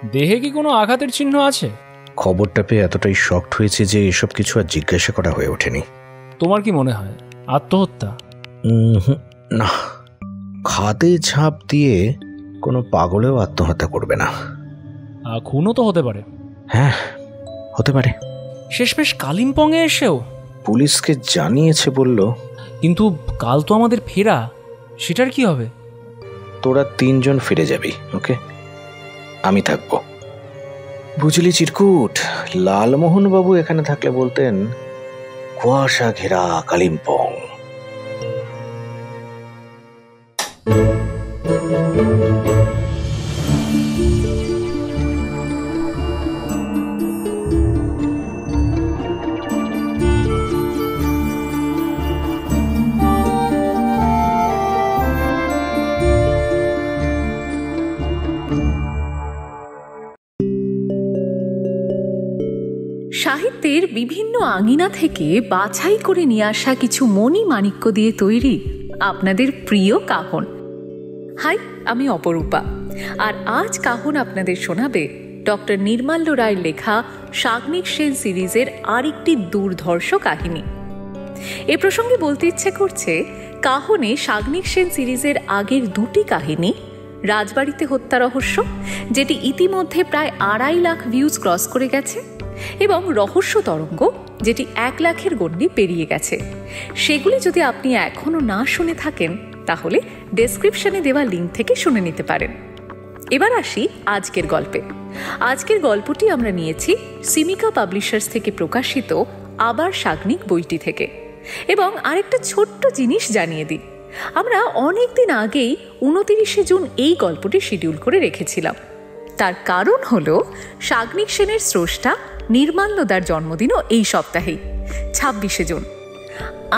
দেহে কি কোনো আঘাতের চিহ্ন আছে? খবরটা পেয়ে এতটাই শকড হয়েছে যে এসব কিছু আর জিজ্ঞাসা করা হয়ে ওঠেনি। তোমার কি মনে হয় আত্মহত্যা? না, খাদে ঝাঁপ দিয়ে কোনো পাগলেও আত্মহত্যা করবে না। খুনও তো হতে পারে। হ্যাঁ, হতে পারে। শেষমেশ কালিম্পংয়ে এসেও পুলিশকে জানিয়েছে বলল। কিন্তু কাল তো আমাদের ফেরা, সেটার কি হবে? তোরা 3 জন ফিরে যাবি, ওকে? আমি থাকবো। বুঝলি চিরকুট, লালমোহন বাবু এখানে থাকলে বলতেন কুয়াশা ঘেরা কালিম্পং। সাহিত্যের বিভিন্ন আঙিনা থেকে বাছাই করে নিয়ে আসা কিছু মণি মাণিক্য দিয়ে তৈরি আপনাদের প্রিয় কাহন। হাই, আমি অপরূপা, আর আজ কাহন আপনাদের শোনাবে ডক্টর নির্মাল্য রায়ের লেখা সাগ্নিক সেন সিরিজের আরেকটি দুর্ধর্ষ কাহিনী। এ প্রসঙ্গে বলতে ইচ্ছে করছে, কাহনে সাগ্নিক সেন সিরিজের আগের 2টি কাহিনী, রাজবাড়িতে হত্যা রহস্য, যেটি ইতিমধ্যে প্রায় 2.5 লাখ ভিউজ ক্রস করে গেছে, এবং রহস্য তরঙ্গ, যেটি 1 লাখের গণ্ডি পেরিয়ে গেছে, সেগুলি যদি আপনি এখনো না শুনে থাকেন তাহলে ডেসক্রিপশনে দেওয়া লিঙ্ক থেকে শুনে নিতে পারেন। এবার আসি আজকের গল্পে। আজকের গল্পটি আমরা নিয়েছি সিমিকা পাবলিশার্স থেকে প্রকাশিত আবার সাগ্নিক বইটি থেকে। এবং আরেকটা ছোট্ট জিনিস জানিয়ে দিই, আমরা অনেক দিন আগেই 29শে জুন এই গল্পটি শিডিউল করে রেখেছিলাম। তার কারণ হলো সাগ্নিক সেনের স্রষ্টা নির্মাল্যদার জন্মদিনও এই সপ্তাহেই, 26শে জুন।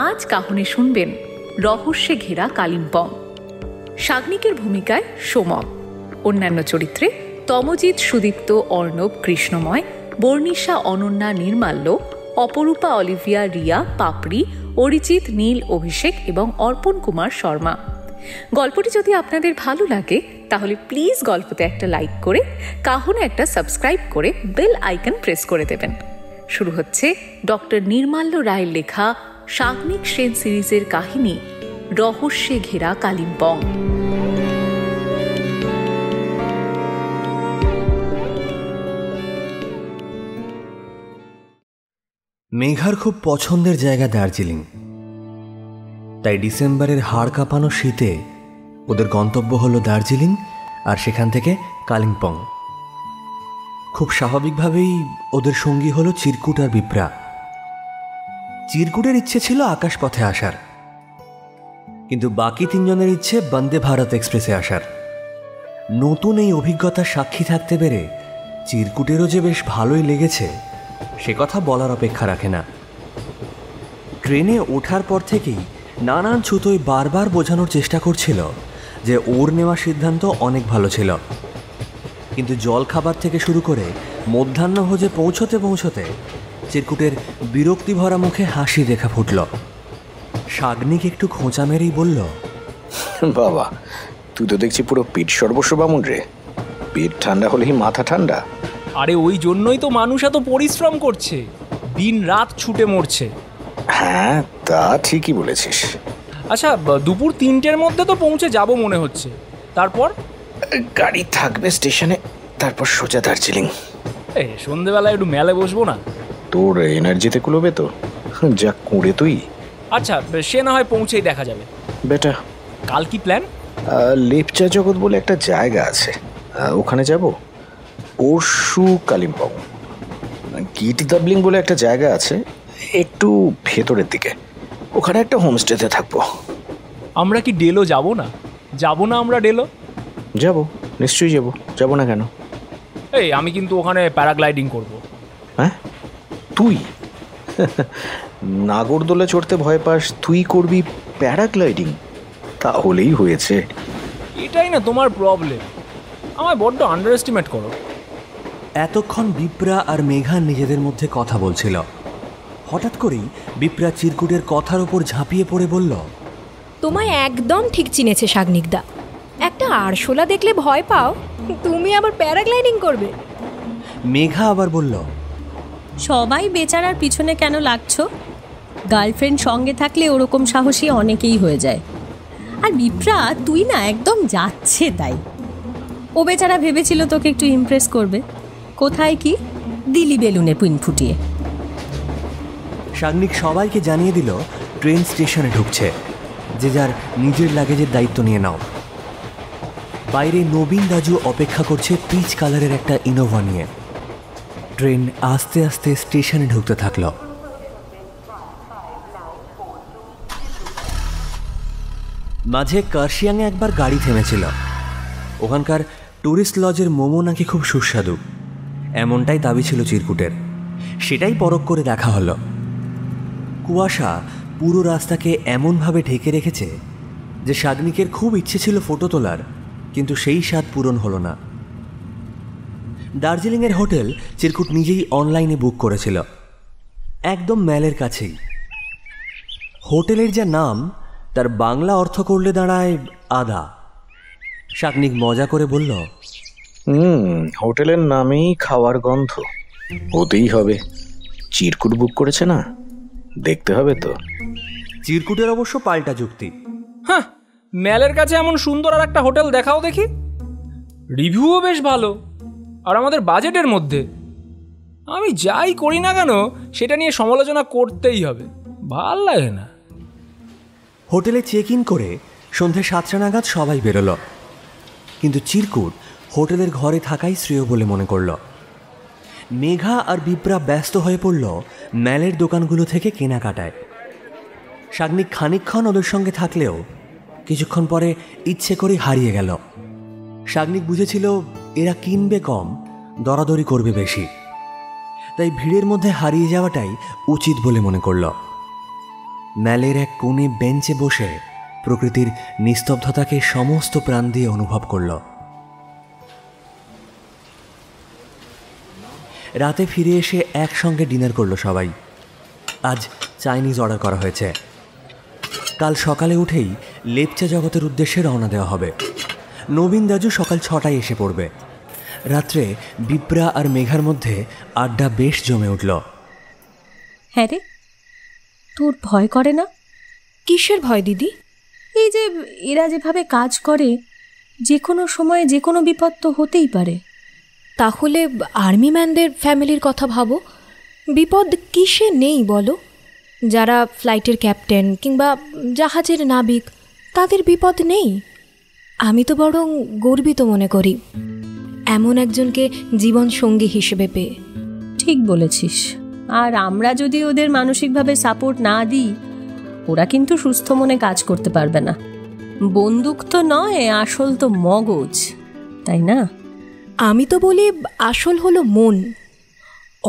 আজ কাহনে শুনবেন রহস্যে ঘেরা কালিম্পং। সাগ্নিকের ভূমিকায় সোমম, অন্যান্য চরিত্রে তমজিৎ, সুদীপ্ত, অর্ণব, কৃষ্ণময়, বর্ণিশা, অনন্যা, নির্মাল্য, অপরূপা, অলিভিয়া, রিয়া, পাপড়ি, অরিজিৎ, নীল, অভিষেক এবং অর্পণ কুমার শর্মা। গল্পটি যদি আপনাদের ভালো লাগে তাহলে প্লিজ গল্পতে একটা লাইক করে, কাহনে একটা সাবস্ক্রাইব করে বেল আইকন প্রেস করে দেবেন। শুরু হচ্ছে ডক্টর নির্মাল্য রায়ের লেখা সাগ্নিক সেন সিরিজের কাহিনী রহস্যে ঘেরা কালিম্পং। মেঘার খুব পছন্দের জায়গা দার্জিলিং, তাই ডিসেম্বরের হাড় কাঁপানো শীতে ওদের গন্তব্য হলো দার্জিলিং, আর সেখান থেকে কালিম্পং। খুব স্বাভাবিকভাবেই ওদের সঙ্গী হলো চিরকুট আর বিপ্রা। চিরকুটের ইচ্ছে ছিল আকাশপথে আসার, কিন্তু বাকি 3 জনের ইচ্ছে বন্দে ভারত এক্সপ্রেসে আসার। নতুন এই অভিজ্ঞতার সাক্ষী থাকতে পেরে চিরকুটেরও যে বেশ ভালোই লেগেছে সে কথা বলার অপেক্ষা রাখে না। ট্রেনে ওঠার পর থেকেই নানান ছুতোয় বারবার বোঝানোর চেষ্টা করছিল যে ওর নেওয়া সিদ্ধান্ত অনেক ভালো ছিল, কিন্তু জল খাবার থেকে শুরু করে মধ্যাহ্নভোজে পৌঁছতে পৌঁছতে চিরকুটের বিরক্তি ভরা মুখে হাসি দেখা ফুটল। সাগ্নিক একটু খোঁচা মেরেই বলল, বাবা, তুই তো দেখছি পুরো পেট সর্বস্ব বামুন রে। পেট ঠান্ডা হলেই মাথা ঠান্ডা। আরে ওই জন্যই তো মানুষ এত পরিশ্রম করছে, দিন রাত ছুটে মরছে। হ্যাঁ, তা ঠিকই বলেছিস। আচ্ছা, দুপুর 3টের মধ্যে তো পৌঁছে যাব মনে হচ্ছে। তারপর গাড়ি থাকবে স্টেশনে, তারপর সোজা দার্জিলিং। সন্ধেবেলায় একটু মেলে বসবো না? তোর এনার্জিতে কুলোবে তো? যা কুঁড়ে তুই। আচ্ছা, সে না হয় পৌঁছেই দেখা যাবে। বেটা, কাল কি প্ল্যান? লেপচা জগৎ বলে একটা জায়গা আছে, ওখানে যাব। পরশু কালিম্পং। গিট দাবলিং বলে একটা জায়গা আছে, একটু ভেতরের দিকে, ওখানে একটা হোমস্টেতে থাকবো। আমরা কি ডেলো যাব না? আমরা ডেলো যাব, নিশ্চয়ই যাব। যাব না কেন? আমি কিন্তু ওখানে প্যারাগ্লাইডিং করব। হ্যাঁ, তুই? নাগরদোলা চড়তে ভয় পাস, তুই করবি প্যারাগ্লাইডিং? তাহলেই হয়েছে। এটাই না তোমার প্রবলেম, আমায় বড্ড আন্ডার এস্টিমেট করো। এতক্ষণ বিপ্রা আর মেঘা নিজেদের মধ্যে কথা বলছিল। হঠাৎ করেই বিপ্রা চিরকুটের কথার ওপর ঝাঁপিয়ে পড়ে বলল, তোমায় একদম ঠিক চিনেছে সাগ্নিকদা। একটা আরশোলা দেখলে ভয় পাও, তুমি আবার প্যারাগ্লাইডিং করবে? মেঘা আবার বলল, সবাই বেচারার পিছনে কেন লাগছো? গার্লফ্রেন্ড সঙ্গে থাকলে ওরকম সাহসী অনেকেই হয়ে যায়। আর বিপ্রা, তুই না একদম যাচ্ছে তাই। ও বেচারা ভেবেছিল তোকে একটু ইমপ্রেস করবে, কোথায় কি দিলি বেলুনে পিন ফুটিয়ে। শাগনিক সবাইকে জানিয়ে দিল ট্রেন স্টেশনে ঢুকছে, যে যার নিজের লাগেজের দায়িত্ব নিয়ে নাও। বাইরে নবীন দাজু অপেক্ষা করছে পিচ কালারের একটা ইনোভা নিয়ে। ট্রেন আস্তে আস্তে স্টেশনে ঢুকতে থাকলো। মাঝে কার্শিয়াংয়ে একবার গাড়ি থেমেছিল। ওখানকার ট্যুরিস্ট লজের মোমো নাকি খুব সুস্বাদু, এমনটাই দাবি ছিল চিরকুটের। সেটাই পরখ করে দেখা হলো। কুয়াশা পুরো রাস্তাকে এমনভাবে ঢেকে রেখেছে যে শাগনিকের খুব ইচ্ছে ছিল ফটো তোলার, কিন্তু সেই স্বাদ পূরণ হলো না। দার্জিলিংয়ের হোটেল চিরকুট নিজেই অনলাইনে বুক করেছিল, একদম ম্যালের কাছেই। হোটেলের যা নাম তার বাংলা অর্থ করলে দাঁড়ায় আদা। শাগনিক মজা করে বলল, হোটেলের নামেই খাওয়ার গন্ধ, হতেই হবে। চিরকুট বুক করেছে না, দেখতে হবে তো। চিরকুটের অবশ্য পাল্টা যুক্তি। হ্যাঁ, ম্যালের কাছে এমন সুন্দর আর একটা হোটেল দেখাও দেখি। রিভিউও বেশ ভালো, আর আমাদের বাজেটের মধ্যে। আমি যাই করি না কেন সেটা নিয়ে সমালোচনা করতেই হবে, ভাল লাগে না। হোটেলে চেক ইন করে সন্ধ্যে 7টা নাগাদ সবাই বেরোল, কিন্তু চিরকুট হোটেলের ঘরে থাকাই শ্রেয় বলে মনে করল। মেঘা আর বিপ্রা ব্যস্ত হয়ে পড়ল ম্যালের দোকানগুলো থেকে কেনাকাটায়। শাগনিক খানিকক্ষণ ওদের সঙ্গে থাকলেও কিছুক্ষণ পরে ইচ্ছে করে হারিয়ে গেল। শাগনিক বুঝেছিল এরা কিনবে কম, দরাদরি করবে বেশি, তাই ভিড়ের মধ্যে হারিয়ে যাওয়াটাই উচিত বলে মনে করল। ম্যালের এক কোণে বেঞ্চে বসে প্রকৃতির নিস্তব্ধতাকে সমস্ত প্রাণ দিয়ে অনুভব করল। রাতে ফিরে এসে একসঙ্গে ডিনার করলো সবাই। আজ চাইনিজ অর্ডার করা হয়েছে। কাল সকালে উঠেই লেপচা জগতের উদ্দেশ্যে রওনা দেওয়া হবে। নবীন দাজু সকাল 6টায় এসে পড়বে। রাত্রে বিপ্রা আর মেঘার মধ্যে আড্ডা বেশ জমে উঠল। হ্যাঁ রে, তোর ভয় করে না? কিসের ভয় দিদি? এই যে এরা যেভাবে কাজ করে, যে কোনো সময়ে যে কোনো বিপদ তো হতেই পারে। তাহলে আর্মি ম্যানদের ফ্যামিলির কথা ভাবো, বিপদ কিসে নেই বলো? যারা ফ্লাইটের ক্যাপ্টেন কিংবা জাহাজের নাবিক, তাদের বিপদ নেই। আমি তো বরং গর্বিত মনে করি এমন একজনকে জীবন সঙ্গী হিসেবে পেয়ে। ঠিক বলেছিস। আর আমরা যদি ওদের মানসিকভাবে সাপোর্ট না দিই, ওরা কিন্তু সুস্থ মনে কাজ করতে পারবে না। বন্দুক তো নয়, আসল তো মগজ, তাই না? আমি তো বলি আসল হলো মন।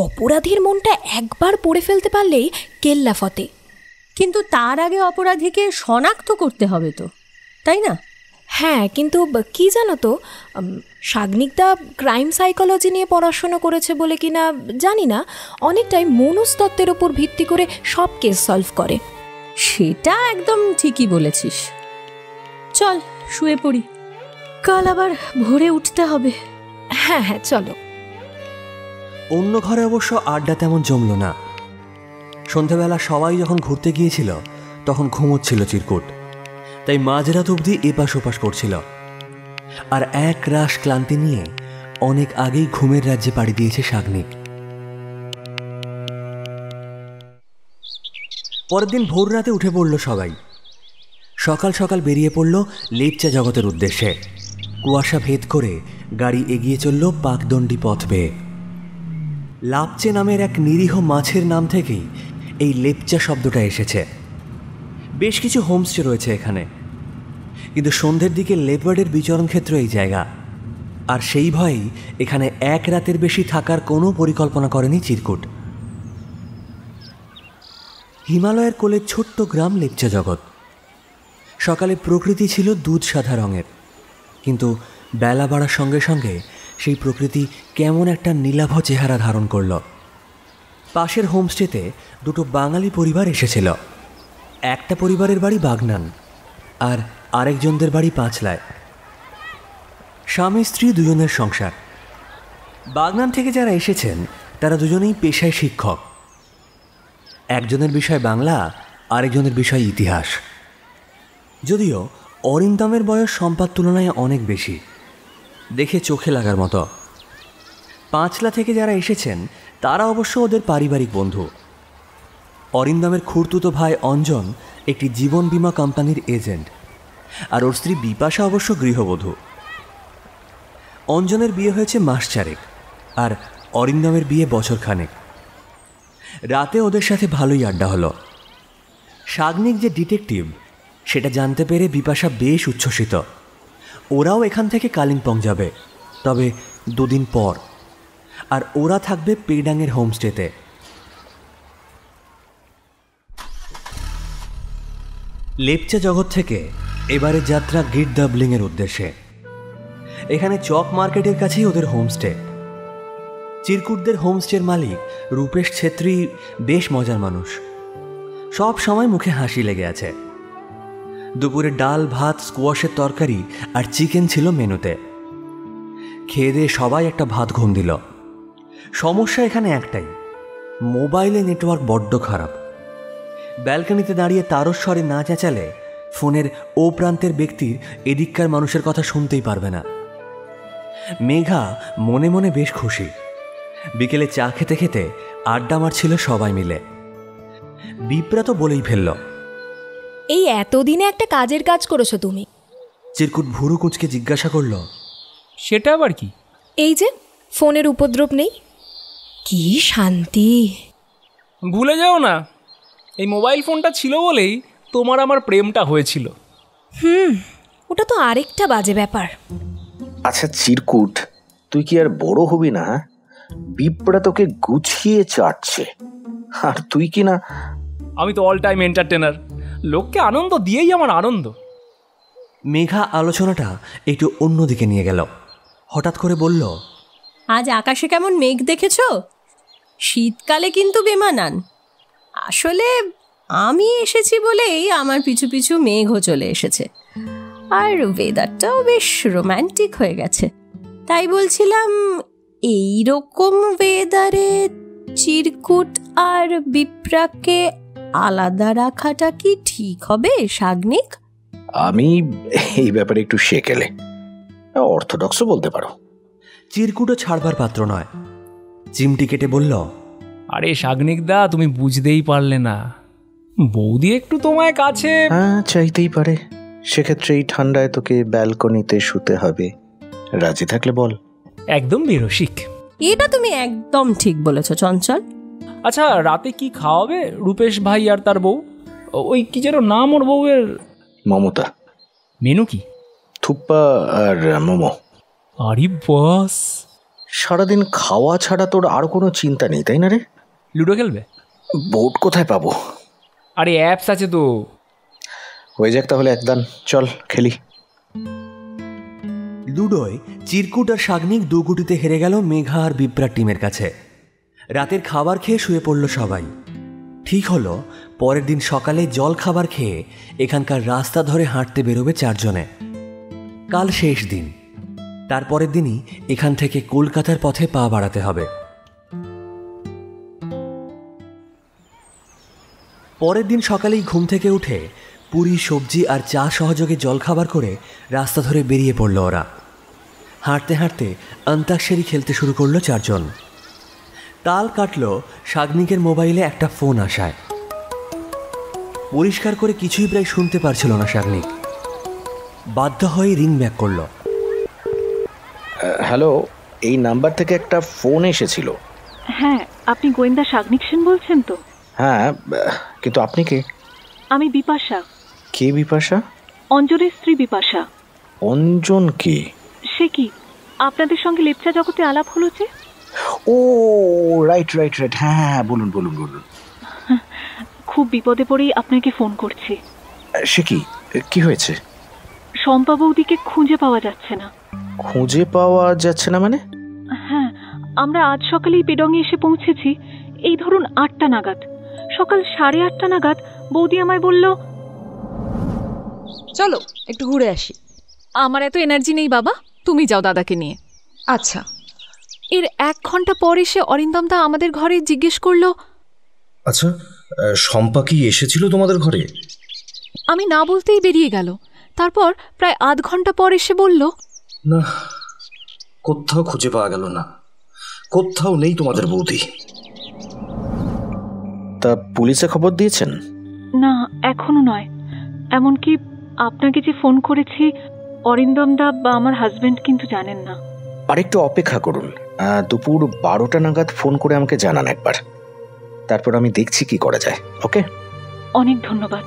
অপরাধীর মনটা একবার পড়ে ফেলতে পারলেই কেল্লা ফতে। কিন্তু তার আগে অপরাধীকে শনাক্ত করতে হবে তো, তাই না? হ্যাঁ, কিন্তু কি জানো তো, শাগনিকদা ক্রাইম সাইকোলজি নিয়ে পড়াশোনা করেছে বলে কিনা জানি না, অনেকটাই মনস্তত্ত্বের উপর ভিত্তি করে সব কেস সলভ করে। সেটা একদম ঠিকই বলেছিস। চল শুয়ে পড়ি, কাল আবার ভোরে উঠতে হবে। হ্যাঁ হ্যাঁ, চলো। অন্য ঘরে অবশ্য আড্ডা তেমন জমল না। সন্ধ্যাবেলা সবাই যখন ঘুরতে গিয়েছিল তখন ঘুমোচ্ছিল চিরকুট, তাই মাঝরাত অবধি এপাশ ওপাশ করছিল। আর এক রাশ ক্লান্তি নিয়ে অনেক আগেই ঘুমের রাজ্যে পাড়ি দিয়েছে শাগনিক। পরের দিন ভোর রাতে উঠে পড়ল সবাই। সকাল সকাল বেরিয়ে পড়ল লেপচা জগতের উদ্দেশ্যে। কুয়াশা ভেদ করে গাড়ি এগিয়ে চলল পাকদণ্ডী পথ বেয়ে। লাপচে নামের এক নিরীহ মাছের নাম থেকেই এই লেপচা শব্দটা এসেছে। বেশ কিছু হোমস্টে রয়েছে এখানে, কিন্তু সন্ধ্যের দিকে লেপার্ডের বিচরণ ক্ষেত্র এই জায়গা। আর সেই ভয়েই এখানে এক রাতের বেশি থাকার কোনো পরিকল্পনা করেনি চিরকুট। হিমালয়ের কোলে ছোট্ট গ্রাম লেপচা জগৎ। সকালে প্রকৃতি ছিল দুধ সাদা রঙের, কিন্তু বেলা বাড়ার সঙ্গে সঙ্গে সেই প্রকৃতি কেমন একটা নীলাভ চেহারা ধারণ করল। পাশের হোমস্টেতে দুটো বাঙালি পরিবার এসেছিল। একটা পরিবারের বাড়ি বাগনান আর আরেকজনদের বাড়ি পাঁচলায়। স্বামী স্ত্রী দুজনের সংসার। বাগনান থেকে যারা এসেছেন তারা দুজনেই পেশায় শিক্ষক। একজনের বিষয় বাংলা, আরেকজনের বিষয় ইতিহাস। যদিও অরিন্দমের বয়স সম্পার তুলনায় অনেক বেশি, দেখে চোখে লাগার মতো। পাঁচলা থেকে যারা এসেছেন তারা অবশ্য ওদের পারিবারিক বন্ধু। অরিন্দমের খুড়তুতো ভাই অঞ্জন একটি জীবন বীমা কোম্পানির এজেন্ট, আর ওর স্ত্রী বিপাশা অবশ্য গৃহবধূ। অঞ্জনের বিয়ে হয়েছে মাস চারেক, আর অরিন্দমের বিয়ে বছরখানেক। রাতে ওদের সাথে ভালোই আড্ডা হলো। সাগ্নিক যে ডিটেকটিভ সেটা জানতে পেরে বিপাশা বেশ উচ্ছ্বসিত। ওরাও এখান থেকে কালিম্পং যাবে, তবে 2 দিন পর, আর ওরা থাকবে পেডাংয়ের হোমস্টেতে। লেপচা জগৎ থেকে এবারে যাত্রা গিট ডাবলিংয়ের উদ্দেশ্যে। এখানে চক মার্কেটের কাছেই ওদের হোমস্টে। চিরকুটদের হোমস্টের মালিক রূপেশ ছেত্রী বেশ মজার মানুষ, সব সময় মুখে হাসি লেগে আছে। দুপুরে ডাল ভাত, স্কোয়াশের তরকারি আর চিকেন ছিল মেনুতে। খেয়ে দিয়ে সবাই একটা ভাত ঘুম দিল। সমস্যা এখানে একটাই, মোবাইলে নেটওয়ার্ক বড্ড খারাপ। ব্যালকনিতে দাঁড়িয়ে তারস্বরে না চেঁচালে ফোনের ও প্রান্তের ব্যক্তির এদিককার মানুষের কথা শুনতেই পারবে না। মেঘা মনে মনে বেশ খুশি। বিকেলে চা খেতে খেতে আড্ডা মারছিল সবাই মিলে। বিপ্রা তো বলেই ফেলল, এই এতদিনে একটা কাজের কাজ করেছো তুমি। চিরকুট ভুরু কুঁচকে জিজ্ঞাসা করল, সেটা আবার কি? এই যে ফোনের উপদ্রব নেই, কি শান্তি। ভুলে যাও না, এই মোবাইল ফোনটা ছিল বলেই তোমার আমার প্রেমটা হয়েছিল। ওটা তো আরেকটা বাজে ব্যাপার। আচ্ছা চিরকুট, তুই কি আর বড় হবি না? বিপড়া তোকে গুছিয়ে চাটছে, আর তুই কি না। আমি তো অল টাইম এন্টারটেনার, লোককে আনন্দ দিয়েই আমার আনন্দ। মেঘা আলোচনাটা একটু অন্যদিকে নিয়ে গেল। হঠাৎ করে বলল, আজ আকাশে কেমন মেঘ দেখেছ? শীতকালে কিন্তু বেমানান। আসলে আমি এসেছি বলেই আমার পিছু পিছু মেঘও চলে এসেছে, আর ওয়েদারটাও বেশ রোম্যান্টিক হয়ে গেছে। তাই বলছিলাম, এই রকম ওয়েদারে চিরকুট আর বিপ্রাকে আলাদা রাখাটা কি ঠিক হবে সাগ্নিক? আমি এই ব্যাপারে একটু সেকেলে, অর্থোডক্সও বলতে পারো। চিরকুটও ছাড়বার পাত্র নয়। চিমটি কেটে বলল, আরে সাগ্নিকদা, তুমি বুঝতেই পারলে না, বৌদি একটু তোমায় কাছে। হ্যাঁ, চাইতেই পারে। সেক্ষেত্রে এই ঠান্ডায় তোকে ব্যালকনিতে শুতে হবে। রাজি থাকলে বল। একদম বেরসিক। এটা তুমি একদম ঠিক বলেছ চঞ্চল। আচ্ছা, রাতে কি খাওয়াবে রূপেশ ভাই আর তার বউ? ওই কি যেন নাম ওর বউয়ের? মমতা। মেনু কি? থুপ্পা আর মোমো। আরে বস, সারাদিন খাওয়া ছাড়া তোর আর কোনো চিন্তা নেই, তাই না রে? লুডো খেলবে? বোর্ড কোথায় পাবো? আরে অ্যাপস আছে তো। হয়ে যাক তাহলে একদান, চল খেলি। লুডোয় চিরকুট আর সাগ্নিক 2 গুটিতে হেরে গেল মেঘা আর বিপ্রার টিমের কাছে। রাতের খাবার খেয়ে শুয়ে পড়ল সবাই। ঠিক হলো পরের দিন সকালে জল খাবার খেয়ে এখানকার রাস্তা ধরে হাঁটতে বেরোবে 4 জনে। কাল শেষ দিন, তারপরের দিনই এখান থেকে কলকাতার পথে পা বাড়াতে হবে। পরের দিন সকালেই ঘুম থেকে উঠে পুরি, সবজি আর চা সহযোগে জলখাবার করে রাস্তা ধরে বেরিয়ে পড়ল ওরা। হাঁটতে হাঁটতে অন্তাক্ষরী খেলতে শুরু করলো 4 জন। তাল কাটল সাগ্নিকের মোবাইলে একটা ফোন আসায়। পরিষ্কার করে কিছুই প্রায় শুনতে পারছিল না সাগ্নিক। বাধ্য হয়ে রিং ব্যাক করল। হ্যালো, এই নাম্বার থেকে একটা ফোন এসেছিল। হ্যাঁ, আপনি গোয়েন্দা সাগ্নিক সেন বলছেন তো? হ্যাঁ, কিন্তু আপনি কে? আমি বিপাশা। কে বিপাশা? অঞ্জনের স্ত্রী বিপাশা। অঞ্জন কে? সে কি, আপনাদের সঙ্গে লেপচা জগতে আলাপ হলো যে? ও রাইট রাইট রাইট, হ্যাঁ হ্যাঁ, বলুন বলুন বলুন। খুব বিপদে পড়েই আপনাকে ফোন করছি। সে কি, কি হয়েছে? শম্পা বৌদিকে খুঁজে পাওয়া যাচ্ছে না। খুঁজে পাওয়া যাচ্ছে না মানে? হ্যাঁ, আমরা আজ সকালেই পেডংয়ে এসে পৌঁছেছি। এই ধরুন 8টা নাগাদ, সকাল 8:30 নাগাদ বৌদি আমায় বলল, চলো একটু ঘুরে আসি। আমার এত এনার্জি নেই বাবা, তুমি যাও দাদাকে নিয়ে। আচ্ছা। এর 1 ঘন্টা পর এসে অরিন্দমদা আমাদের ঘরে জিজ্ঞেস করলো। আচ্ছা, শম্পা কি এসেছিল তোমাদের ঘরে? আমি না বলতেই বেরিয়ে গেল। তারপর প্রায় 1/2 ঘন্টা পর এসে বলল, না, কোথাও খুঁজে পাওয়া গেল না, কোথাও নেই তোমাদের বৌদি। তা পুলিশে খবর দিয়েছেন? না, এখনো নয়। এমনকি আপনাকে যে ফোন করেছি, অরিন্দম দা বা আমার হাজবেন্ড কিন্তু জানেন না। আরেকটু অপেক্ষা করুন, দুপুর 12টা নাগাদ ফোন করে আমাকে জানান একবার, তারপর আমি দেখছি কি করা যায়। ওকে, অনেক ধন্যবাদ।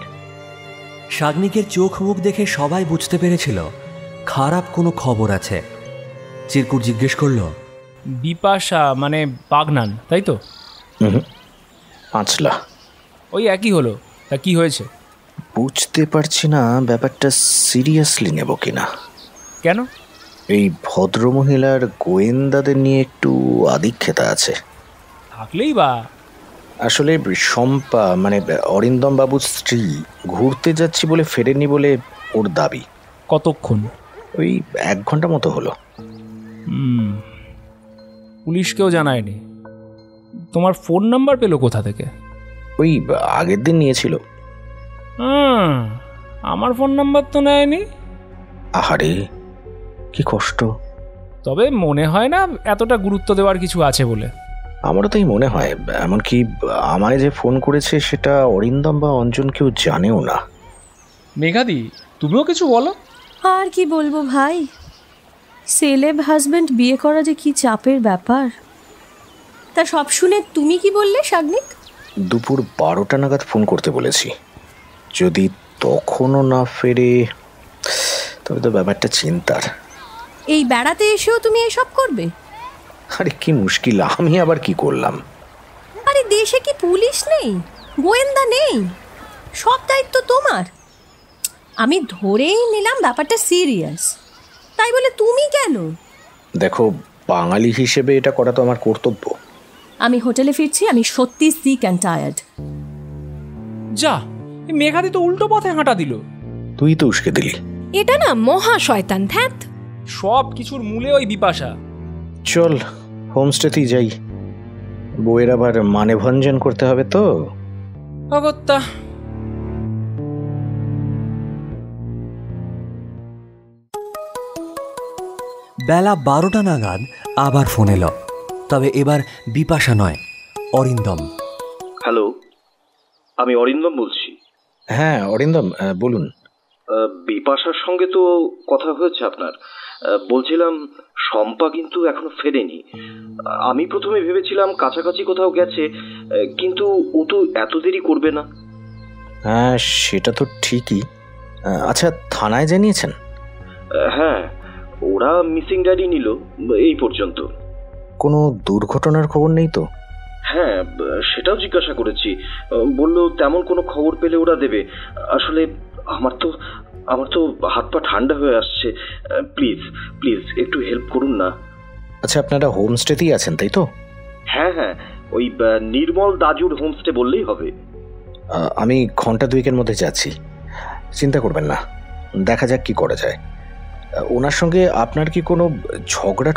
শাগনিকের চোখ মুখ দেখে সবাই বুঝতে পেরেছিল খারাপ কোনো খবর আছে। চিরকুট জিজ্ঞেস করলো, বিপাশা মানে বাগনান, তাই তো? পাঁচলা। ওই একই হলো। তা কি হয়েছে? বুঝতে পারছি না ব্যাপারটা সিরিয়াসলি নেব কিনা। কেন? এই ভদ্রমহিলার গোয়েন্দাদের নিয়ে একটু আদিক্ষেতা আছে। থাকলেই বা। আসলে শম্পা মানে অরিন্দম বাবুর স্ত্রী ঘুরতে যাচ্ছি বলে ফেরেনি বলে ওর দাবি। কতক্ষণ? ওই 1 ঘন্টা মতো হলো। পুলিশকেও জানায়নি? তোমার ফোন নাম্বার পেলো কোথা থেকে? ওই আগের দিন নিয়েছিল। আমার ফোন নাম্বার তো নেয়নি। আহারে, কি কষ্ট। তবে মনে হয় না এতটা গুরুত্ব দেওয়ার কিছু আছে বলে। আমারও তাই মনে হয়। এমনকি আমায় যে ফোন করেছে সেটা অরিন্দম বা অঞ্জন কেউ জানেও না। মেঘাদি, তুমিও কিছু বলো। আর কি বলবো ভাই, সেলেব হাজবেন্ড বিয়ে করা যে কি চাপের ব্যাপার। তা সব শুনে তুমি কি বললে শাগনিক? দুপুর 12টা নাগাদ ফোন করতে বলেছি। যদি তখনও না ফেরে তবে তো ব্যাপারটা চিন্তার। এই বেড়াতে এসেও তুমি এসব করবে? আরে কি মুশকিল, আমি আবার কি করলাম? আরে দেশে কি পুলিশ নেই, গোয়েন্দা নেই? সব দায়িত্ব তোমার। আমি ধরেই নিলাম ব্যাপারটা সিরিয়াস, তাই বলে তুমি কেন? দেখো, বাঙালি হিসেবে এটা করা তো আমার কর্তব্য। আমি হোটেলে ফিরছি, আমি সত্যি সিক অ্যান্ড টায়ার্ড। যা, মেঘাদি তো উল্টো পথে হাঁটা দিল। তুই তো উস্কে দিলি। এটা না মহা শয়তান। ধ্যাত, সব কিছুর মূলে ওই বিপাশা। চল হোমস্টেতেই যাই, বউয়ের আবার মানে ভঞ্জন করতে হবে তো। অগত্যা। বেলা 12টা নাগাদ আবার ফোন এলো। তবে এবার বিপাশা নয়, অরিন্দম। হ্যালো, আমি অরিন্দম বলছি। হ্যাঁ অরিন্দম, বলুন। বিপাশার সঙ্গে তো কথা হয়েছে আপনার। বলছিলাম শম্পা কিন্তু এখনো ফেরেনি। আমি প্রথমে ভেবেছিলাম কাছাকাছি কোথাও গেছে, কিন্তু ও তো এত দেরি করবে না। হ্যাঁ সেটা তো ঠিকই। আচ্ছা, থানায় জানিয়েছেন? হ্যাঁ, ওরা মিসিং ডায়েরি নিল এই পর্যন্ত। কোনো দুর্ঘটনার খবর নেই তো? হ্যাঁ, সেটাও জিজ্ঞাসা করেছি। বললো তেমন কোনো খবর পেলে ওরা দেবে। আসলে আমার তো হাত পা ঠান্ডা হয়ে আসছে। প্লিজ প্লিজ একটু হেল্প করুন না। আচ্ছা, আপনারা হোমস্টেতেই আছেন তাই তো? হ্যাঁ হ্যাঁ, ওই নির্মল দাজুর হোমস্টে বললেই হবে। আমি ঘন্টা 2-এর মধ্যে যাচ্ছি, চিন্তা করবেন না, দেখা যাক কি করা যায়। ওনার সঙ্গে আপনার কি কোনো ঝগড়া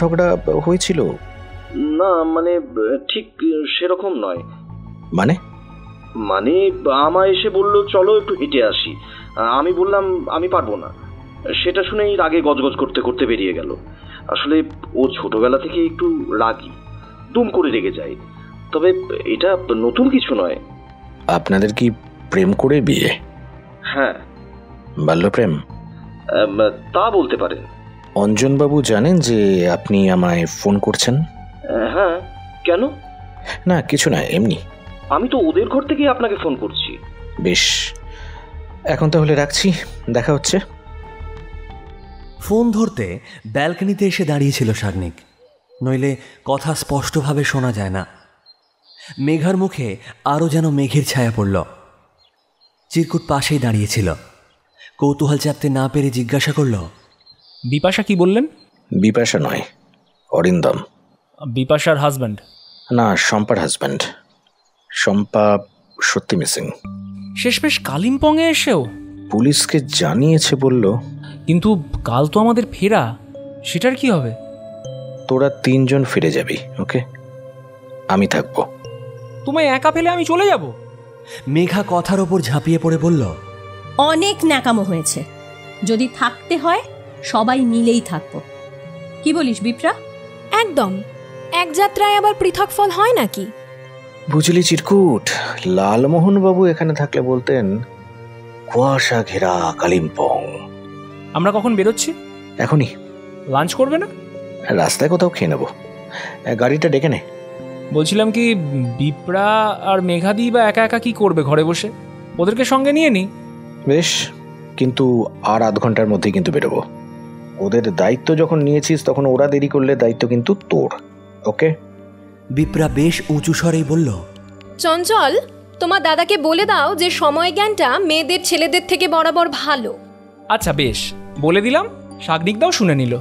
হয়েছিল? না মানে ঠিক সেরকম নয়। মানে আমায় এসে বলল চলো একটু হেঁটে আসি। আমি বললাম আমি পারবো না। সেটা শুনেই রাগে গজগজ করতে করতে বেরিয়ে গেল। আসলে ও ছোটবেলা থেকে একটু রাগী, দুম করে রেগে যায়। তবে এটা নতুন কিছু নয়। আপনাদের কি প্রেম করে বিয়ে? হ্যাঁ। বাল্যপ্রেম? তা বলতে পারেন। অঞ্জনবাবু জানেন যে আপনি আমায় ফোন করছেন? হ্যাঁ, কেন? না কিছু না, এমনি। আমি তো ওদের ঘর থেকেই আপনাকে ফোন করছি। বেশ, এখন তাহলে রাখছি, দেখা হচ্ছে। ফোন ধরতে ব্যালকনিতে এসে দাঁড়িয়েছিল শাগনিক, নইলে কথা স্পষ্টভাবে শোনা যায় না। মেঘার মুখে আরও যেন মেঘের ছায়া পড়ল। চিরকুট পাশেই দাঁড়িয়েছিল। কৌতূহল চাপতে না পেরে জিজ্ঞাসা করল, বিপাশা কি বললেন? বিপাশা নয়, অরিন্দম। বিপাশার হাজব্যান্ড? না, শম্পার হাজব্যান্ড। শম্পা সত্যি মিসিং। শেষমেশ কালিম্পংয়ে এসেও? পুলিশকে জানিয়েছে বলল। কিন্তু কাল তো আমাদের ফেরা। সেটার কি হবে? তোরা 3 জন ফিরে যাবি, ওকে? আমি থাকবো। তোমায় একা ফেলে আমি চলে যাব? মেঘা কথার ওপর ঝাঁপিয়ে পড়ে বলল, অনেক ন্যাকামো হয়েছে। যদি থাকতে হয় সবাই মিলেই থাকবো। কি বলিস বিপ্রা? একদম। এক যাত্রায় আবার পৃথক ফল হয় নাকি? বুঝলি চিরকুট, লালমোহন বাবু এখানে থাকলে বলতেন কুয়াশা ঘেরা কালিম্পং। আমরা কখন বেরোচ্ছি? এখনই। লাঞ্চ করবে না? রাস্তায় কোথাও খেয়ে নেবো। গাড়িটা ডেকে নে। বলছিলাম কি, বিপ্রা আর মেঘাদি বা একা একা কি করবে ঘরে বসে? ওদেরকে সঙ্গে নিয়ে নি। বেশ, কিন্তু আর আধ ঘন্টার মধ্যেই কিন্তু বেরোবো। ওদের দায়িত্ব যখন নিয়েছিস তখন ওরা দেরি করলে দায়িত্ব কিন্তু তোর, ওকে? বিপ্রা বেশ উঁচু স্বরেই বলল, চঞ্চল, তোমার দাদাকে বলে দাও যে সময় জ্ঞানটা মেয়েদের ছেলেদের থেকে বরাবর ভালো। আচ্ছা বেশ, বলে দিলাম। শাগনিকদাও শুনে নিল।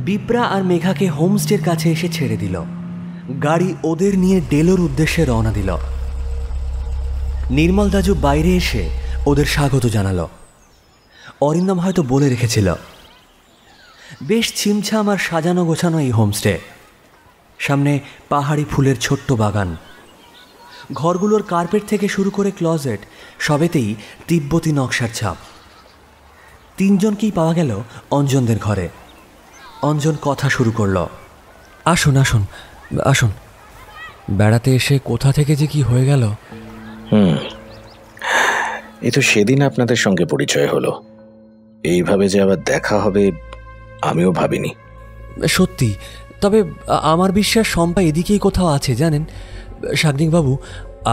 বিপ্রা আর মেঘাকে হোমস্টের কাছে এসে ছেড়ে দিল। গাড়ি ওদের নিয়ে ডেলোর উদ্দেশ্যে রওনা দিল। নির্মল দাজু বাইরে এসে ওদের স্বাগত জানালো। অরিন্দম হয়তো বলে রেখেছিল। বেশ ছিমছাম আর সাজানো গোছানো এই হোমস্টে। সামনে পাহাড়ি ফুলের ছোট্ট বাগান। ঘরগুলোর কার্পেট থেকে শুরু করে ক্লজেট সবেতেই তিব্বতী নকশার ছাপ। 3 জনকেই পাওয়া গেল অঞ্জনদের ঘরে। অঞ্জন কথা শুরু করল, আসুন আসুন আসুন। বেড়াতে এসে কোথা থেকে যে কি হয়ে গেল। এই তো সেদিন আপনাদের সঙ্গে পরিচয় হলো। এইভাবে যে আবার দেখা হবে আমিও ভাবিনি। সত্যি, তবে আমার বিশ্বাস শম্পা এদিকেই কোথাও আছে জানেন। শাগনিকবাবু,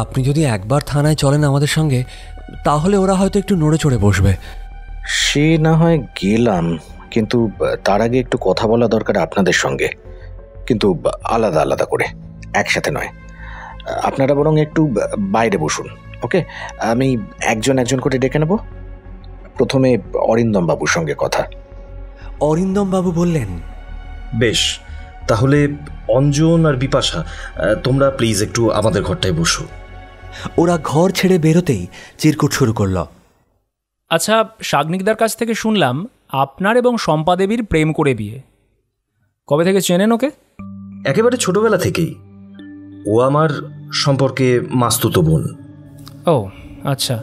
আপনি যদি একবার থানায় চলেন আমাদের সঙ্গে, তাহলে ওরা হয়তো একটু নড়ে চড়ে বসবে। সে না হয় গেলাম, কিন্তু তার আগে একটু কথা বলা দরকার আপনাদের সঙ্গে, কিন্তু আলাদা আলাদা করে, একসাথে নয়। আপনারা বরং একটু বাইরে বসুন, ওকে? আমি একজন একজন করে ডেকে নেব। প্রথমে অরিন্দম বাবুর সঙ্গে কথা। অরিন্দম বাবু বললেন, বেশ, তাহলে অঞ্জন আর বিপাশা, তোমরা প্লিজ একটু আমাদের ঘরটায় বসো। ওরা ঘর ছেড়ে বেরোতেই চিরকুট শুরু করল। আচ্ছা, শাগনিকদার কাছ থেকে শুনলাম আপনার এবং শম্পা দেবীর প্রেম করে বিয়ে। কবে থেকে চেনেন ওকে? একেবারে ছোটবেলা থেকেই। ও আমার সম্পর্কে মাস্তুতো বোন। ও আচ্ছা,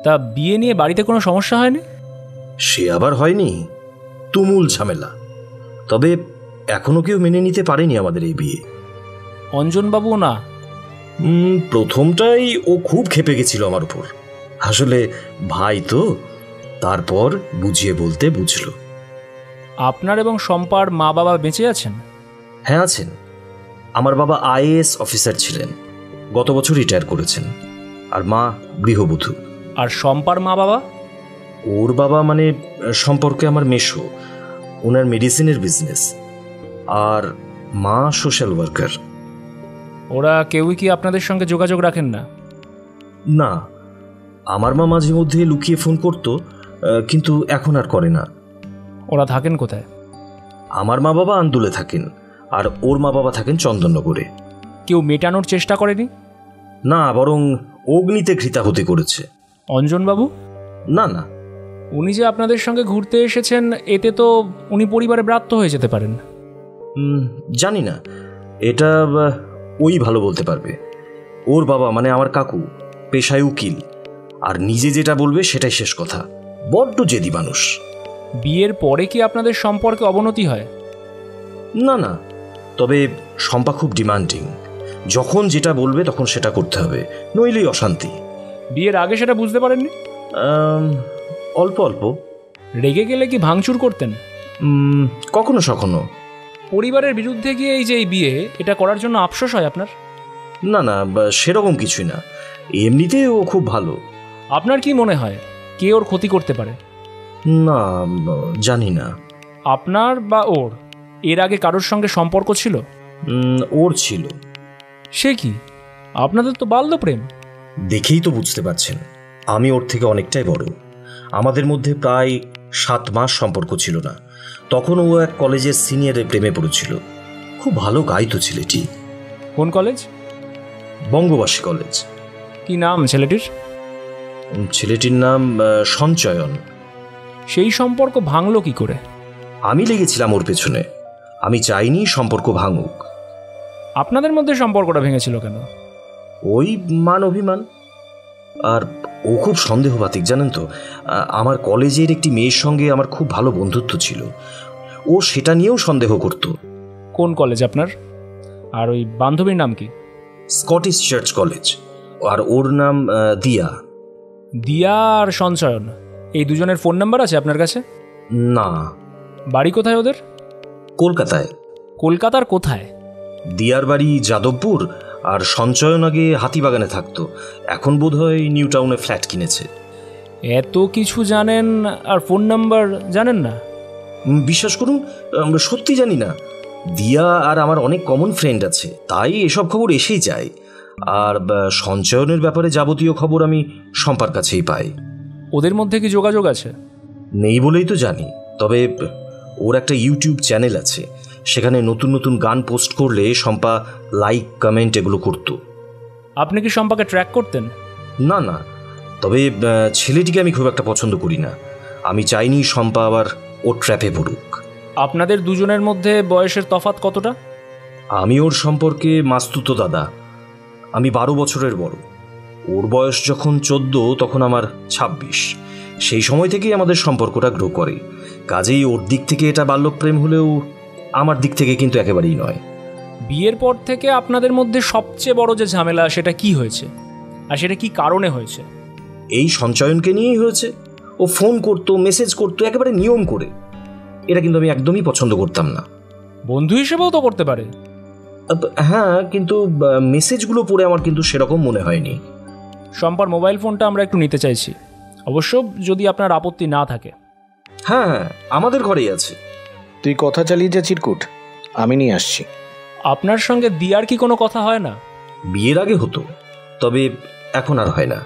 তা বিয়ে নিয়ে বাড়িতে কোনো সমস্যা হয়নি? সে আবার হয়নি, তুমুল ঝামেলা। তবে এখনো কেউ মেনে নিতে পারেনি আমাদের এই বিয়ে। অঞ্জনবাবুও না? প্রথমটাই ও খুব ক্ষেপে গেছিল আমার উপর। আসলে ভাই তো, তারপর বুঝিয়ে বলতে বুঝলো। আপনার এবং শম্পার মা বাবা বেঁচে আছেন? হ্যাঁ আছেন। আমার বাবা আইএএস অফিসার ছিলেন, গত বছর রিটায়ার করেছেন। আর মা গৃহবধূ। আর শম্পার মা বাবা? ওর বাবা মানে সম্পর্কে আমার মেশো, ওনার মেডিসিনের বিজনেস। আর মা সোশ্যাল ওয়ার্কার। ওরা কেউই কি আপনাদের সঙ্গে যোগাযোগ রাখেন না? না, আমার মা মাঝে মধ্যে লুকিয়ে ফোন করতো, কিন্তু এখন আর করে না। ওরা থাকেন কোথায়? আমার মা বাবা আন্দুলে থাকেন, আর ওর মা বাবা থাকেন চন্দননগরে। কেউ মেটানোর চেষ্টা করেনি? না, বরং অগ্নিতে ঘৃতাহুতি করেছে। অঞ্জনবাবু? না না, উনি যে আপনাদের সঙ্গে ঘুরতে এসেছেন, এতে তো উনি পরিবারে ব্রাত্য হয়ে যেতে পারেন। জানি না, এটা ওই ভালো বলতে পারবে। ওর বাবা মানে আমার কাকু পেশায় উকিল, আর নিজে যেটা বলবে সেটাই শেষ কথা। বড্ড জেদি মানুষ। বিয়ের পরে কি আপনাদের সম্পর্কে অবনতি হয়? না না, তবে শম্পা খুব ডিমান্ডিং। যখন যেটা বলবে তখন সেটা করতে হবে, নইলেই অশান্তি। বিয়ের আগে সেটা বুঝতে পারেননি? অল্প অল্প। রেগে গেলে কি ভাঙচুর করতেন? কখনো সখনো। পরিবারের বিরুদ্ধে গিয়ে এই যে এই বিয়ে, এটা করার জন্য আফসোস হয় আপনার? না না, সেরকম কিছুই না। এমনিতে ও খুব ভালো। আপনার কি মনে হয় কে ওর ক্ষতি করতে পারে? না, জানি না। আপনার বা ওর এর আগে কারোর সঙ্গে সম্পর্ক ছিল? ওর ছিল। সে কি? আপনাদের তো বাল্য প্রেম। দেখেই তো বুঝতে পারছেন, আমি ওর থেকে অনেকটাই বড়। আমাদের মধ্যে প্রায় 7 মাস সম্পর্ক ছিল না। তখন ও এক কলেজের সিনিয়রের প্রেমে পড়েছিল। খুব ভালো গাইতো ছেলেটি। কোন কলেজ? বঙ্গবাসী কলেজ। কি নাম ছেলেটির? ছেলেটির নাম সঞ্চয়ন। সেই সম্পর্ক ভাঙলো কি করে? আমি লেগেছিলাম ওর পেছনে। আমি চাইনি সম্পর্ক ভাঙুক। আপনাদের মধ্যে সম্পর্কটা ভেঙেছিল কেন? ওই মান অভিমান। আর ও খুব সন্দেহবাতিক, জানেন তো। আমার কলেজের একটি মেয়ের সঙ্গে আমার খুব ভালো বন্ধুত্ব ছিল, ও সেটা নিয়েও সন্দেহ করত। কোন কলেজ আপনার? আর ওই বান্ধবীর নাম কি? Scottish Church College. আর ওর নাম দিয়া। দিয়া আর সঞ্চয়ন, এই দুজনের ফোন নাম্বার আছে আপনার কাছে? না। বাড়ি কোথায় ওদের? কলকাতায়। কলকাতার কোথায়? দিয়ার বাড়ি যাদবপুর, আর সঞ্চয়ন আগে হাতিবাগানে থাকতো, এখন বোধহয় নিউ টাউনে ফ্ল্যাট কিনেছে। এত কিছু জানেন আর ফোন নাম্বার জানেন না? বিশ্বাস করুন, আমরা সত্যি জানি না। দিয়া আর আমার অনেক কমন ফ্রেন্ড আছে, তাই এসব খবর এসেই যায়। আর সঞ্চয়নের ব্যাপারে যাবতীয় খবর আমি শম্পার কাছেই পাই। ওদের মধ্যে কি যোগাযোগ আছে? নেই বলেই তো জানি। তবে ওর একটা ইউটিউব চ্যানেল আছে, সেখানে নতুন নতুন গান পোস্ট করলে শম্পা লাইক কমেন্ট এগুলো করতো। আপনি কি শম্পাকে ট্র্যাক করতেন? না না, তবে ছেলেটিকে আমি খুব একটা পছন্দ করি না। আমি চাইনি শম্পা আবার ওর ট্র্যাপে পড়ুক। আপনাদের দুজনের মধ্যে বয়সের তফাৎ কতটা? আমি ওর সম্পর্কে মাস্তুতো দাদা। আমি 12 বছরের বড়। ওর বয়স যখন 14, তখন আমার 26। সেই সময় থেকেই আমাদের সম্পর্কটা গ্রো করে। কাজেই ওর দিক থেকে এটা বাল্যপ্রেম হলেও আমার দিক থেকে কিন্তু একেবারেই নয়। বিয়ের পর থেকে আপনাদের মধ্যে সবচেয়ে বড় যে ঝামেলা, সেটা কি হয়েছে আর সেটা কি কারণে হয়েছে? এই সঞ্চয়নকে নিয়েই হয়েছে। ও ফোন করতো, মেসেজ করতো একেবারে নিয়ম করে। এটা কিন্তু আমি একদমই পছন্দ করতাম না। বন্ধু হিসেবেও তো করতে পারে। হ্যাঁ, কিন্তু মেসেজগুলো পড়ে আমার কিন্তু সেরকম মনে হয়নি। শম্পার মোবাইল ফোনটা আমরা একটু নিতে চাইছি, অবশ্য যদি আপনার আপত্তি না থাকে। হ্যাঁ, আমাদের ঘরেই আছে। তুই কথা চালিয়ে যা চিরকুট, আমি নিয়ে আসছি। আপনার সঙ্গে দিয়ার কি কোনো কথা হয় না? বিয়ের আগে হতো, তবে এখন আর হয় না।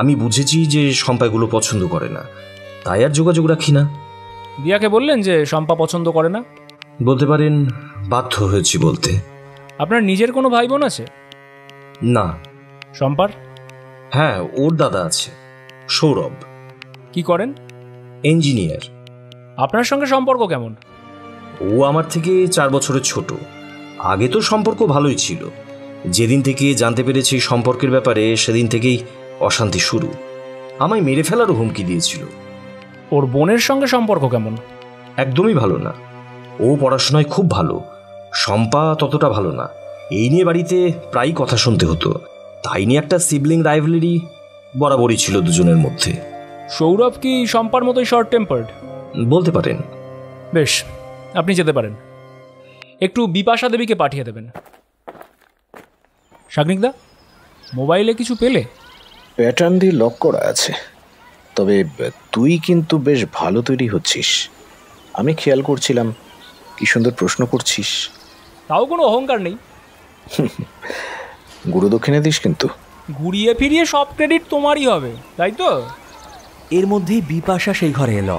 আমি বুঝেছি যে শম্পা এগুলো পছন্দ করে না, তাই আর যোগাযোগ রাখি না। দিয়াকে বললেন যে শম্পা পছন্দ করে না? বলতে পারেন বাধ্য হয়েছি বলতে। আপনার নিজের কোনো ভাই বোন আছে? না। শম্পার? হ্যাঁ, ওর দাদা আছে, সৌরভ। কি করেন? ইঞ্জিনিয়ার। আপনার সঙ্গে সম্পর্ক কেমন? ও আমার থেকে 4 বছরের ছোট। আগে তো সম্পর্ক ভালোই ছিল। যেদিন থেকে জানতে পেরেছি সম্পর্কের ব্যাপারে, সেদিন থেকেই অশান্তি শুরু। আমায় মেরে ফেলারও হুমকি দিয়েছিল। ওর বোনের সঙ্গে সম্পর্ক কেমন? একদমই ভালো না। ও পড়াশোনায় খুব ভালো, শম্পা ততটা ভালো না। এই নিয়ে বাড়িতে প্রায় কথা শুনতে হতো। তাই নিয়ে একটা সিবলিং রাইভালরি বরাবরই ছিল দুজনের মধ্যে। সৌরভ কি শম্পার মতোই শর্ট টেম্পার্ড? বলতে পারেন। বেশ, আপনি যেতে পারেন। একটু বিপাশা দেবীকে পাঠিয়ে দেবেন। শাগনিকদা, মোবাইলে কিছু পেলে? প্যাটার্ন দিয়ে লক করা আছে, তবে তুই কিন্তু বেশ ভালো তৈরি হচ্ছিস। আমি খেয়াল করছিলাম, কি সুন্দর প্রশ্ন করছিস। তাও কোনো অহংকার নেই। গুরু দক্ষিণে দিস কিন্তু। ঘুরিয়ে ফিরিয়ে সব ক্রেডিট তোমারই হবে, তাই তো? এর মধ্যেই বিপাশা সেই ঘরে এলো।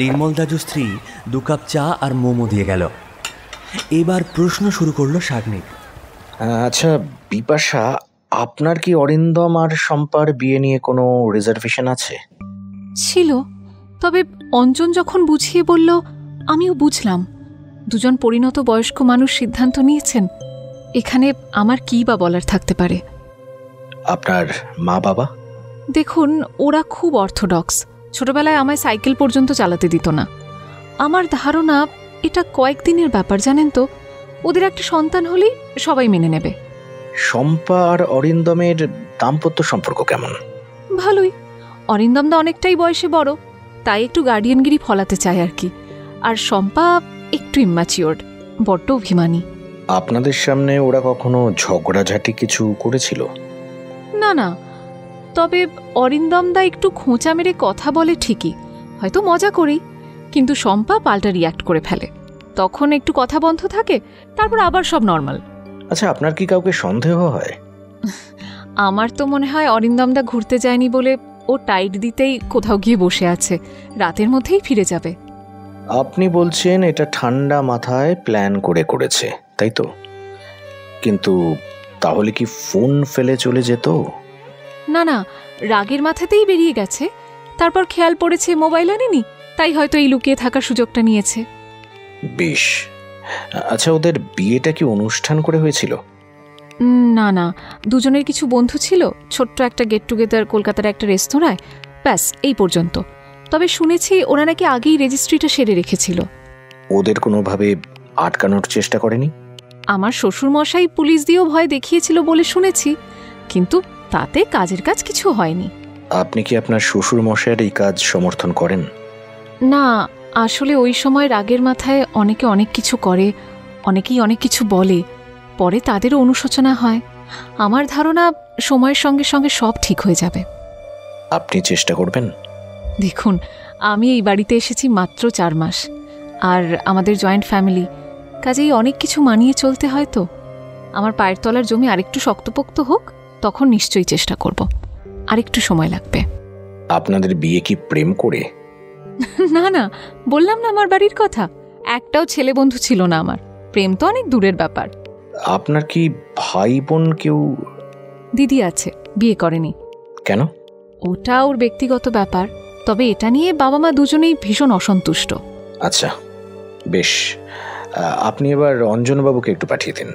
নির্মল দাজু স্ত্রী 2 কাপ চা আর মোমো দিয়ে গেল। এবার প্রশ্ন শুরু করলো শাগনিক। আচ্ছা বিপাশা, আপনার কি অরিন্দম আর শম্পার বিয়ে নিয়ে কোনো রিজার্ভেশন আছে? ছিল, তবে অঞ্জন যখন বুঝিয়ে বলল আমিও বুঝলাম। দুজন পরিণত বয়স্ক মানুষ সিদ্ধান্ত নিয়েছেন, এখানে আমার কী বা বলার থাকতে পারে। আপনার মা বাবা? দেখুন, ওরা খুব অর্থোডক্স। ছোটবেলায় আমায় সাইকেল পর্যন্ত চালাতে দিত না। আমার ধারণা এটা কয়েকদিনের ব্যাপার, জানেন তো। ওদের একটা সন্তান হলেই সবাই মেনে নেবে। শম্পা আর অরিন্দমের দাম্পত্য সম্পর্ক কেমন? ভালোই। অরিন্দমদা অনেকটাই বয়সে বড়, তাই একটু গার্ডিয়ানগিরি ফলাতে চায় আর কি। আর শম্পা একটু ইম্যাচিওর্ড, বড্ড অভিমানী। আপনাদের সামনে ওরা কখনো ঝগড়াঝাটি কিছু করেছিল? না না, তবে অরিন্দমদা একটু খোঁচা মেরে কথা বলে ঠিকই, হয়তো মজা করেই, কিন্তু শম্পা পাল্টা রিয়াক্ট করে ফেলে। তখন একটু কথা বন্ধ থাকে, তারপর আবার সব নর্মাল। আচ্ছা, আপনার কি কাউকে সন্দেহ হয়? আমার তো মনে হয় অরিন্দমদা ঘুরতে যায়নি বলে ও টাইট দিতেই কোথাও গিয়ে বসে আছে, রাতের মধ্যেই ফিরে যাবে। আপনি বলছেন এটা ঠান্ডা মাথায় প্ল্যান করে করেছে, তাই তো? কিন্তু তাহলে কি ফোন ফেলে চলে যেত? না না, রাগের মাথাতেই বেরিয়ে গেছে, তারপর খেয়াল পড়েছে মোবাইল আনেনি, তাই হয়তো এই লুকিয়ে থাকার সুযোগটা নিয়েছে। বেশ। আচ্ছা, ওদের বিয়েটা কি অনুষ্ঠান করে হয়েছিল? না না, দুজনের কিছু বন্ধু ছিল, ছোট্ট একটা গেট টুগেদার কলকাতার একটা রেস্তোরাঁয়, ব্যাস এই পর্যন্ত। তবে শুনেছি ওরা নাকি আগেই রেজিস্ট্রিটা সেরে রেখেছিল। ওদের কোনোভাবে আটকানোর চেষ্টা করেনি? আমার শ্বশুরমশাই পুলিশ দিয়েও ভয় দেখিয়েছিল বলে শুনেছি, কিন্তু তাতে কাজের কাজ কিছু হয়নি। আপনি কি আপনার শ্বশুর মশাইয়ের এই কাজ সমর্থন করেন? না, আসলে ওই সময় রাগের মাথায় অনেকে অনেক কিছু করে, অনেকেই অনেক কিছু বলে, পরে তাদেরও অনুশোচনা হয়। আমার ধারণা সময়ের সঙ্গে সঙ্গে সব ঠিক হয়ে যাবে। আপনি চেষ্টা করবেন? দেখুন, আমি এই বাড়িতে এসেছি মাত্র 4 মাস, আর আমাদের জয়েন্ট ফ্যামিলি, কাজেই অনেক কিছু মানিয়ে চলতে হয়। তো আমার পায়ের তলার জমি আরেকটু শক্তপোক্ত হোক, তখন নিশ্চয়ই চেষ্টা করব। আরেকটু সময় লাগবে। আপনাদের বিয়ে কি প্রেম করে? না না, বললাম না আমার বাড়ির কথা, একটাও ছেলে বন্ধু ছিল না আমার। প্রেম তো অনেক দূরের ব্যাপার। আপনার কি ভাই বোন কেউ? দিদি আছে, বিয়ে করেনি। কেন? ওটা ওর ব্যক্তিগত ব্যাপার, তবে এটা নিয়ে বাবা মা দুজনেই ভীষণ অসন্তুষ্ট। আচ্ছা, বেশ। আপনি এবার অঞ্জনবাবুকে একটু পাঠিয়ে দিন।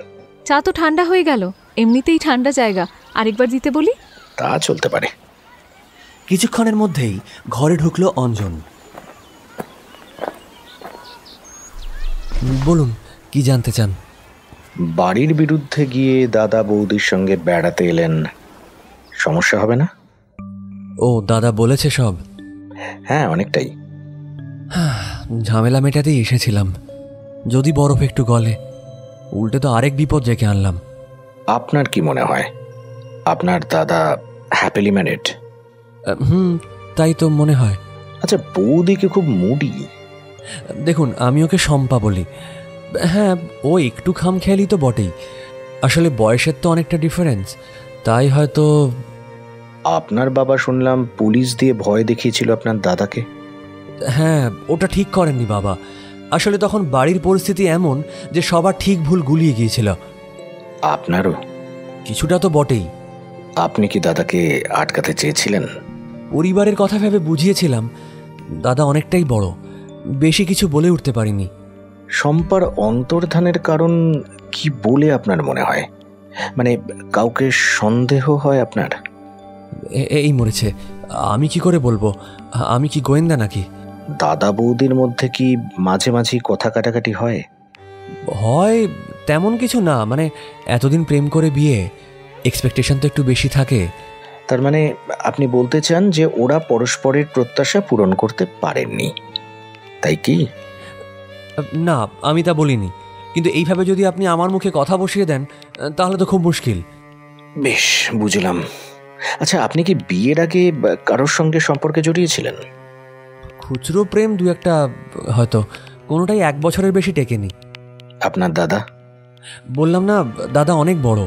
চা তো ঠান্ডা হয়ে গেল, এমনিতেই ঠান্ডা জায়গা, আরেকবার দিতে বলি? তা চলতে পারে। কিছুক্ষণের মধ্যেই ঘরে ঢুকলো অঞ্জন। বলুন, কি জানতে চান? বাড়ির বিরুদ্ধে গিয়ে দাদা বৌদির সঙ্গে বেড়াতে এলেন, সমস্যা হবে না? ও, দাদা বলেছে সব? হ্যাঁ, অনেকটাই। ঝামেলা মেটাতেই এসেছিলাম, যদি বরফ একটু গলে, উল্টে তো আরেক বিপদ ডেকে আনলাম। আপনার কি মনে হয় আপনার দাদা হ্যাপিলি ম্যারিড? তাই তো মনে হয়। আচ্ছা, বৌদিকে খুব মুডি। দেখুন, আমি ওকে শম্পা বলি। হ্যাঁ, ও একটু খামখেয়ালি তো বটেই, আসলে বয়সের তো অনেকটা ডিফারেন্স, তাই হয়তো। আপনার বাবা শুনলাম পুলিশ দিয়ে ভয় দেখিয়েছিল আপনার দাদাকে। হ্যাঁ, ওটা ঠিক করেননি বাবা। আসলে তখন বাড়ির পরিস্থিতি এমন যে সবার ঠিক ভুল গুলিয়ে গিয়েছিল। আপনারও কিছুটা তো বটেই। আপনি কি দাদাকে আটকাতে চেয়েছিলেন? পরিবারের কথা ভেবে বুঝিয়েছিলাম, দাদা অনেকটাই বড়, বেশি কিছু বলে উঠতে পারিনি। শম্পার অন্তর্ধানের কারণ কি বলে আপনার মনে হয়? মানে কাউকে সন্দেহ হয় আপনার? এই মরেছে, আমি কি করে বলবো? আমি কি গোয়েন্দা নাকি? দাদা বৌদির মধ্যে কি মাঝে মাঝে কথা কাটাকাটি হয়? হয় তেমন কিছু না, মানে এতদিন প্রেম করে বিয়ে, এক্সপেকটেশন তো একটু বেশি থাকে। তার মানে আপনি বলতে চান যে ওরা পরস্পরের প্রত্যাশা পূরণ করতে পারেননি, তাই কি? না, আমি তা বলিনি, কিন্তু এইভাবে যদি আপনি আমার মুখে কথা বসিয়ে দেন তাহলে তো খুব মুশকিল। বেশ, বুঝলাম। আচ্ছা, আপনি কি বিয়ের আগে কারোর সঙ্গে সম্পর্কে জড়িয়েছিলেন? খুচরো প্রেম দু একটা, হয়তো কোনোটাই 1 বছরের বেশি টেকেনি। আপনার দাদা? বললাম না, দাদা অনেক বড়,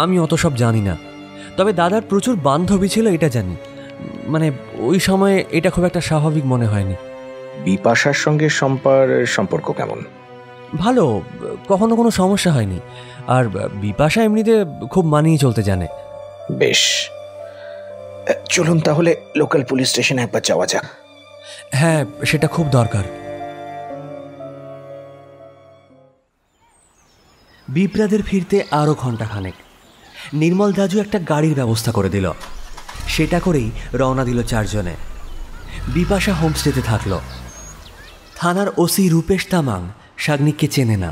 আমি অত সব জানি না। তবে দাদার প্রচুর বান্ধবী ছিল, এটা জানি। মানে ওই সময় এটা খুব একটা স্বাভাবিক মনে হয়নি। বিপাশার সঙ্গে শম্পার সম্পর্ক কেমন? ভালো, কখনো কোনো সমস্যা হয়নি। আর বিপাশা এমনিতে খুব মানিয়ে চলতে জানে। বেশ, চলুন তাহলে লোকাল পুলিশ স্টেশনে একবার যাওয়া যাক। হ্যাঁ, সেটা খুব দরকার। বিপ্রাদের ফিরতে আরও ঘণ্টাখানেক। নির্মল দাজু একটা গাড়ির ব্যবস্থা করে দিল, সেটা করেই রওনা দিল 4 জনে। বিপাশা হোমস্টেতে থাকলো। থানার ওসি রূপেশ তামাং শাগনিককে চেনে না,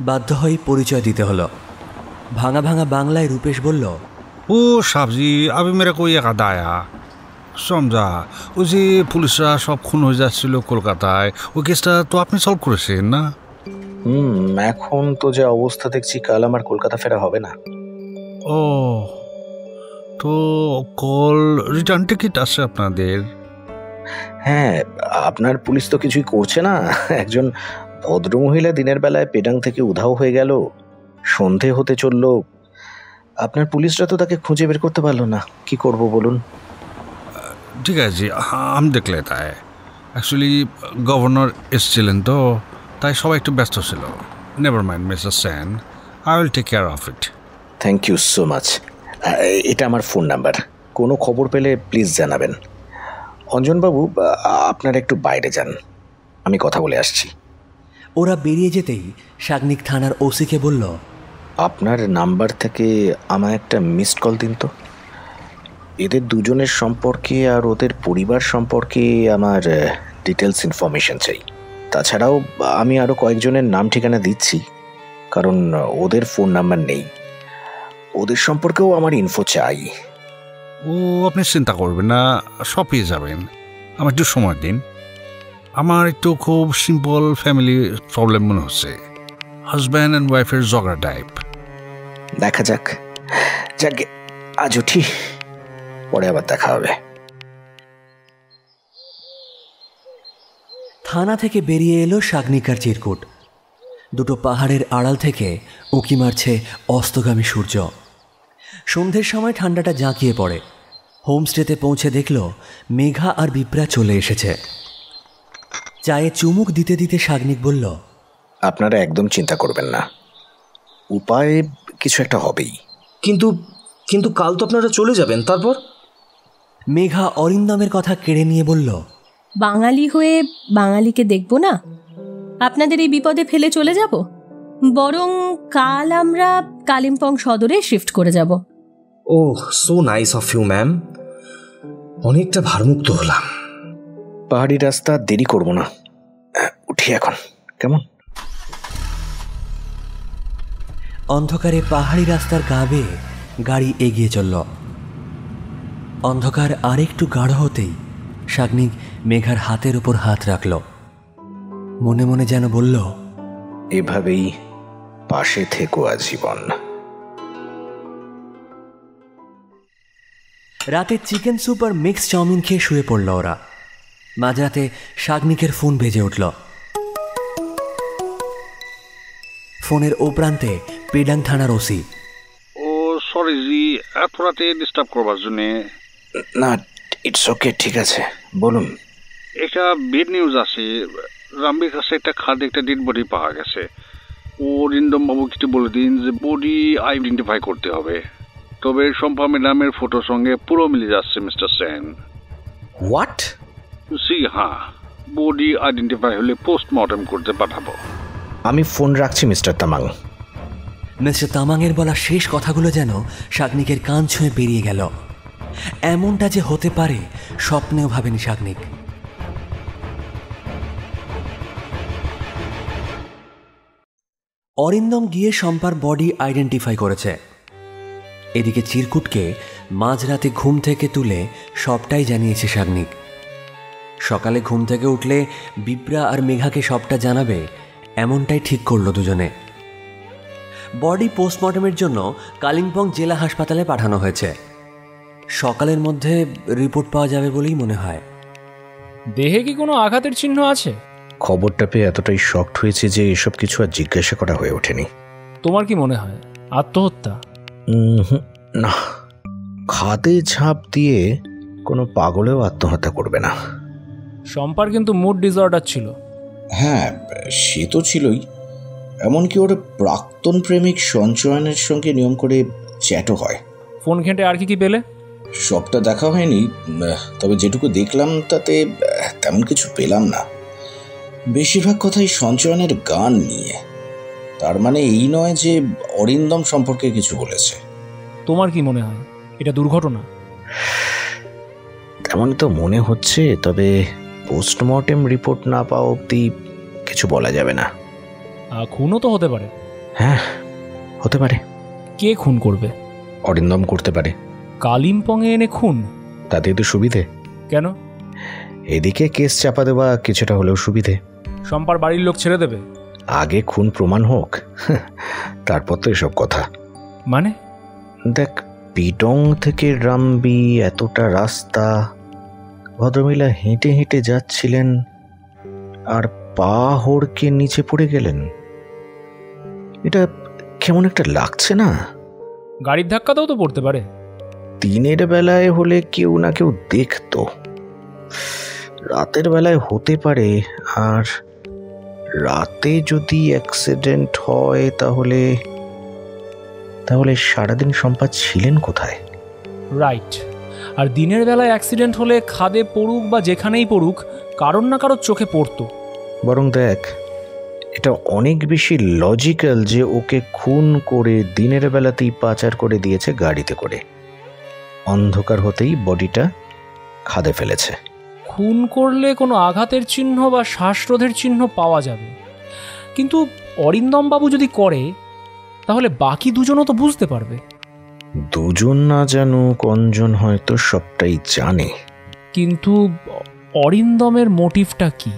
বাধ্য হয়ে পরিচয় দিতে হলো। ভাঙা ভাঙা বাংলায় রূপেশ বলল, ও সাবজি, अभी मेरा कोई याद आया, समझा। ওই যে পুলিশরা সব খুন হয়ে যাচ্ছিল কলকাতায়, ওই কেসটা তো আপনি সলভ করেছেন না? এখন তো যে অবস্থা দেখছি, কাল আমার কলকাতা ফেরা হবে না। ও, তো কল রিটার্ন টিকিট আছে আপনাদের? হ্যাঁ, আপনার পুলিশ তো কিছুই করছে না। একজন ভদ্রমহিলা দিনের বেলায় পেডাং থেকে উধাও হয়ে গেল, সন্ধে হতে চলল। আপনার পুলিশরা তো তাকে খুঁজে বের করতে পারলো না। কি করব বলুন? ঠিক আছে, আমি দেখলে তাই। অ্যাকচুয়ালি গভর্নর এসেছিলেন তো, তাই সবাই একটু ব্যস্ত ছিল। Never mind mister Sen, I will take care of it. Thank you so much. এটা আমার ফোন নাম্বার। কোনো খবর পেলে প্লিজ জানাবেন। অঞ্জনবাবু, আপনারা একটু বাইরে যান, আমি কথা বলে আসছি। ওরা বেরিয়ে যেতেই শাগনিক থানার ওসিকে বলল, আপনার নাম্বার থেকে আমায় একটা মিসড কল দিন তো। এদের দুজনের সম্পর্কে আর ওদের পরিবার সম্পর্কে আমার ডিটেলস ইনফরমেশন চাই। তাছাড়াও আমি আরও কয়েকজনের নাম ঠিকানা দিচ্ছি, কারণ ওদের ফোন নাম্বার নেই। ওদের সম্পর্কেও আমার ইনফো চাই। ও আপনি চিন্তা করবেন না, সব পেয়ে যাবেন। আমার একটু সময় দিন। আমার একটু খুব সিম্পল ফ্যামিলি প্রবলেম মনে হচ্ছে, হাজব্যান্ড অ্যান্ড ওয়াইফের ঝগড়া টাইপ। দেখা যাক। যাক, আজ উঠি, পরে আবার দেখা হবে। থানা থেকে বেরিয়ে এলো শাগনিক আর চিরকুট। দুটো পাহাড়ের আড়াল থেকে উঁকি মারছে অস্তগামী সূর্য। সন্ধ্যের সময় ঠান্ডাটা জাঁকিয়ে পড়ে। হোমস্টেতে পৌঁছে দেখল মেঘা আর বিপ্রা চলে এসেছে। চায়ে চুমুক দিতে দিতে শাগনিক বলল, আপনারা একদম চিন্তা করবেন না, উপায় কিছু একটা হবেই। কিন্তু কিন্তু কাল তো আপনারা চলে যাবেন, তারপর? মেঘা অরিন্দমের কথা কেড়ে নিয়ে বলল, বাঙালি হয়ে বাঙালিকে দেখব না? আপনাদের এই বিপদে ফেলে চলে যাব? বরং কাল আমরা কালিম্পং সদরে শিফট করে যাব। Oh, so nice of you ma'am. অনেকটা ভারমুক্ত হলাম। পাহাড়ি রাস্তা, দেরি করব না, উঠি এখন, কেমন? অন্ধকারে পাহাড়ি রাস্তার গা বেয়ে গাড়ি এগিয়ে চলল। অন্ধকার আরেকটু গাঢ় হতেই শাগনিক মেঘার হাতের উপর হাত রাখল। মনে মনে যেন বলল, এভাবেই পাশে থেকো আজীবন। রাতে চিকেন স্যুপ আর মিক্স চাউমিন খেয়ে শুয়ে পড়ল ওরা। মাঝরাতে শাগনিকের ফোন বেজে উঠল। ফোনের ও প্রান্তে পেডাং থানার ওসি। ও সরি জি, এত রাতে ডিস্টার্ব করবার জন্যে। না, ইটস ওকে, ঠিক আছে, বলুন। একটা বেড নিউজ আছে, রামবির কাছে একটা খাদে একটা ডেড বডি পাওয়া গেছে। ও অরিন্দম বাবু কিছু বলে দিন যে বডি আইডেন্টিফাই করতে হবে। তবে শম্পা ম্যাডামের ফটোর সঙ্গে পুরো মিলে যাচ্ছে মিস্টার সেন। হোয়াট? জি হ্যাঁ, বডি আইডেন্টিফাই হলে পোস্টমর্টম করতে পাঠাবো। আমি ফোন রাখছি মিস্টার তামাং। মিস্টার তামাংয়ের বলা শেষ কথাগুলো যেন শাগনিকের কান ছুঁয়ে বেরিয়ে গেল। এমনটা যে হতে পারে স্বপ্নেও ভাবেনি শাগনিক। অরিন্দম গিয়ে শম্পার বডি আইডেন্টিফাই করেছে। এদিকে চিরকুটকে মাঝরাতে ঘুম থেকে তুলে সবটাই জানিয়েছে শাগনিক। সকালে ঘুম থেকে উঠলে বিপ্রা আর মেঘাকে সবটা জানাবে, এমনটাই ঠিক করলো দুজনে। বডি পোস্টমর্টমের জন্য কালিম্পং জেলা হাসপাতালে পাঠানো হয়েছে। সকালের মধ্যে রিপোর্ট পাওয়া যাবে বলেই মনে হয়। দেহে কি কোনো আঘাতের চিহ্ন আছে? খবরটা পেয়ে এতটাই শকড হয়েছে যে এসব কিছু আর জিজ্ঞাসা করা হয়ে ওঠেনি। তোমার কি মনে হয় আত্মহত্যা? না, খাদে ঝাঁপ দিয়ে কোনো পাগলেও আত্মহত্যা করবে না। শম্পার কিন্তু মুড ডিসঅর্ডার ছিল। হ্যাঁ, সে তো ছিলই। এমনকি ওর প্রাক্তন প্রেমিক সঞ্চয়নের সঙ্গে নিয়ম করে চ্যাটও হয়। ফোন ঘেঁটে আর কি কি পেলে? সবটা দেখা হয়নি, তবে যেটুকু দেখলাম তাতে তেমন কিছু পেলাম না। বেশিরভাগ কথাই সঞ্চয়নের গান নিয়ে। তার মানে এই নয় যে অরিন্দম সম্পর্কে কিছু বলেছে। তোমার কি মনে হয় এটা দুর্ঘটনা? তেমনই তো মনে হচ্ছে, তবে পোস্টমর্টেম রিপোর্ট না পাওয়া অবধি কিছু বলা যাবে না। খুনও তো হতে পারে। হ্যাঁ, হতে পারে। কে খুন করবে? অরিন্দম করতে পারে। কালিম্পংয়ে এনে খুন? তাতে তো সুবিধে। কেন? এদিকে কেস চাপা দেওয়া কিছুটা হলেও সুবিধে। শম্পার বাড়ির লোক ছেড়ে দেবে? আগে খুন প্রমাণ হোক, তারপর তো এসব কথা। মানে? দেখ, পিটং থেকে রামবি এতটা রাস্তা, ভদ্রমহিলা হেঁটে হেঁটে যাচ্ছিলেন আর পা হড়কে নিচে পড়ে গেলেন। এটা কেমন একটা লাগছে না? গাড়ির ধাক্কাতেও তো পড়তে পারে। দিনের বেলায় হলে কেউ না কেউ দেখতো, রাতের বেলায় হতে পারে। আর রাতে যদি অ্যাক্সিডেন্ট হয় তাহলে তাহলে সারাদিন শম্পা ছিলেন কোথায়? রাইট। আর দিনের বেলায় অ্যাক্সিডেন্ট হলে খাদে পড়ুক বা যেখানেই পড়ুক কারোর না কারোর চোখে পড়তো। বরং দেখ, এটা অনেক বেশি লজিক্যাল যে ওকে খুন করে দিনের বেলাতেই পাচার করে দিয়েছে গাড়িতে করে, অন্ধকার হতেই বডিটা খাদে ফেলেছে। খুন করলে কোনো আঘাতের চিহ্ন বা শ্বাসরোধের চিহ্ন পাওয়া যাবে, কিন্তু অরিন্দম বাবু যদি করে তাহলে বাকি দুজনও তো বুঝতে পারবে। দুজন না জানুক, অঞ্জন হয়তো সবটাই জানে। কিন্তু অরিন্দমের মোটিভটা কি?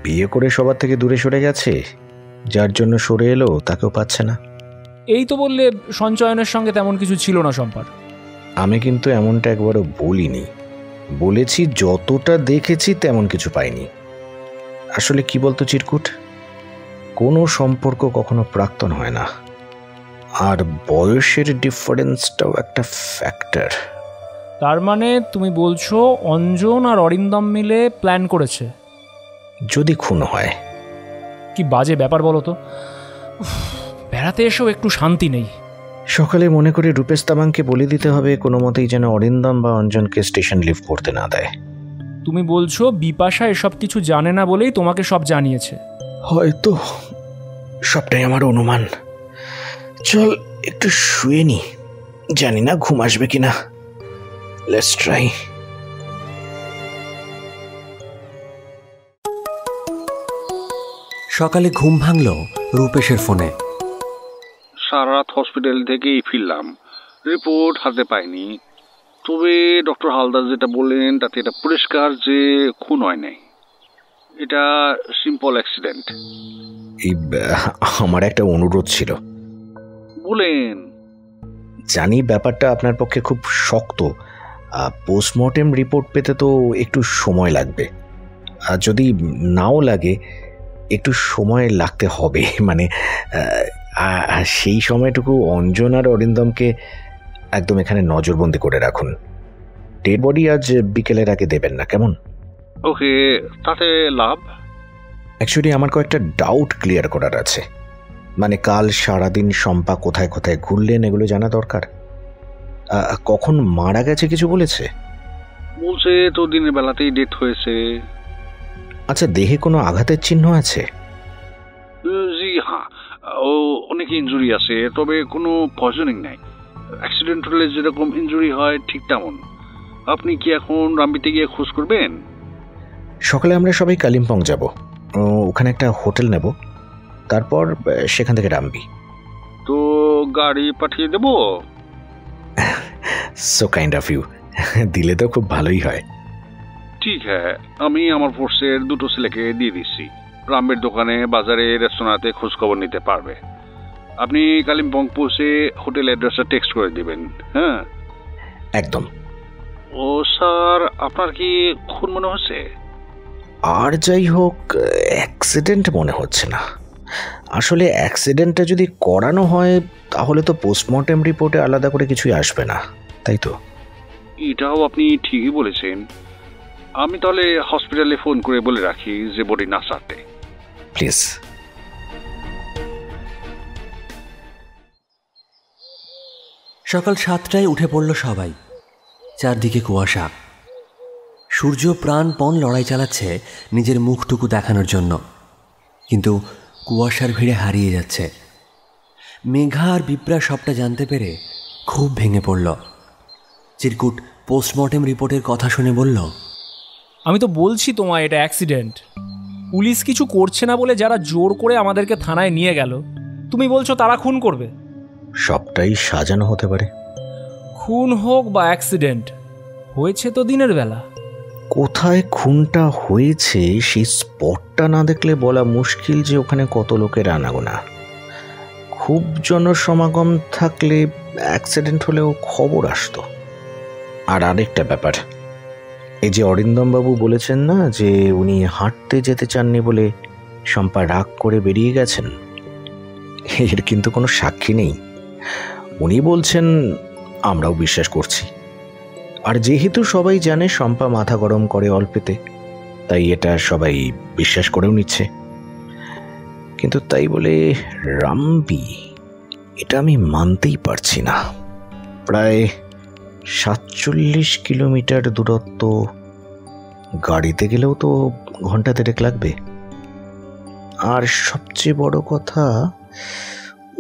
বিয়ে করে সবার থেকে দূরে সরে গেছে, যার জন্য সরে এলো তাকেও পাচ্ছে না। এই তো বললে সঞ্চয়নের সঙ্গে তেমন কিছু ছিল না সম্পার। আমি কিন্তু এমনটা একবারও বলিনি, বলেছি যতটা দেখেছি তেমন কিছু পাইনি। আসলে কি বলতো চিরকুট, কোনো সম্পর্ক কখনো প্রাক্তন হয় না, আর বয়সের ডিফারেন্সটাও একটা ফ্যাক্টর। তার মানে তুমি বলছো অঞ্জন আর অরিন্দম মিলে প্ল্যান করেছে? যদি খুন হয়। কি বাজে ব্যাপার বলো তো, বেড়াতে এসেও একটু শান্তি নেই। সকালে মনে করে রূপেশ তামাংকে বলে দিতে হবে কোনো মতেই যেন অরিন্দম বা অঞ্জনকে স্টেশন লিভ করতে না দেয়। তুমি বলছো বিপাশা এসব কিছু জানে না বলেই তোমাকে সব জানিয়েছে? হয়তো, সবটাই আমার অনুমান। চল একটু শুয়ে নি, জানি না ঘুম আসবে কিনা। Let's try. সকালে ঘুম ভাঙল রূপেশের ফোনে। সারা রাত হসপিটাল থেকেই ফিরলাম, রিপোর্ট হাতে পাইনি। তবে ডক্টর হালদার যেটা বললেন তাতে এটা পরিষ্কার যে খুন হয় নাই, এটা সিম্পল অ্যাক্সিডেন্ট। আমার একটা অনুরোধ ছিল। বলেন। জানি ব্যাপারটা আপনার পক্ষে খুব শক্ত, পোস্টমর্টেম রিপোর্ট পেতে তো একটু সময় লাগবে। আর যদি নাও লাগে একটু সময় লাগতে হবে, মানে সেই সময়টুকু অঞ্জন আর অরিন্দমকে একদম এখানে নজরবন্দি করে রাখুন। ডেড বডি আজ বিকেলের আগে দেবেন না, কেমন? ওকে, তাতে লাভ। অ্যাকচুয়ালি আমার কয়েকটা ডাউট ক্লিয়ার করার আছে। মানে কাল সারাদিন শম্পা কোথায় কোথায় ঘুরলেন এগুলো জানা দরকার। কখন মারা গেছে কিছু বলেছে? বলছে তো দিনের বেলাতেই ডেথ হয়েছে। আচ্ছা, দেহে কোনো আঘাতের চিহ্ন আছে? জি হ্যাঁ, ও অনেক ইনজুরি আছে, তবে কোনো পয়জনিং নাই। অ্যাক্সিডেন্ট হলে যেরকম ইনজুরি হয় ঠিক তেমন। আপনি কি এখন রামবিতে গিয়ে খোঁজ করবেন? সকালে আমরা সবাই কালিম্পং যাব, ওখানে একটা হোটেল নেব, তারপর সেখান থেকে রামবি। তো গাড়ি পাঠিয়ে দেব? সো কাইন্ড অফ ইউ, দিলে তো খুব ভালোই হয়। ঠিক হ্যাঁ, আমি আমার ফোর্সের 2 ছেলেকে দিয়ে দিচ্ছি, রামের দোকানে, বাজারে, রেস্তোরাঁতে খোঁজ খবর নিতে পারবে। আপনি কালিম্পং পৌঁছে হোটেল অ্যাড্রেসটা টেক্সট করে দিবেন। হ্যাঁ একদম। ও স্যার, আপনার কি খুন মনে হচ্ছে? আর যাই হোক, অ্যাক্সিডেন্ট মনে হচ্ছে না। আসলে অ্যাক্সিডেন্টটা যদি করানো হয় তাহলে তো পোস্টমর্টেম রিপোর্টে আলাদা করে কিছুই আসবে না, তাই তো? এটাও আপনি ঠিকই বলেছেন। আমি তাহলে হসপিটালে ফোন করে বলে রাখি যে বডি না ছাড়তে। প্লিজ। সকাল 7টায় উঠে পড়ল সবাই। চারদিকে কুয়াশা। সূর্য প্রাণপণ লড়াই চালাচ্ছে নিজের মুখটুকু দেখানোর জন্য, কিন্তু কুয়াশার ভিড়ে হারিয়ে যাচ্ছে। মেঘা আর বিপ্রা সবটা জানতে পেরে খুব ভেঙে পড়ল। চিরকুট পোস্টমর্টেম রিপোর্টের কথা শুনে বলল, আমি তো বলছি তোমায় এটা অ্যাক্সিডেন্ট। পুলিশ কিছু করছে না বলে যারা জোর করে আমাদেরকে থানায় নিয়ে গেল, তুমি বলছো তারা খুন করবে? সবটাই সাজানো হতে পারে। খুন হোক বা অ্যাক্সিডেন্ট, হয়েছে তো দিনের বেলা। কোথায় খুনটা হয়েছে সেই স্পটটা না দেখলে বলা মুশকিল যে ওখানে কত লোকের আনাগোনা। খুব জনসমাগম থাকলে অ্যাক্সিডেন্ট হলেও খবর আসতো। আর আরেকটা ব্যাপার, এই যে অরিন্দমবাবু বলেছেন না যে উনি হাঁটতে যেতে চাননি বলে শম্পা রাগ করে বেরিয়ে গেছেন, এর কিন্তু কোনো সাক্ষী নেই। উনি বলছেন, আমরাও বিশ্বাস করছি। আর যেহেতু সবাই জানে শম্পা মাথা গরম করে অল্পেতে, তাই এটা সবাই বিশ্বাস করেও নিচ্ছে। কিন্তু তাই বলে রামবি, এটা আমি মানতেই পারছি না। প্রায় 47 কিলোমিটার দূরত্ব, গাড়িতে গেলেও তো ঘন্টা 3 লাগবে। আর সবচেয়ে বড় কথা,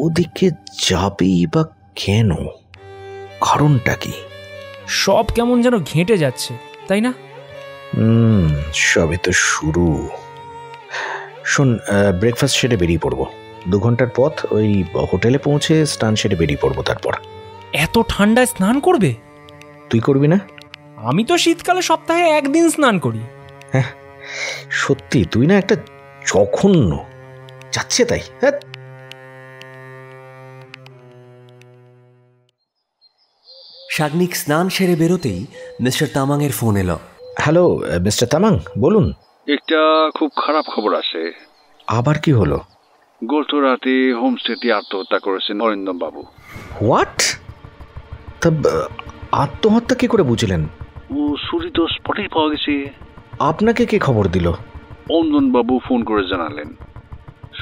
ওদিকে যাবেই বা কেন? কারণটা কি? সব কেমন যেন ঘেঁটে যাচ্ছে, তাই না? সবে তো শুরু। শোন, ব্রেকফাস্ট সেরে বেরিয়ে পড়বো। 2 ঘন্টার পথ, ওই হোটেলে পৌঁছে স্নান সেরে বেরিয়ে পড়বো। তারপর এত ঠান্ডায় স্নান করবে? তুই করবি না? আমি তো শীতকালে সপ্তাহে 1 দিন স্নান করি। হ্যাঁ সত্যি, তুই না একটা জঘন্য, যাচ্ছে তাই। হ্যাঁ, শাগনিক স্নান সেরে বেরোতেই মিস্টার তামাংয়ের ফোন এলো। হ্যালো মিস্টার তামাং, বলুন। একটা খুব খারাপ খবর আছে। আবার কি হলো? গত রাতে হোমস্টেতে আত্মহত্যা করেছেন অরিন্দম বাবু। হোয়াট? তা আত্মহত্যা কি করে বুঝলেন? ও ছুরি তো স্পটেই পাওয়া গেছে। আপনাকে কে খবর দিল? অঞ্জন বাবু ফোন করে জানালেন।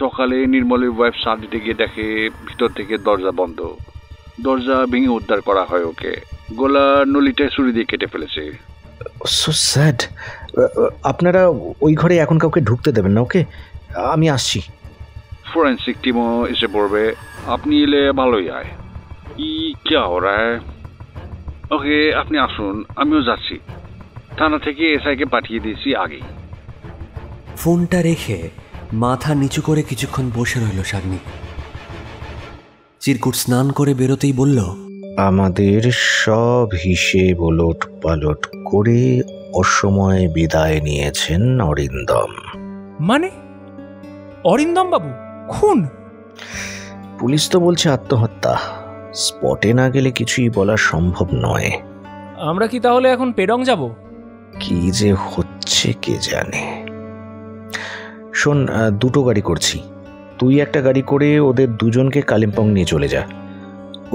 সকালে নির্মলের ওয়াইফ চা দিতে গিয়ে দেখে ভিতর থেকে দরজা বন্ধ। দরজা ভেঙে উদ্ধার করা হয় ওকে। গলার নলিটায় ছুরি দিয়ে কেটে ফেলেছে। So sad. আপনারা ওই ঘরে এখন কাউকে ঢুকতে দেবেন না, ওকে? আমি আসছি। ফরেন্সিক টিমও এসে পড়বে। আপনি এলে ভালোই হয়। क्या हो रहा है? ওকে, আপনি আসুন, আমিও যাচ্ছি। থানা থেকে এসআইকে পাঠিয়ে দিয়েছি আগেই। ফোনটা রেখে মাথা নিচু করে কিছুক্ষণ বসে রইল শাগনিক। চিরকুট স্নান করে বেরোতেই বলল, আমাদের সব হিসেব ওলট পালট করে অসময়ে বিদায় নিয়েছেন অরিন্দম। মানে অরিন্দম বাবু খুন? পুলিশ তো বলছে আত্মহত্যা। স্পটে না গেলে কিছুই বলা সম্ভব নয়। আমরা কি তাহলে এখন পেডং যাব? কি যে হচ্ছে কে জানে। শোন, 2টো গাড়ি করছি। তুই একটা গাড়ি করে ওদের 2জনকে কালিম্পং নিয়ে চলে যা।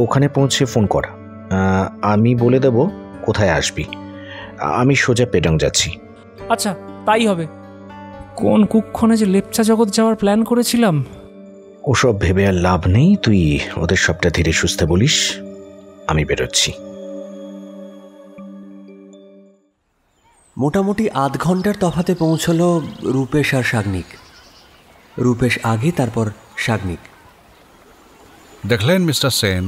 ওখানে পৌঁছে ফোন কর, আমি বলে দেব কোথায় আসবি। আমি সোজা পেডং যাচ্ছি। আচ্ছা, তাই হবে। কোন কুক্ষণে যে লেপচা জগৎ যাওয়ার প্ল্যান করেছিলাম। ওসব ভেবে আর লাভ নেই। তুই ওদের সবটা ধীরে সুস্থে বলিস, আমি বেরোচ্ছি। মোটামুটি আধ ঘন্টার তফাতে পৌঁছল রূপেশ আর শাগনিক। রূপেশ আগে, তারপর শাগনিক। দেখলেন মিস্টার সেন?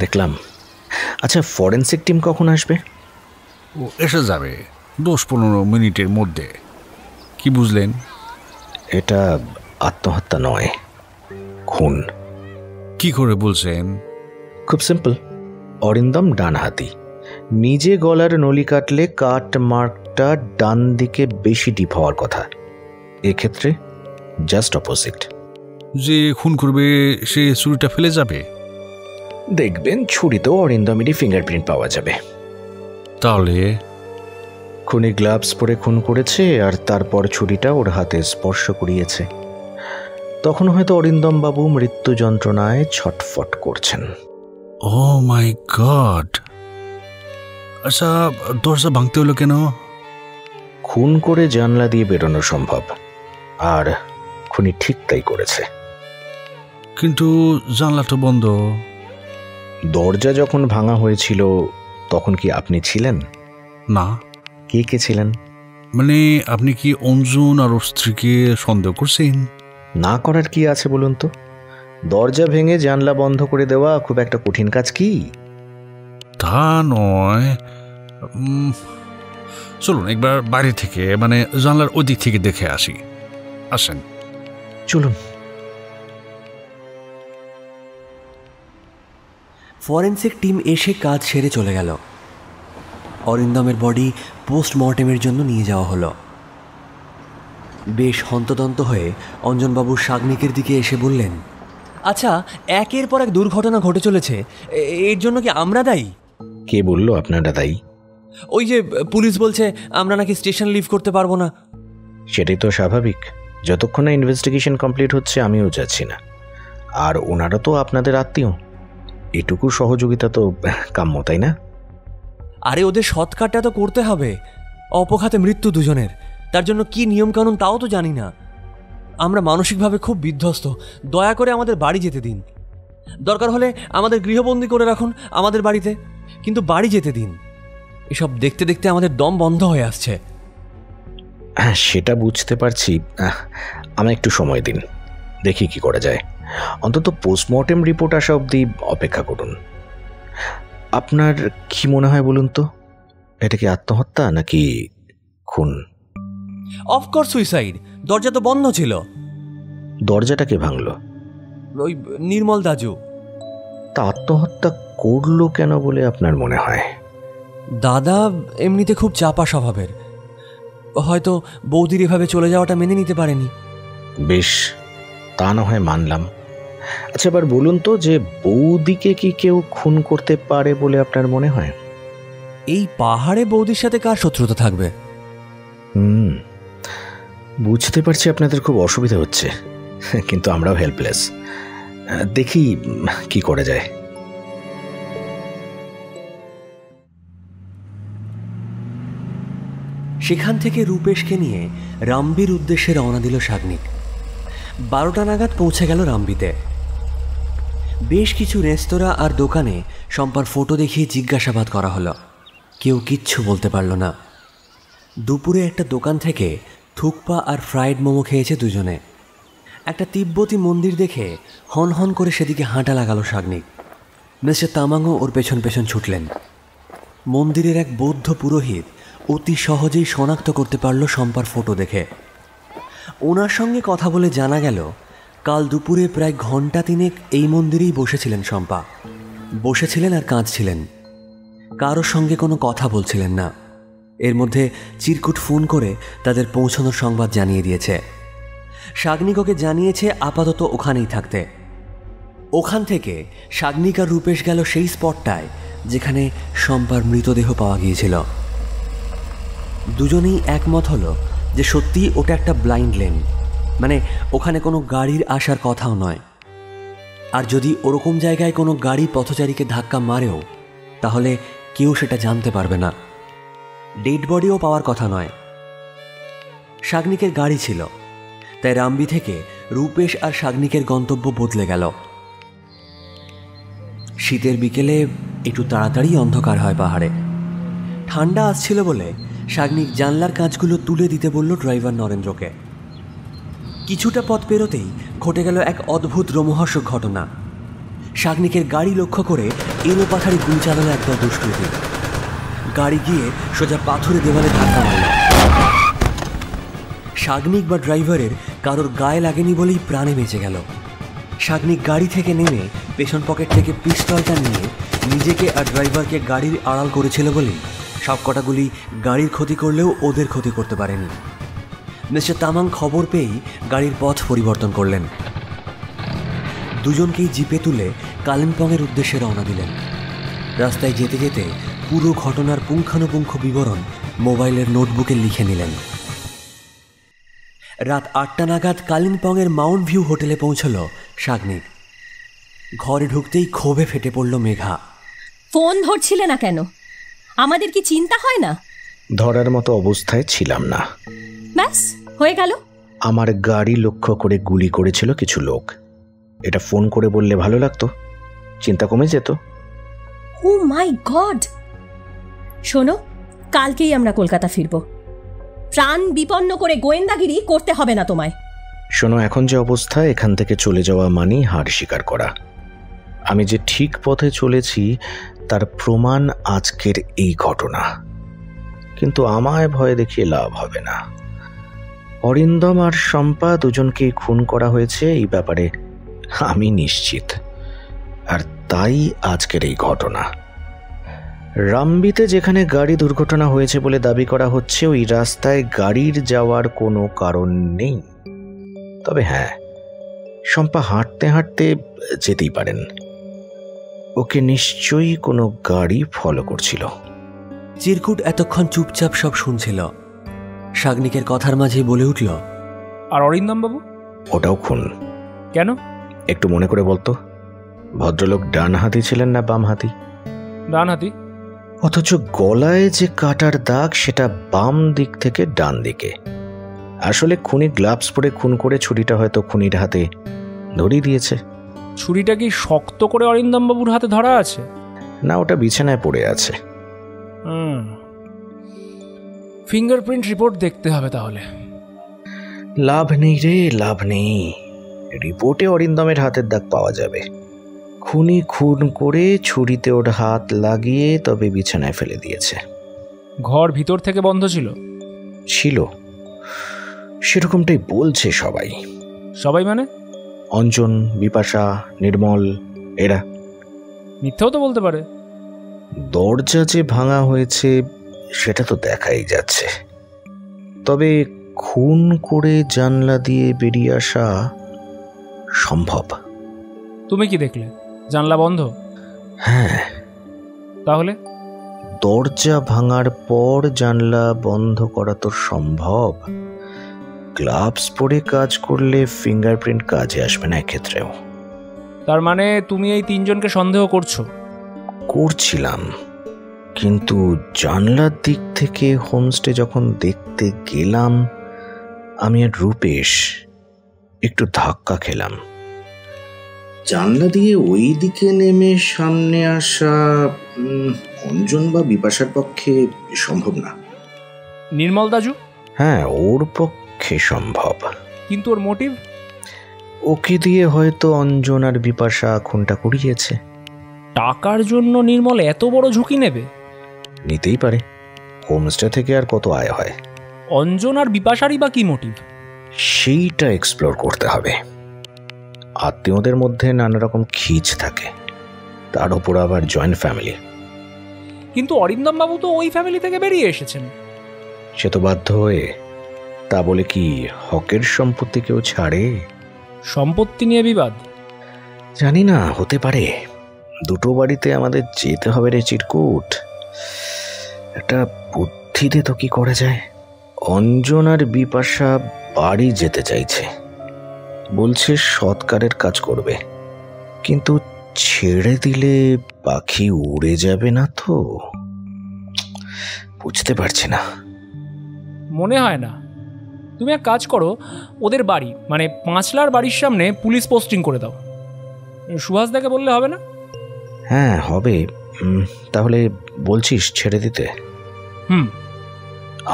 দেখলাম। আচ্ছা, ফরেন্সিক টিম কখন আসবে? ও এসে যাবে 10-15 মিনিটের মধ্যে। কি বুঝলেন? এটা আত্মহত্যা নয়, খুন। কি করে বলছেন? খুব সিম্পল। অরিন্দম ডান হাতি। নিজে গলার নলি কাটলে কাট মার্কটা ডান দিকে বেশি ডিপ হওয়ার কথা। এক্ষেত্রে জাস্ট অপোজিট। যে খুন করবে সে ছুরিটা ফেলে যাবে। দেখবেন ছুরিতেও অরিন্দমেরই ফিঙ্গারপ্রিন্ট পাওয়া যাবে। তাহলে খুনি গ্লাভস পরে খুন করেছে, আর তারপর ছুরিটা ওর হাতে স্পর্শ করিয়েছে। তখন হয়তো অরিন্দম বাবু মৃত্যু যন্ত্রণায় ছটফট করছেন। ও মাই গড! আচ্ছা, দরজা ভাঙতে হলো কেন? খুন করে জানলা দিয়ে বেরোনো সম্ভব, আর খুনি ঠিক তাই করেছে। কিন্তু জানলা তো বন্ধ। দরজা যখন ভাঙা হয়েছিল তখন কি আপনি ছিলেন? না। কে কে ছিলেন? মানে আপনি কি অঞ্জুন আর ওর স্ত্রীকে সন্দেহ করছেন? না করার কি আছে বলুন তো? দরজা ভেঙে জানলা বন্ধ করে দেওয়া খুব একটা কঠিন কাজ কি? তা নয়। চলুন একবার বাইরে থেকে, মানে জানলার ওই দিক থেকে দেখে আসি। আসেন। চলুন। ফরেন্সিক টিম এসে কাজ সেরে চলে গেল। অরিন্দমের বডি পোস্টমর্টেমের জন্য নিয়ে যাওয়া হলো। বেশ হন্তদন্ত হয়ে অঞ্জনবাবু শাগনিকের দিকে এসে বললেন, আচ্ছা, একের পর এক দুর্ঘটনা ঘটে চলেছে, এর জন্য কি আমরা দায়ী? কে বলল আপনারা দায়ী? ওই যে পুলিশ বলছে আমরা নাকি স্টেশন লিভ করতে পারবো না। সেটাই তো স্বাভাবিক। যতক্ষণ না ইনভেস্টিগেশন কমপ্লিট হচ্ছে আমিও যাচ্ছি না। আর ওনারা তো আপনাদের আত্মীয়, এটুকু সহযোগিতা তো কাম্য, তাই না? আরে ওদের শর্টকাটটা তো করতে হবে। অপঘাতে মৃত্যু 2জনের, তার জন্য কি নিয়মকানুন তাও তো জানি না। আমরা মানসিকভাবে খুব বিধ্বস্ত। দয়া করে আমাদের বাড়ি যেতে দিন। দরকার হলে আমাদের গৃহবন্দী করে রাখুন আমাদের বাড়িতে, কিন্তু বাড়ি যেতে দিন। এসব দেখতে দেখতে আমাদের দম বন্ধ হয়ে আসছে। হ্যাঁ, সেটা বুঝতে পারছি। আমায় একটু সময় দিন, দেখি কি করা যায়। অন্তত পোস্টমর্টেম রিপোর্ট আসা অবধি অপেক্ষা করুন। আপনার কি মনে হয় বলুন তো, এটা কি আত্মহত্যা নাকি খুন? Of course suicide. দরজা তো বন্ধ ছিল। দরজাটা কে ভাঙলো? ওই নির্মল দাজু। তা আত্মহত্যা করলো কেন বলে আপনার মনে হয়? দাদা এমনিতে খুব চাপা স্বভাবের, হয়তো বৌদির এভাবে চলে যাওয়াটা মেনে নিতে পারেনি। বেশ, তা না হয় মানলাম। আচ্ছা, এবার বলুন তো, যে বৌদিকে কি কেউ খুন করতে পারে বলে আপনার মনে হয়? এই পাহাড়ে বৌদির সাথে কার শত্রুতা থাকবে? বুঝতে পারছি আপনাদের খুব অসুবিধা হচ্ছে, কিন্তু আমরাও হেল্পলেস। দেখি কি করা যায়। সেখান থেকে রূপেশকে নিয়ে রামবির উদ্দেশ্যে রওনা দিল শাগনিক। 12টা নাগাদ পৌঁছে গেল রামবিতে। বেশ কিছু রেস্তোরাঁ আর দোকানে শম্পার ফটো দেখিয়ে জিজ্ঞাসাবাদ করা হলো। কেউ কিচ্ছু বলতে পারল না। দুপুরে একটা দোকান থেকে থুকপা আর ফ্রাইড মোমো খেয়েছে দুজনে। একটা তিব্বতী মন্দির দেখে হন হন করে সেদিকে হাঁটা লাগালো শাগনিক। মিস্টার তামাংও ওর পেছন পেছন ছুটলেন। মন্দিরের এক বৌদ্ধ পুরোহিত অতি সহজেই শনাক্ত করতে পারল শম্পার ফটো দেখে। ওনার সঙ্গে কথা বলে জানা গেল, কাল দুপুরে প্রায় ঘণ্টা 3 এই মন্দিরেই বসেছিলেন শম্পা। বসেছিলেন আর কাঁদছিলেন, কারোর সঙ্গে কোনো কথা বলছিলেন না। এর মধ্যে চিরকুট ফোন করে তাদের পৌঁছানোর সংবাদ জানিয়ে দিয়েছে। শাগনিক ওকে জানিয়েছে আপাতত ওখানেই থাকতে। ওখান থেকে শাগনিক আর রূপেশ গেল সেই স্পটটায় যেখানে শম্পার মৃতদেহ পাওয়া গিয়েছিল। দুজনেই একমত হলো যে সত্যিই ওটা একটা ব্লাইন্ড লেন, মানে ওখানে কোনো গাড়ির আসার কথাও নয়। আর যদি ওরকম জায়গায় কোনো গাড়ি পথচারীকে ধাক্কা মারেও, তাহলে কেউ সেটা জানতে পারবে না। ডেড বডিও পাওয়ার কথা নয়। শাগনিকের গাড়ি ছিল, তাই রামবি থেকে রূপেশ আর শাগনিকের গন্তব্য বদলে গেল। শীতের বিকেলে একটু তাড়াতাড়ি অন্ধকার হয় পাহাড়ে। ঠান্ডা আসছিল বলে শাগনিক জানলার কাঁচগুলো তুলে দিতে বলল ড্রাইভার নরেন্দ্রকে। কিছুটা পথ পেরোতেই ঘটে গেল এক অদ্ভুত রোমহর্ষক ঘটনা। শাগনিকের গাড়ি লক্ষ্য করে এলো পাথারে গুলি চালালো একদল দুষ্কৃতী। গাড়ি গিয়ে সোজা পাথরে দেওয়ালে ধাক্কা মারল। শাগনিক বা ড্রাইভারের কারোর গায়ে লাগেনি বলেই প্রাণে বেঁচে গেল। শাগনিক গাড়ি থেকে নেমে পেছন পকেট থেকে পিস্তলটা নিয়ে নিজেকে আর ড্রাইভারকে গাড়ির আড়াল করেছিল বলেই সবকটা গুলি গাড়ির ক্ষতি করলেও ওদের ক্ষতি করতে পারেনি। মিস্টার তামাং খবর পেয়েই গাড়ির পথ পরিবর্তন করলেন। দুজনকেই জিপে তুলে কালিম্পংয়ের উদ্দেশ্যে রওনা দিলেন। রাস্তায় যেতে যেতে পুরো ঘটনার পুঙ্খানুপুঙ্খ বিবরণ মোবাইলের নোটবুকে লিখে নিলেন। রাত 8টা নাগাদ কালিম্পংয়ের মাউন্ট ভিউ হোটেলে পৌঁছল শাগনিক। ঘরে ঢুকতেই ক্ষোভে ফেটে পড়ল মেঘা। ফোন ধরছিলে না কেন? আমাদের কি চিন্তা হয় না? ধরার মতো অবস্থায় ছিলাম না। ব্যাস হয়ে গেল। আমার গাড়ি লক্ষ্য করে গুলি করেছিল কিছু লোক। এটা ফোন করে বললে ভালো লাগতো, চিন্তা কমে যেত। ও মাই গড! শোনো, কালকেই আমরা কলকাতা ফিরব। প্রাণ বিপন্ন করে গোয়েন্দাগিরি করতে হবে না তোমায়। শোনো, এখন যে অবস্থা, এখান থেকে চলে যাওয়া মানেই হার স্বীকার করা। আমি যে ঠিক পথে চলেছি তার প্রমাণ আজকের এই ঘটনা। কিন্তু আমায় ভয় দেখিয়ে লাভ হবে না। অরিন্দম আর শম্পা দুজনকেই খুন করা হয়েছে, এই ব্যাপারে আমি নিশ্চিত। আর তাই আজকের এই ঘটনা। রামবিতে যেখানে গাড়ি দুর্ঘটনা হয়েছে বলে দাবি করা হচ্ছে, ওই রাস্তায় গাড়ির যাওয়ার কোনো কারণ নেই। তবে হ্যাঁ, শম্পা হাঁটতে হাঁটতে যেতেই পারেন। ওকে নিশ্চয়ই কোনো গাড়ি ফলো করছিল। চিরকুট এতক্ষণ চুপচাপ সব শুনছিল। শাগনিকের কথার মাঝে বলে উঠল, আর অরিন্দম বাবু? ওটাও খুন। কেন? একটু মনে করে বলতো, ভদ্রলোক ডান হাতি ছিলেন না বাম হাতি? ডান হাতি। অথচ গলায় যে কাটার দাগ, সেটা বাম দিক থেকে ডান দিকে। আসলে খুনি গ্লাভস পরে খুন করে ছুরিটা হয়তো খুনির হাতে ধরিয়ে দিয়েছে। ছুরিটা কি শক্ত করে অরিন্দমবাবুর হাতে ধরা আছে? না, ওটা বিছানায় পড়ে আছে। ফিঙ্গারপ্রিন্ট রিপোর্ট দেখতে হবে তাহলে। লাভ নেই রে, লাভ নেই। রিপোর্টে অরিন্দমের হাতের দাগ পাওয়া যাবে। খুনি খুন করে ছুরিতে ওর হাত লাগিয়ে তবে বিছানায় ফেলে দিয়েছে। ঘর ভিতর থেকে বন্ধ ছিল? ছিল, সেরকমটাই বলছে সবাই। সবাই মানে? অঞ্জন, বিপাশা, নির্মল, এরা। মিথ্যাও তো বলতে পারে। দরজা যে ভাঙা হয়েছে সেটা তো দেখাই যাচ্ছে, তবে খুন করে জানলা দিয়ে বেরিয়ে আসা সম্ভব। তুমি কি দেখলে? জানলা বন্ধ? হ্যাঁ। তাহলে দরজা ভাঙার পর জানলা বন্ধ করা তো সম্ভব। গ্লাভস পরে কাজ করলে ফিঙ্গারপ্রিন্ট কাজে আসবে না এক্ষেত্রেও। তার মানে তুমি এই তিনজনকে সন্দেহ করছো? করছিলাম, কিন্তু জানলার দিক থেকে হোমস্টে যখন দেখতে গেলাম আমি আর রূপেশ একটু ধাক্কা খেলাম। জানলা দিয়ে ওই দিকে নেমে সামনে আসা অঞ্জন বা বিপাশার পক্ষে সম্ভব না। নির্মল দাজু? হ্যাঁ, ওর পক্ষে সম্ভব। কিন্তু ওর মোটিভ? ওকে দিয়ে হয়তো অঞ্জন আর বিপাশা খুনটা করিয়েছে। টাকার জন্য নির্মল এত বড় ঝুঁকি নেবে? নিতেই পারে, হোমস্টে থেকে আর কত আয় হয়। অঞ্জন আর বিপাশারই বা কি মোটিভ? সেইটা এক্সপ্লোর করতে হবে। আত্মীয়দের মধ্যে নানা রকম খিচ থাকে, তার উপর আবার জয়েন্ট ফ্যামিলি। কিন্তু অরিন্দম বাবু তো ওই ফ্যামিলি থেকে বেরিয়ে এসেছেন। সে তো বাধ্য হয়ে। তা বলে কি হকের সম্পত্তি কেউ ছাড়ে? সম্পত্তি নিয়ে বিবাদ? জানি না, হতে পারে। দুটো বাড়িতে আমাদের যেতে হবে রে চিরকুট। একটা বুদ্ধি দে তো, কি করা যায়? অঞ্জন আর বিপাশা বাড়ি যেতে চাইছে, বলছে সৎকারের কাজ করবে, কিন্তু ছেড়ে দিলে পাখি উড়ে যাবে না তো? বুঝতে পারছি না। মনে হয় না। তুমি এক কাজ করো, ওদের বাড়ি মানে পাঁচলার বাড়ির সামনে পুলিশ পোস্টিং করে দাও। সুভাষদাকে বললে হবে না? হ্যাঁ হবে। তাহলে বলছিস ছেড়ে দিতে?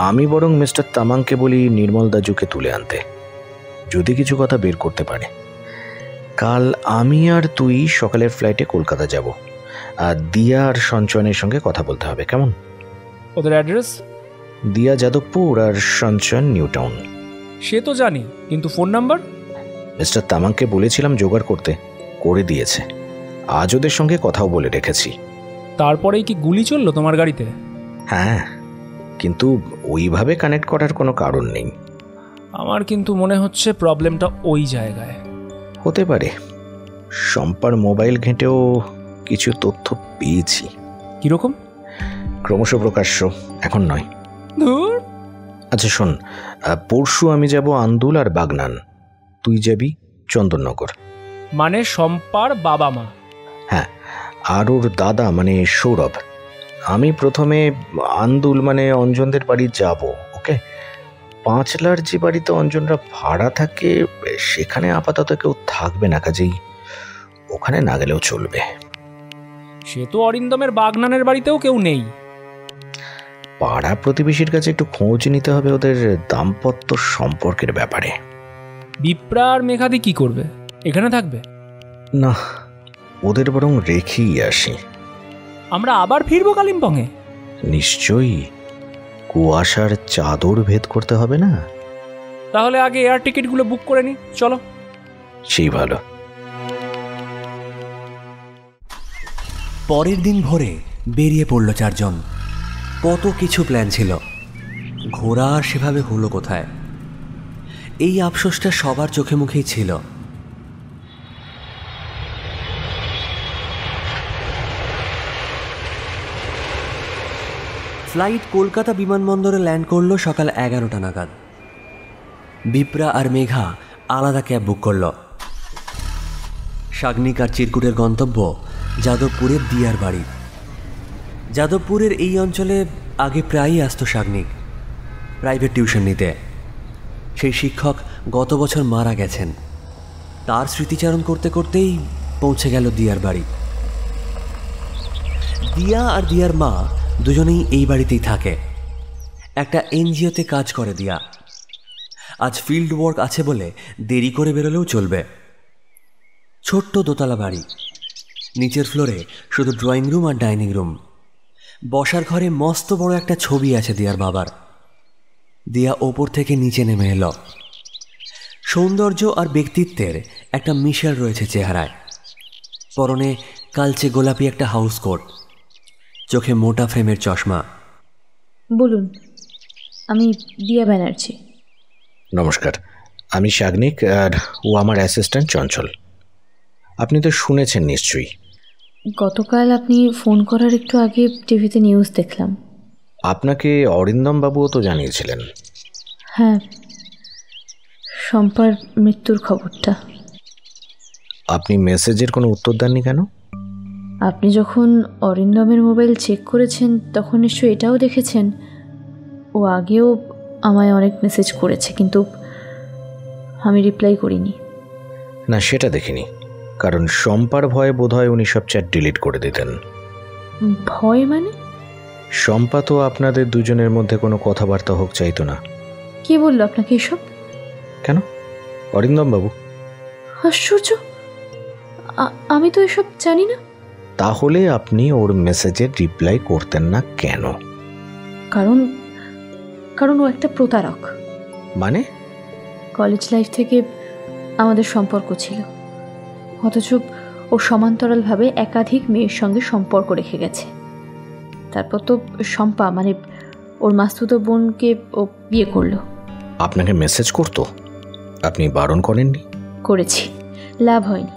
আমি বরং মিস্টার তামাংকে বলি নির্মল দাজুকে তুলে আনতে, যদি কিছু কথা বের করতে পারে। কাল আমি আর তুই সকালের ফ্লাইটে কলকাতা যাব, আর দিয়া আর সঞ্চয়নের সঙ্গে কথা বলতে হবে, কেমন? ওদের অ্যাড্রেস? দিয়া যাদবপুর আর সঞ্চয়ন নিউ টাউন। সে তো জানি, কিন্তু ফোন নাম্বার? মিস্টার তামাংকে বলেছিলাম জোগাড় করতে, করে দিয়েছে। আজ ওদের সঙ্গে কথাও বলে রেখেছি। তারপরেই কি গুলি চললো তোমার গাড়িতে? হ্যাঁ, কিন্তু ওইভাবে কানেক্ট করার কোনো কারণ নেই। আমার কিন্তু মনে হচ্ছে প্রবলেমটা ওই জায়গায়। হতে পারে। শম্পার মোবাইল ঘেঁটেও কিছু তথ্য পেয়েছি। কিরকম? ক্রমশ প্রকাশ্য, এখন নয়। ধুর। আচ্ছা শোন, পরশু আমি যাব আন্দুল আর বাগনান, তুই যাবি চন্দননগর। মানে শম্পার বাবা মা? হ্যাঁ, আর ওর দাদা মানে সৌরভ। আমি প্রথমে আন্দুল মানে অঞ্জনদের বাড়ি যাব, ওকে? পাঁচলার যে বাড়িতে অঞ্জনরা ভাড়া থাকে সেখানে আপাতত কেউ থাকবে না, কাজেই ওখানে না গেলেও চলবে। সে তো অরিন্দমের বাগনানের বাড়িতেও কেউ নেই। পাড়া প্রতিবেশীর কাছে একটু খোঁজ নিতে হবে ওদের দাম্পত্য সম্পর্কের ব্যাপারে। বিপ্রা আর মেঘাদি কি করবে? এখানে থাকবে? না, ওদের বরং রেখেই আসি। আমরা আবার ফিরবো কালিম্পংয়ে? নিশ্চয়ই, কুয়াশার চাদর ভেদ করতে হবে না? তাহলে আগে এয়ার টিকিটগুলো বুক করে নি, চলো। সেই ভালো। পরের দিন ভোরে বেরিয়ে পড়ল চারজন। কত কিছু প্ল্যান ছিল, ঘোরা আর সেভাবে হলো কোথায়, এই আফসোসটা সবার চোখে মুখেই ছিল। ফ্লাইট কলকাতা বিমানবন্দরে ল্যান্ড করলো সকাল 11টা নাগাদ। বিপ্রা আর মেঘা আলাদা ক্যাব বুক করল। শাগনিক আর চিরকুটের গন্তব্য যাদবপুরের দিয়ার বাড়ি। যাদবপুরের এই অঞ্চলে আগে প্রায়ই আসতো শাগনিক প্রাইভেট টিউশন নিতে। সেই শিক্ষক গত বছর মারা গেছেন। তার স্মৃতিচারণ করতে করতেই পৌঁছে গেল দিয়ার বাড়ি। দিয়া আর দিয়ার মা দুজনেই এই বাড়িতেই থাকে। একটা এনজিওতে কাজ করে দিয়া। আজ ফিল্ড ওয়ার্ক আছে বলে দেরি করে বেরোলেও চলবে। ছোট্ট দোতলা বাড়ি, নিচের ফ্লোরে শুধু ড্রয়িং রুম আর ডাইনিং রুম। বসার ঘরে মস্ত বড় একটা ছবি আছে দিয়ার বাবার। দিয়া ওপর থেকে নিচে নেমে এলো। সৌন্দর্য আর ব্যক্তিত্বের একটা মিশেল রয়েছে চেহারায়। পরনে কালচে গোলাপি একটা হাউস কোট, চোখে মোটা ফ্রেমের চশমা। বলুন, আমি দিয়া ব্যানার্জি। নমস্কার, আমি শাগনিক, আর ও আমার অ্যাসিস্ট্যান্ট চঞ্চল। আপনি তো শুনেছেন নিশ্চয়ই। গতকাল আপনি ফোন করার একটু আগে টিভিতে নিউজ দেখলাম। আপনাকে অরিন্দম বাবুও তো জানিয়েছিলেন। হ্যাঁ, শম্পার মৃত্যুর খবরটা। আপনি মেসেজের কোনো উত্তর দেননি কেন? আপনি যখন অরিন্দমের মোবাইল চেক করেছেন তখন নিশ্চয়ই এটাও দেখেছেন ও আগেও আমায় অনেক মেসেজ করেছে, কিন্তু আমি রিপ্লাই করিনি। না, সেটা দেখিনি, কারণ শম্পার ভয়ে বোধহয় উনি সব চ্যাট ডিলিট করে দিতেন। ভয় মানে? শম্পা তো আপনাদের দুজনের মধ্যে কোনো কথাবার্তা হোক চাইতো না। কে বললো আপনাকে এসব? কেন? অরিন্দম বাবু। আশ্চর্য, আমি তো এসব জানি না। তাহলে আপনি ওর মেসেজের রিপ্লাই করতেন না কেন? কারণ ও একটা প্রতারক। মানে? কলেজ লাইফ থেকে আমাদের সম্পর্ক ছিল, অথচ ও সমান্তরালভাবে একাধিক মেয়ের সঙ্গে সম্পর্ক রেখে গেছে। তারপর তো শম্পা, মানে ওর মাসতুতো বোনকে ও বিয়ে করলো। আপনাকে মেসেজ করতো? আপনি বারণ করেননি? করেছি, লাভ হয়নি।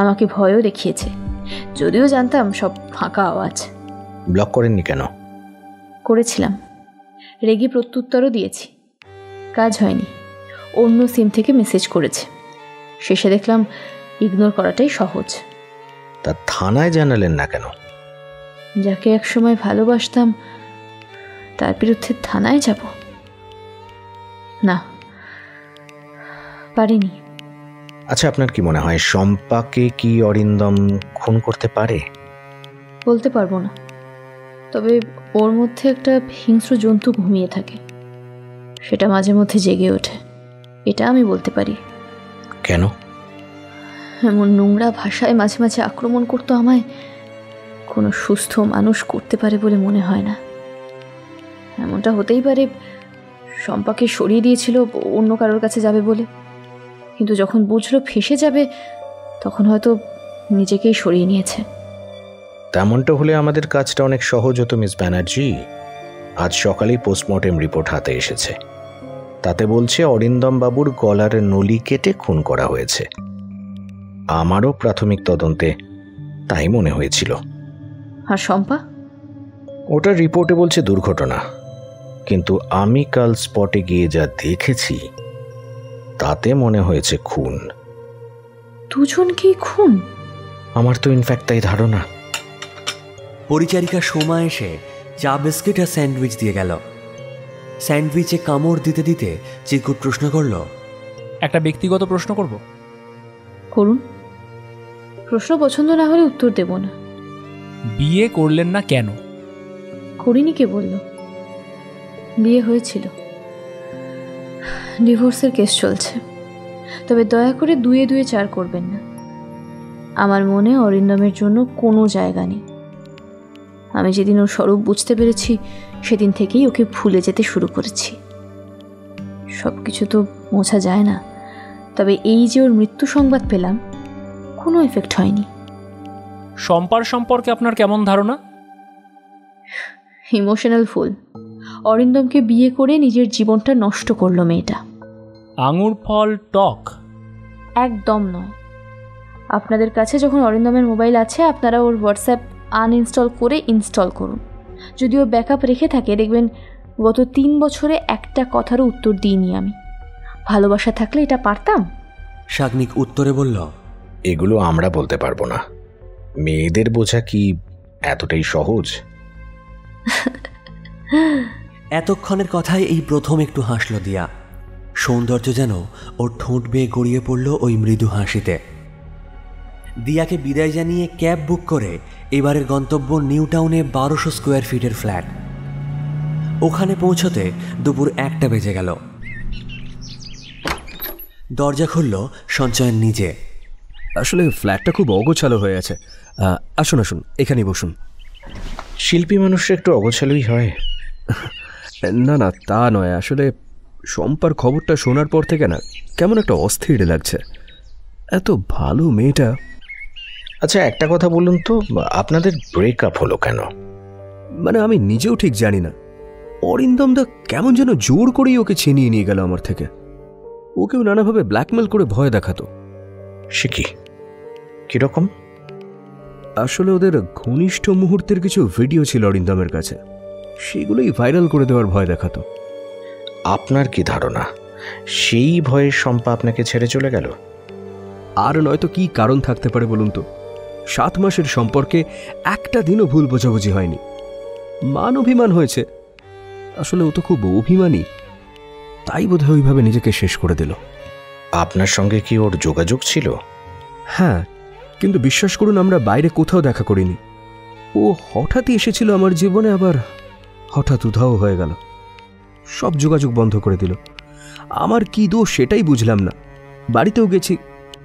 আমাকে ভয়ও দেখিয়েছে, যদিও জানতাম সব ফাঁকা আওয়াজ। ব্লক করেননি কেন? করেছিলাম, রেগে প্রত্যুত্তরও দিয়েছি, কাজ হয়নি। অন্য সিম থেকে মেসেজ করেছে, শেষে দেখলাম ইগনোর করাটাই সহজ। তা থানায় জানালেন না কেন? যাকে একসময় ভালোবাসতাম তার বিরুদ্ধে থানায় যাব? না, পারিনি। আচ্ছা, আপনার কি মনে হয় শম্পাকে কি অরিন্দম খুন করতে পারে? বলতে পারবো না, তবে ওর মধ্যে একটা হিংস্র জন্তু ঘুমিয়ে থাকে, সেটা মাঝে মধ্যে জেগে ওঠে, এটা আমি বলতে পারি। কেন? এমন নোংরা ভাষায় মাঝে মাঝে আক্রমণ করতো আমায়, কোনো সুস্থ মানুষ করতে পারে বলে মনে হয় না। এমনটা হতেই পারে শম্পাকে সরিয়ে দিয়েছিল অন্য কারোর কাছে যাবে বলে, কিন্তু যখন বুঝলো ফেঁসে যাবে তখন হয়তো নিজেকেই সরিয়ে নিয়েছে। তেমনটা হলে আমাদের কাজটা অনেক সহজ হতো মিস ব্যানার্জি। আজ সকালেই পোস্টমর্টেম রিপোর্ট হাতে এসেছে, তাতে বলছে অরিন্দম বাবুর গলার নলি কেটে খুন করা হয়েছে। আমারও প্রাথমিক তদন্তে তাই মনে হয়েছিল। আর শম্পা? ওটা রিপোর্টে বলছে দুর্ঘটনা, কিন্তু আমি কাল স্পটে গিয়ে যা দেখেছি তাতে মনে হয়েছে খুন। দুজনকেই খুন? আমার তো ইনফ্যাক্ট তাই ধারণা। পরিচারিকা সোমা এসে চা বিস্কিট আর স্যান্ডউইচ দিয়ে গেল। স্যান্ডউইচে কামড় দিতে দিতে চিরকুট প্রশ্ন করল, একটা ব্যক্তিগত প্রশ্ন করব? করুন। প্রশ্ন পছন্দ না হলে উত্তর দেব না। বিয়ে করলেন না কেন? করিনি কে বলল? বিয়ে হয়েছিল, ডিভোর্সের কেস চলছে, তবে দয়া করে 2 2 4 করবেন না। আমার মনে অরিন্দমের জন্য কোনো জায়গা নেই। আমি যেদিন ওর স্বরূপ বুঝতে পেরেছি সেদিন থেকেই ওকে ভুলে যেতে শুরু করেছি। সব কিছু তো মোছা যায় না, তবে এই যে ওর মৃত্যু সংবাদ পেলাম, কোনো এফেক্ট হয়নি। শম্পার সম্পর্কে আপনার কেমন ধারণা? Emotional fool. অরিন্দমকে বিয়ে করে নিজের জীবনটা নষ্ট করলো মেয়েটা। আঙুর ফল টক? একদম নয়। আপনাদের কাছে যখন অরিন্দমের মোবাইল আছে, আপনারা ওর হোয়াটসঅ্যাপ আনইনস্টল করে ইনস্টল করুন। যদি ও ব্যাকআপ রেখে থাকে, দেখবেন গত 3 বছরে একটা কথারও উত্তর দিইনি আমি। ভালোবাসা থাকলে এটা পারতাম। শাগনিক উত্তরে বলল, এগুলো আমরা বলতে পারবো না। মেয়েদের বোঝা কি এতটাই সহজ? এতক্ষণের কথায় এই প্রথম একটু হাসল দিয়া। সৌন্দর্য যেন ওর ঠোঁট বেয়ে গড়িয়ে পড়ল ওই মৃদু হাসিতে। দিয়াকে বিদায় জানিয়ে ক্যাব বুক করে এবারের গন্তব্য নিউ টাউনে 1200 স্কোয়ার ফিটের ফ্ল্যাট। ওখানে পৌঁছতে দুপুর 1টা বেজে গেল। দরজা খুলল সঞ্চয়ন নিজে। আসলে ফ্ল্যাটটা খুব অগোছালো হয়ে আছে। আসুন আসুন, এখানেই বসুন। শিল্পী মানুষের একটু অগোছালোই হয়। না না, তা নয়, আসলে শম্পার খবরটা শোনার পর থেকে না কেমন একটা অস্থির লাগছে। এত ভালো মেয়েটা। আচ্ছা, একটা কথা বলুন তো, আপনাদের ব্রেকআপ হলো কেন? মানে আমি নিজেও ঠিক জানি না। অরিন্দমদা কেমন যেন জোর করেই ওকে ছিনিয়ে নিয়ে গেল আমার থেকে। ওকেও নানাভাবে ব্ল্যাকমেল করে ভয় দেখাতো। সে কি, কিরকম? আসলে ওদের ঘনিষ্ঠ মুহূর্তের কিছু ভিডিও ছিল অরিন্দমের কাছে, সেগুলোই ভাইরাল করে দেওয়ার ভয় দেখাতো। আপনার কি ধারণা সেই ভয়ে শম্পা আপনাকে ছেড়ে চলে গেল? আর নয়তো কি কারণ থাকতে পারে বলুন তো? 7 মাসের সম্পর্কে একটা দিনও ভুল বোঝাবুঝি হয়নি। মান অভিমান হয়েছে। আসলে ও তো খুব অভিমানী, তাই বোধহয় ওইভাবে নিজেকে শেষ করে দিল। আপনার সঙ্গে কি ওর যোগাযোগ ছিল? হ্যাঁ, কিন্তু বিশ্বাস করুন আমরা বাইরে কোথাও দেখা করিনি। ও হঠাৎই এসেছিল আমার জীবনে, আবার হঠাৎ উধাও হয়ে গেল। সব যোগাযোগ বন্ধ করে দিল। আমার কি দোষ সেটাই বুঝলাম না। বাড়িতেও গেছি,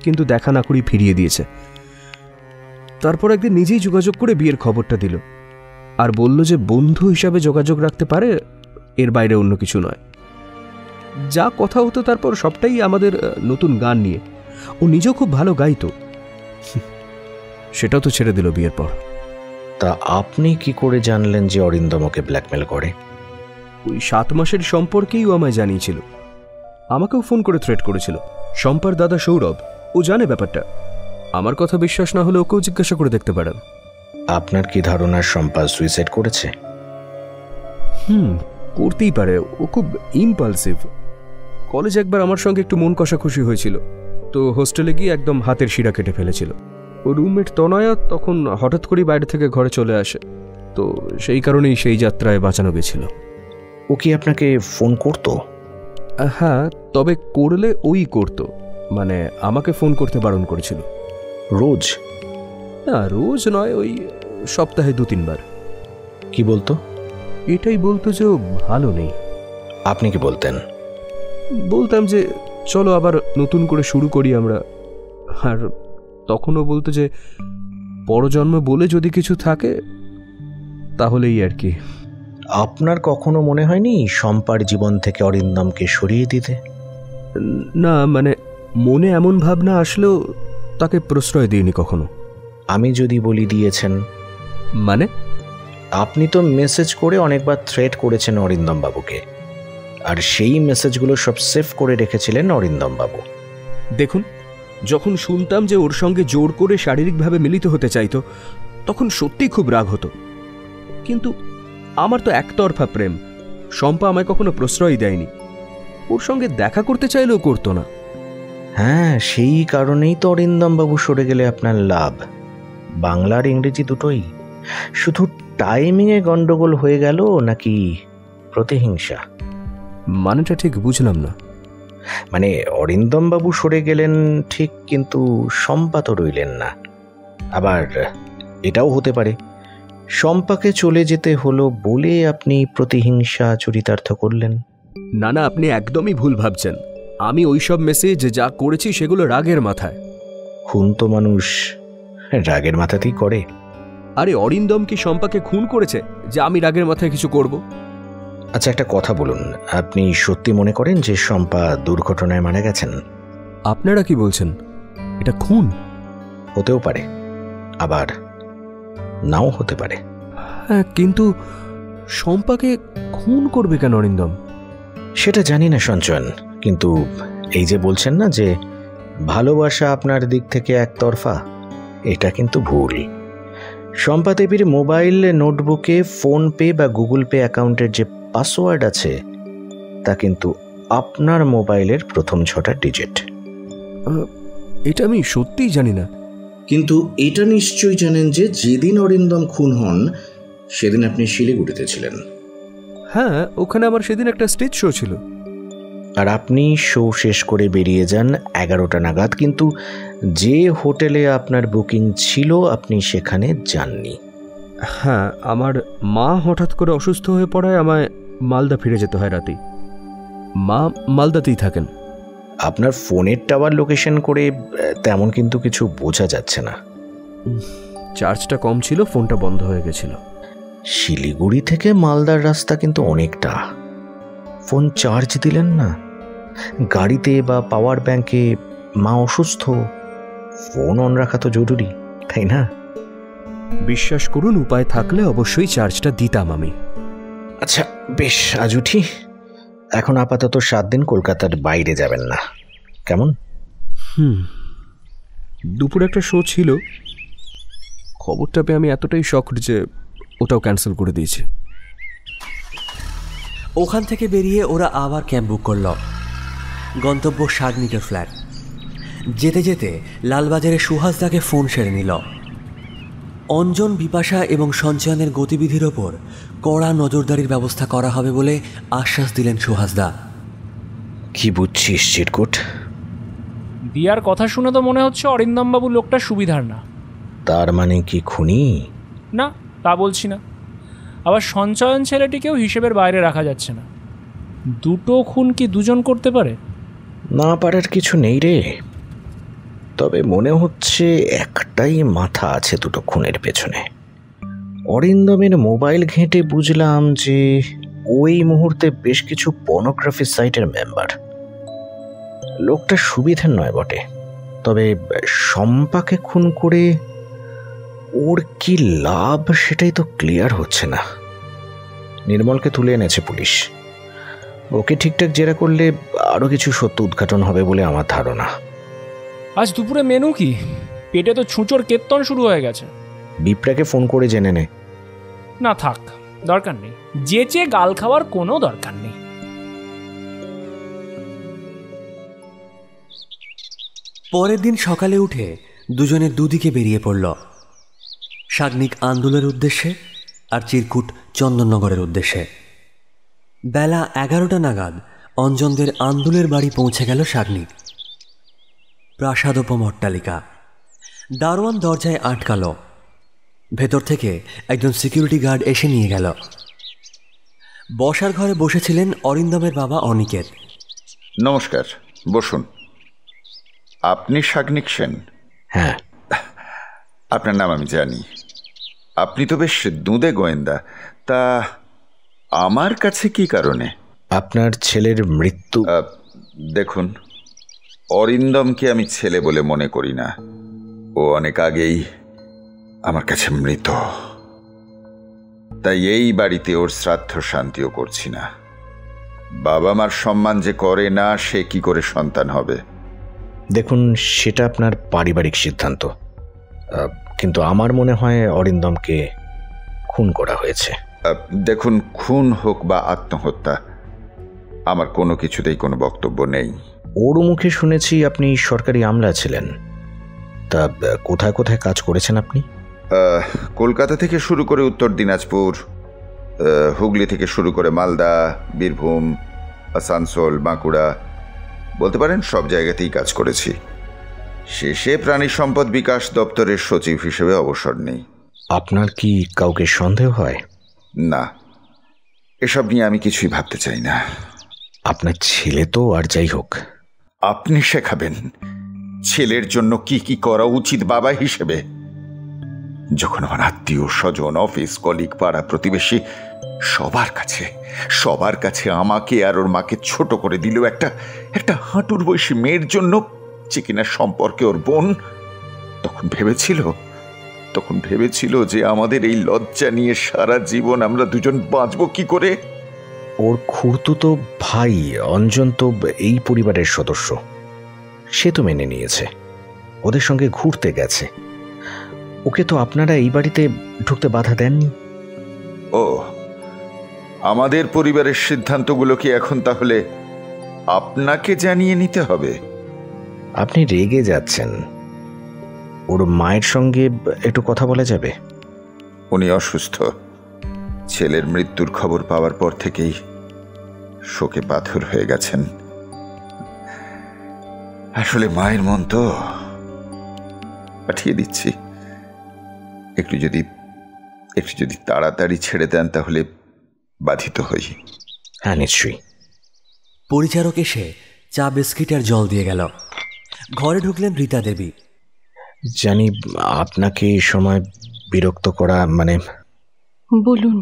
কিন্তু দেখা না করেই ফিরিয়ে দিয়েছে। তারপর একদিন নিজেই যোগাযোগ করে বিয়ের খবরটা দিল, আর বলল যে বন্ধু হিসাবে যোগাযোগ রাখতে পারে, এর বাইরে অন্য কিছু নয়। যা কথা হতো তারপর সবটাই আমাদের নতুন গান নিয়ে। ও নিজেও খুব ভালো গাইতো। সেটাও তো ছেড়ে দিল বিয়ের পর। তা আপনি কি করে জানলেন যে অরিন্দম ওকে ব্ল্যাকমেল করে? ওই 7 মাসের সম্পর্কেই ও আমায় জানিয়েছিল। আমাকেও ফোন করে থ্রেট করেছিল। শম্পার দাদা সৌরভ, ও জানে ব্যাপারটা। আমার কথা বিশ্বাস না হলে ওকেও জিজ্ঞাসা করে দেখতে পারেন। আপনার কি ধারণা শম্পা সুইসাইড করেছে? করতেই পারে। ও খুব ইম্পালসিভ। কলেজে একবার আমার সঙ্গে একটু মন কষাকষি হয়েছিল, তো হোস্টেলে গিয়ে একদম হাতের শিরা কেটে ফেলেছিল। ও রুমমেট তনয়া তখন হঠাৎ করেই বাইরে থেকে ঘরে চলে আসে, তো সেই কারণেই সেই যাত্রায় বাঁচানো গেছিল। ও কি আপনাকে ফোন করতো? হ্যাঁ, তবে করলে ওই করতো, মানে আমাকে ফোন করতে বারণ করেছিল। রোজ? না, রোজ নয়, ওই সপ্তাহে 2-3 বার। কি বলতো? এটাই বলতো যে ও ভালো নেই। আপনি কি বলতেন? বলতাম যে চলো আবার নতুন করে শুরু করি আমরা। আর তখনও বলতো যে পরজন্ম বলে যদি কিছু থাকে তাহলেই আর কি। আপনার কখনো মনে হয়নি শম্পার জীবন থেকে অরিন্দমকে সরিয়ে দিতে? না, মানে মনে এমন ভাবনা আসলেও তাকে প্রশ্রয় দিইনি কখনো। আমি যদি বলি দিয়েছেন? মানে? আপনি তো মেসেজ করে অনেকবার থ্রেট করেছেন অরিন্দম বাবুকে, আর সেই মেসেজগুলো সব সেভ করে রেখেছিলেন অরিন্দম বাবু। দেখুন, যখন শুনতাম যে ওর সঙ্গে জোর করে শারীরিকভাবে মিলিত হতে চাইতো, তখন সত্যিই খুব রাগ হতো। কিন্তু আমার তো একতরফা প্রেম। শম্পা আমায় কখনো প্রশ্রয় দেয়নি। ওর সঙ্গে দেখা করতে চাইলেও করতো না। হ্যাঁ, সেই কারণেই তো অরিন্দম বাবু সরে গেলে আপনার লাভ। বাংলা আর ইংরেজি দুটোই। শুধু টাইমিংয়ে গন্ডগোল হয়ে গেল নাকি প্রতিহিংসা? মানেটা ঠিক বুঝলাম না। মানে অরিন্দম বাবু সরে গেলেন ঠিক, কিন্তু শম্পা তো রইলেন না। আবার এটাও হতে পারে শম্পাকে চলে যেতে হলো বলে আপনি প্রতিহিংসা চরিতার্থ করলেন। না না, আপনি একদমই ভুল ভাবছেন। আমি ওইসব মেসেজ যা করেছি সেগুলো রাগের মাথায়। খুন তো মানুষ রাগের মাথাতেই করে। আরে অরিন্দম কি শম্পাকে খুন করেছে যে আমি রাগের মাথায় কিছু করব? আচ্ছা, একটা কথা বলুন, আপনি সত্যি মনে করেন যে শম্পা দুর্ঘটনায় মারা গেছেন? আপনারা কি বলছেন? এটা খুন? হতেও পারে, আবার নাও হতে পারে। হ্যাঁ, কিন্তু শম্পাকে খুন করবে কেন অরিন্দম? সেটা জানি না সঞ্চয়ন, কিন্তু এই যে বলছেন না যে ভালোবাসা আপনার দিক থেকে একতরফা, এটা কিন্তু ভুল। শম্পা দেবীর মোবাইল নোটবুকে ফোনপে বা গুগল পে অ্যাকাউন্টের যে পাসওয়ার্ড আছে তা কিন্তু আপনার মোবাইলের প্রথম 6টা ডিজিট। এটা আমি সত্যিই জানি না। কিন্তু এটা নিশ্চয়ই জানেন যে যেদিন অরিন্দম খুন হন সেদিন আপনি শিলিগুড়িতে ছিলেন। হ্যাঁ, ওখানে আমার সেদিন একটা স্টেজ শো ছিল। আর আপনি শো শেষ করে বেরিয়ে যান 11টা নাগাদ, কিন্তু যে হোটেলে আপনার বুকিং ছিল আপনি সেখানে যাননি। হ্যাঁ, আমার মা হঠাৎ করে অসুস্থ হয়ে পড়ায় আমায় মালদা ফিরে যেতে হয় রাতেই। মা মালদাতেই থাকেন। আপনার ফোনের টাওয়ার লোকেশন করে তেমন কিন্তু কিছু বোঝা যাচ্ছে না। চার্জটা কম ছিল, ফোনটা বন্ধ হয়ে গেছিল। শিলিগুড়ি থেকে মালদার রাস্তা কিন্তু অনেকটা। ফোন চার্জ দিলেন না, গাড়িতে বা পাওয়ার ব্যাংকে মা অসুস্থ, ফোন অন রাখা তো জরুরি, তাই না? বিশ্বাস করুন, উপায় থাকলে অবশ্যই চার্জটা দিতাম আমি। আচ্ছা বেশ, আজ উঠি। এখন আপাতত 7 দিন কলকাতার বাইরে যাবেন না, কেমন? দুপুরে একটা শো ছিল, খবরটা পেয়ে আমি এতটাই শকড যে ওটাও ক্যান্সেল করে দিয়েছি। ওখান থেকে বেরিয়ে ওরা আবার ক্যাব বুক করল। গন্তব্য শাগনিকের ফ্ল্যাট। যেতে যেতে লালবাজারে সুহাসদাকে ফোন সেরে নিল। অঞ্জন, বিপাশা এবং সঞ্চয়নের গতিবিধির ওপর কড়া নজরদারির ব্যবস্থা করা হবে বলে আশ্বাস দিলেন সুহাসদা। কি বুঝছিস চিরকুট? দিয়ার কথা শুনে তো মনে হচ্ছে অরিন্দমবাবু লোকটা সুবিধার না। তার মানে কি খুনি? না, তা বলছি না। আবার সঞ্চয়ন ছেলেটিকেও হিসেবের বাইরে রাখা যাচ্ছে না। দুটো খুন কি দুজন করতে পারে? না পারার কিছু নেই রে, তবে মনে হচ্ছে একটাই মাথা আছে দুটো খুনের পেছনে। অরিন্দমের মোবাইল ঘেঁটে বুঝলাম যে ওই মুহূর্তে বেশ কিছু পর্নোগ্রাফি সাইটের মেম্বার। লোকটা সুবিধের নয় বটে, তবে শম্পাকে খুন করে ওর কি লাভ সেটাই তো ক্লিয়ার হচ্ছে না। নির্মলকে তুলে এনেছে পুলিশ। ওকে ঠিকঠাক জেরা করলে আরও কিছু সত্য উদ্ঘাটন হবে বলে আমার ধারণা। আজ দুপুরে মেনু কি? পেটে তো ছুঁচোর কেত্তন শুরু হয়ে গেছে। বিপ্রাকে ফোন করে জেনে নে। না থাক, দরকার নেই। যেচে গাল খাওয়ার কোনো দরকার নেই। পরের দিন সকালে উঠে দুজনে দুদিকে বেরিয়ে পড়ল। শাগনিক আন্দুলের উদ্দেশ্যে আর চিরকুট চন্দননগরের উদ্দেশ্যে। বেলা 11টা নাগাদ অঞ্জনদের আন্দুলের বাড়ি পৌঁছে গেল শাগনিক। প্রাসাদোপম অট্টালিকা। দারোয়ান দরজায় আটকালো। ভেতর থেকে একজন সিকিউরিটি গার্ড এসে নিয়ে গেল। বসার ঘরে বসেছিলেন অরিন্দমের বাবা অনিকেত। নমস্কার, বসুন। আপনি শাগনিক সেন? হ্যাঁ। আপনার নাম আমি জানি। আপনি তো বেশ দুঁদে গোয়েন্দা। তা আমার কাছে কি কারণে? আপনার ছেলের মৃত্যু। দেখুন, অরিন্দমকে আমি ছেলে বলে মনে করি না। ও অনেক আগেই আমার কাছে মৃত। তাই এই বাড়িতে ওর শ্রাদ্ধ শান্তিও করছি না। বাবা মার সম্মান যে করে না, সে কি করে সন্তান হবে? দেখুন, সেটা আপনার পারিবারিক সিদ্ধান্ত, কিন্তু আমার মনে হয় অরিন্দমকে খুন করা হয়েছে। দেখুন, খুন হোক বা আত্মহত্যা, আমার কোনো কিছুতেই কোনো বক্তব্য নেই। ওর মুখে শুনেছি আপনি সরকারি আমলা ছিলেন। তা কোথায় কোথায় কাজ করেছেন আপনি? কলকাতা থেকে শুরু করে উত্তর দিনাজপুর, হুগলি থেকে শুরু করে মালদা, বীরভূম, আসানসোল, বাঁকুড়া, বলতে পারেন সব জায়গাতেই কাজ করেছি। শেষে প্রাণী সম্পদ বিকাশ দপ্তরের সচিব হিসেবে অবসর নেই। আপনার কি কাউকে সন্দেহ হয়? না, এসব নিয়ে আমি কিছুই ভাবতে চাই না। আপনার ছেলে তো, আর যাই হোক। আপনি শেখাবেন ছেলের জন্য কি কি করা উচিত বাবা হিসেবে? যখন আমার আত্মীয় স্বজন, অফিস কলিগ, পাড়া প্রতিবেশী সবার কাছে আমাকে আর ওর মাকে ছোট করে দিল একটা হাঁটুর বয়সী মেয়ের জন্য, যে কিনা সম্পর্কে ওর বোন, তখন ভেবেছিল যে আমাদের এই লজ্জা নিয়ে সারা জীবন আমরা দুজন বাঁচবো কি করে? ওর খুড়তুতো ভাই অঞ্জন তো এই পরিবারের সদস্য, সে তো মেনে নিয়েছে, ওদের সঙ্গে ঘুরতে গেছে। ওকে তো আপনারা এই বাড়িতে ঢুকতে বাধা দেননি। ও, আমাদের পরিবারের সিদ্ধান্তগুলো কি এখন তাহলে আপনাকে জানিয়ে নিতে হবে? আপনি রেগে যাচ্ছেন। ওর মায়ের সঙ্গে একটু কথা বলা যাবে? উনি অসুস্থ। ছেলের মৃত্যুর খবর পাওয়ার পর থেকেই শোকে পাথর হয়ে গেছেন। আসলে মায়ের মন তো, পাঠিয়ে দিচ্ছি। একটু যদি তাড়াতাড়ি ছেড়ে দেন তাহলে বাধিত হই। হ্যাঁ, নিশ্চয়ই। পরিচারক এসে চা বিস্কিট আর জল দিয়ে গেল। ঘরে ঢুকলেন রীতা দেবী। জানি আপনাকে এই সময় বিরক্ত করা, মানে বলুন।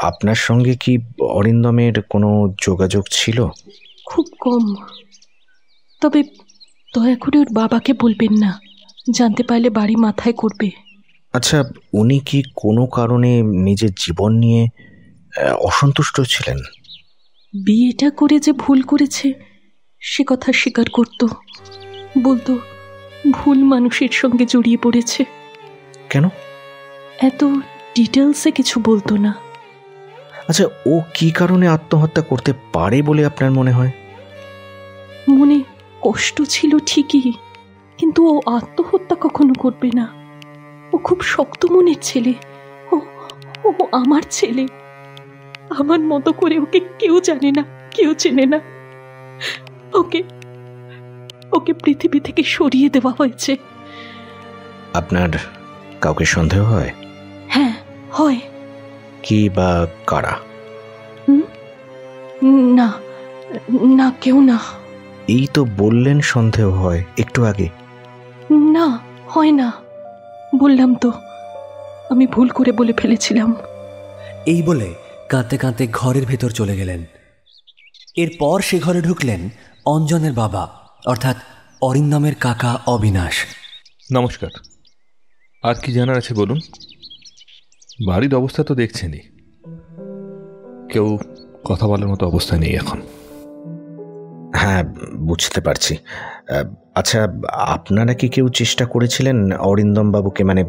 আপনার সঙ্গে কি অরিন্দমের কোনো যোগাযোগ ছিল? খুব কম, তবে দয়া করে ওর বাবাকে বলবেন না, জানতে পারলে বাড়ি মাথায় করবে। আচ্ছা, উনি কি কোনো কারণে নিজের জীবন নিয়ে অসন্তুষ্ট ছিলেন? বিয়েটা করে যে ভুল করেছে সে কথা স্বীকার করত, বলতো ভুল মানুষের সঙ্গে জড়িয়ে পড়েছে। কেন? এত ডিটেলসে কিছু বলতো না। আচ্ছা, ও কি কারণে আত্মহত্যা করতে পারে বলে আপনার মনে হয়? মনে কষ্ট ছিল ঠিকই, কিন্তু ও আত্মহত্যা কখনো করবে না। ও খুব শক্ত মনের ছেলে। ও আমার ছেলে। আমার মতো করে ওকে কেউ জানে না, কেউ চেনে না। ওকে পৃথিবী থেকে সরিয়ে দেওয়া হয়েছে। আপনার কাউকে সন্দেহ হয়? হ্যাঁ, হয়। কি বা কারা? না না, কেউ না। এই তো বললেন সন্দেহ হয় একটু আগে। না, হয় না। বললাম তো, আমি ভুল করে বলে ফেলেছিলাম। এই বলে কাঁদতে কাঁদতে ঘরের ভেতর চলে গেলেন। এরপর সে ঘরে ঢুকলেন অঞ্জনের বাবা, অর্থাৎ অরিন্দমের কাকা অবিনাশ। নমস্কার। আর কি জানার আছে বলুন? বাড়ির অবস্থা তো দেখছেনই, কেউ কথা বলার মতো অবস্থা নেই এখন। হ্যাঁ, বুঝতে পারছি। আচ্ছা, আপনারা কি কেউ চেষ্টা করেছিলেন অরিন্দম বাবুকে, মানে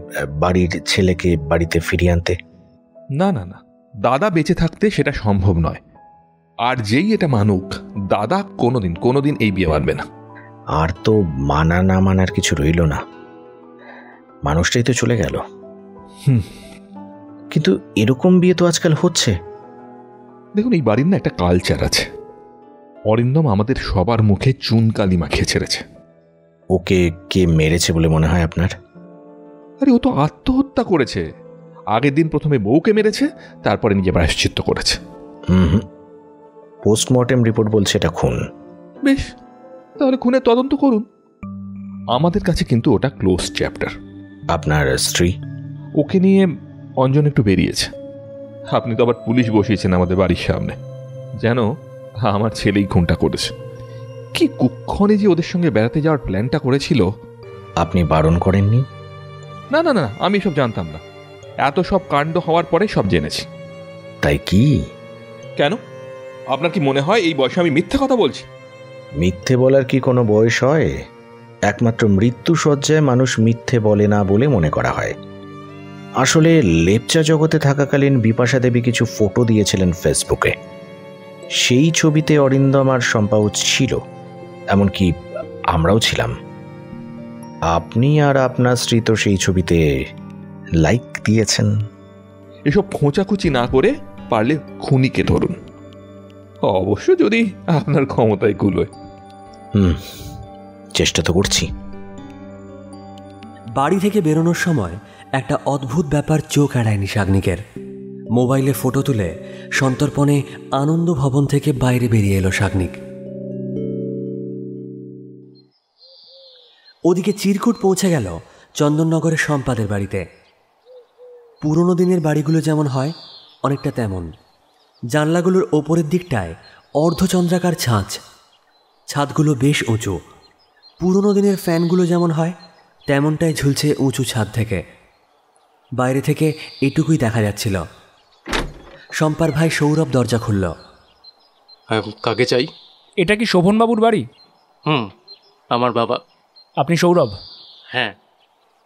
বাড়ির ছেলেকে বাড়িতে ফিরিয়ে আনতে? না না না, দাদা বেঁচে থাকতে সেটা সম্ভব নয়। আর যেই এটা মানুক, দাদা কোনোদিন এই বিয়ে মানবে না। আর তো মানা না মানার কিছু রইল না, মানুষটাই তো চলে গেল। কিন্তু এরকম বিয়ে তো আজকাল হচ্ছে। দেখুন, এই বাড়ির না একটা কালচার আছে। অরিন্দম আমাদের সবার মুখে চুনকালি মাখিয়ে ছেড়েছে। ওকে কে মেরেছে বলে মনে হয় আপনার? আরে, ও তো আত্মহত্যা করেছে। আগের দিন প্রথমে বউকে মেরেছে, তারপরে নিজে প্রায়শ্চিত্ত করেছে। পোস্টমর্টেম রিপোর্ট বলছে এটা খুন। বেশ, তাহলে খুনের তদন্ত করুন। আমাদের কাছে কিন্তু ওটা ক্লোজ চ্যাপ্টার। আপনার স্ত্রী? ওকে নিয়ে অঞ্জন একটু বেরিয়েছে। আপনি তো আবার পুলিশ বসিয়েছেন আমাদের বাড়ির সামনে, যেন আমার ছেলেই খুনটা করেছে। কি কুক্ষণে যে ওদের সঙ্গে বেড়াতে যাওয়ার প্ল্যানটা করেছিল। আপনি বারণ করেননি? না না না, আমি সব জানতাম না। এত সব কাণ্ড হওয়ার পরে সব জেনেছি। তাই কি? কেন, আপনার কি মনে হয় এই বয়সে আমি মিথ্যে কথা বলছি? মিথ্যে বলার কি কোনো বয়স হয়? একমাত্র মৃত্যু শয্যায় মানুষ মিথ্যে বলে না বলে মনে করা হয়। আসলে লেপচা জগতে থাকাকালীন বিপাশা দেবী কিছু ফটো দিয়েছিলেন ফেসবুকে। সেই ছবিতে অরিন্দম আর শম্পাও ছিল, এমনকি আমরাও ছিলাম। আপনি আর আপনার স্ত্রী তো সেই ছবিতে লাইক দিয়েছেন। এসব খোঁচাখুচি না করে পারলে খুনিকে ধরুন, অবশ্য যদি আপনার ক্ষমতায় কুলোয়। চেষ্টা তো করছি। বাড়ি থেকে বেরোনোর সময় একটা অদ্ভুত ব্যাপার চোখ এড়ায়নি শাগনিকের। মোবাইলে ফটো তুলে সন্তর্পণে আনন্দ ভবন থেকে বাইরে বেরিয়ে এলো শাগনিক। ওদিকে চিরকুট পৌঁছে গেল চন্দননগরের শম্পাদের বাড়িতে। পুরনো দিনের বাড়িগুলো যেমন হয় অনেকটা তেমন। জানলাগুলোর ওপরের দিকটায় অর্ধচন্দ্রাকার ছাঁচ, ছাদগুলো বেশ উঁচু। পুরনো দিনের ফ্যানগুলো যেমন হয় তেমনটাই ঝুলছে উঁচু ছাদ থেকে। বাইরে থেকে এটুকুই দেখা যাচ্ছিল। শম্পার ভাই সৌরভ দরজা খুলল। কাকে চাই? এটা কি শোভনবাবুর বাড়ি? আমার বাবা। আপনি সৌরভ? হ্যাঁ।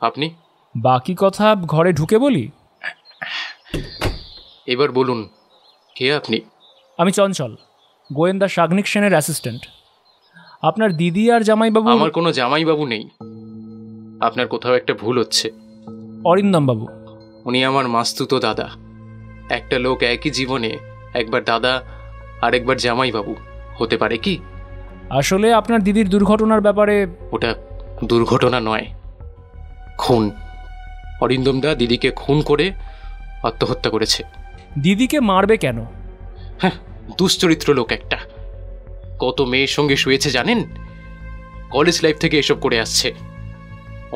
আপনি? বাকি কথা ঘরে ঢুকে বলি। এবার বলুন, কে আপনি? আমি চঞ্চল, গোয়েন্দা শাগনিক সেনের অ্যাসিস্ট্যান্ট। আপনার দিদি আর জামাইবাবু? আমার কোনো জামাইবাবু নেই। আপনার কোথাও একটা ভুল হচ্ছে। অরিন্দম বাবু। উনি আমার মাস্তুতো দাদা। একটা লোক একই জীবনে একবার দাদা আর একবার জামাইবাবু হতে পারে কি? আসলে আপনার দিদির দুর্ঘটনার ব্যাপারে... ওটা দুর্ঘটনা নয়, খুন। অরিন্দমদা দিদিকে খুন করে আত্মহত্যা করেছে। দিদিকে মারবে কেন? হ্যাঁ, দুশ্চরিত্র লোক একটা। কত মেয়ের সঙ্গে শুয়েছে জানেন? কলেজ লাইফ থেকে এসব করে আসছে।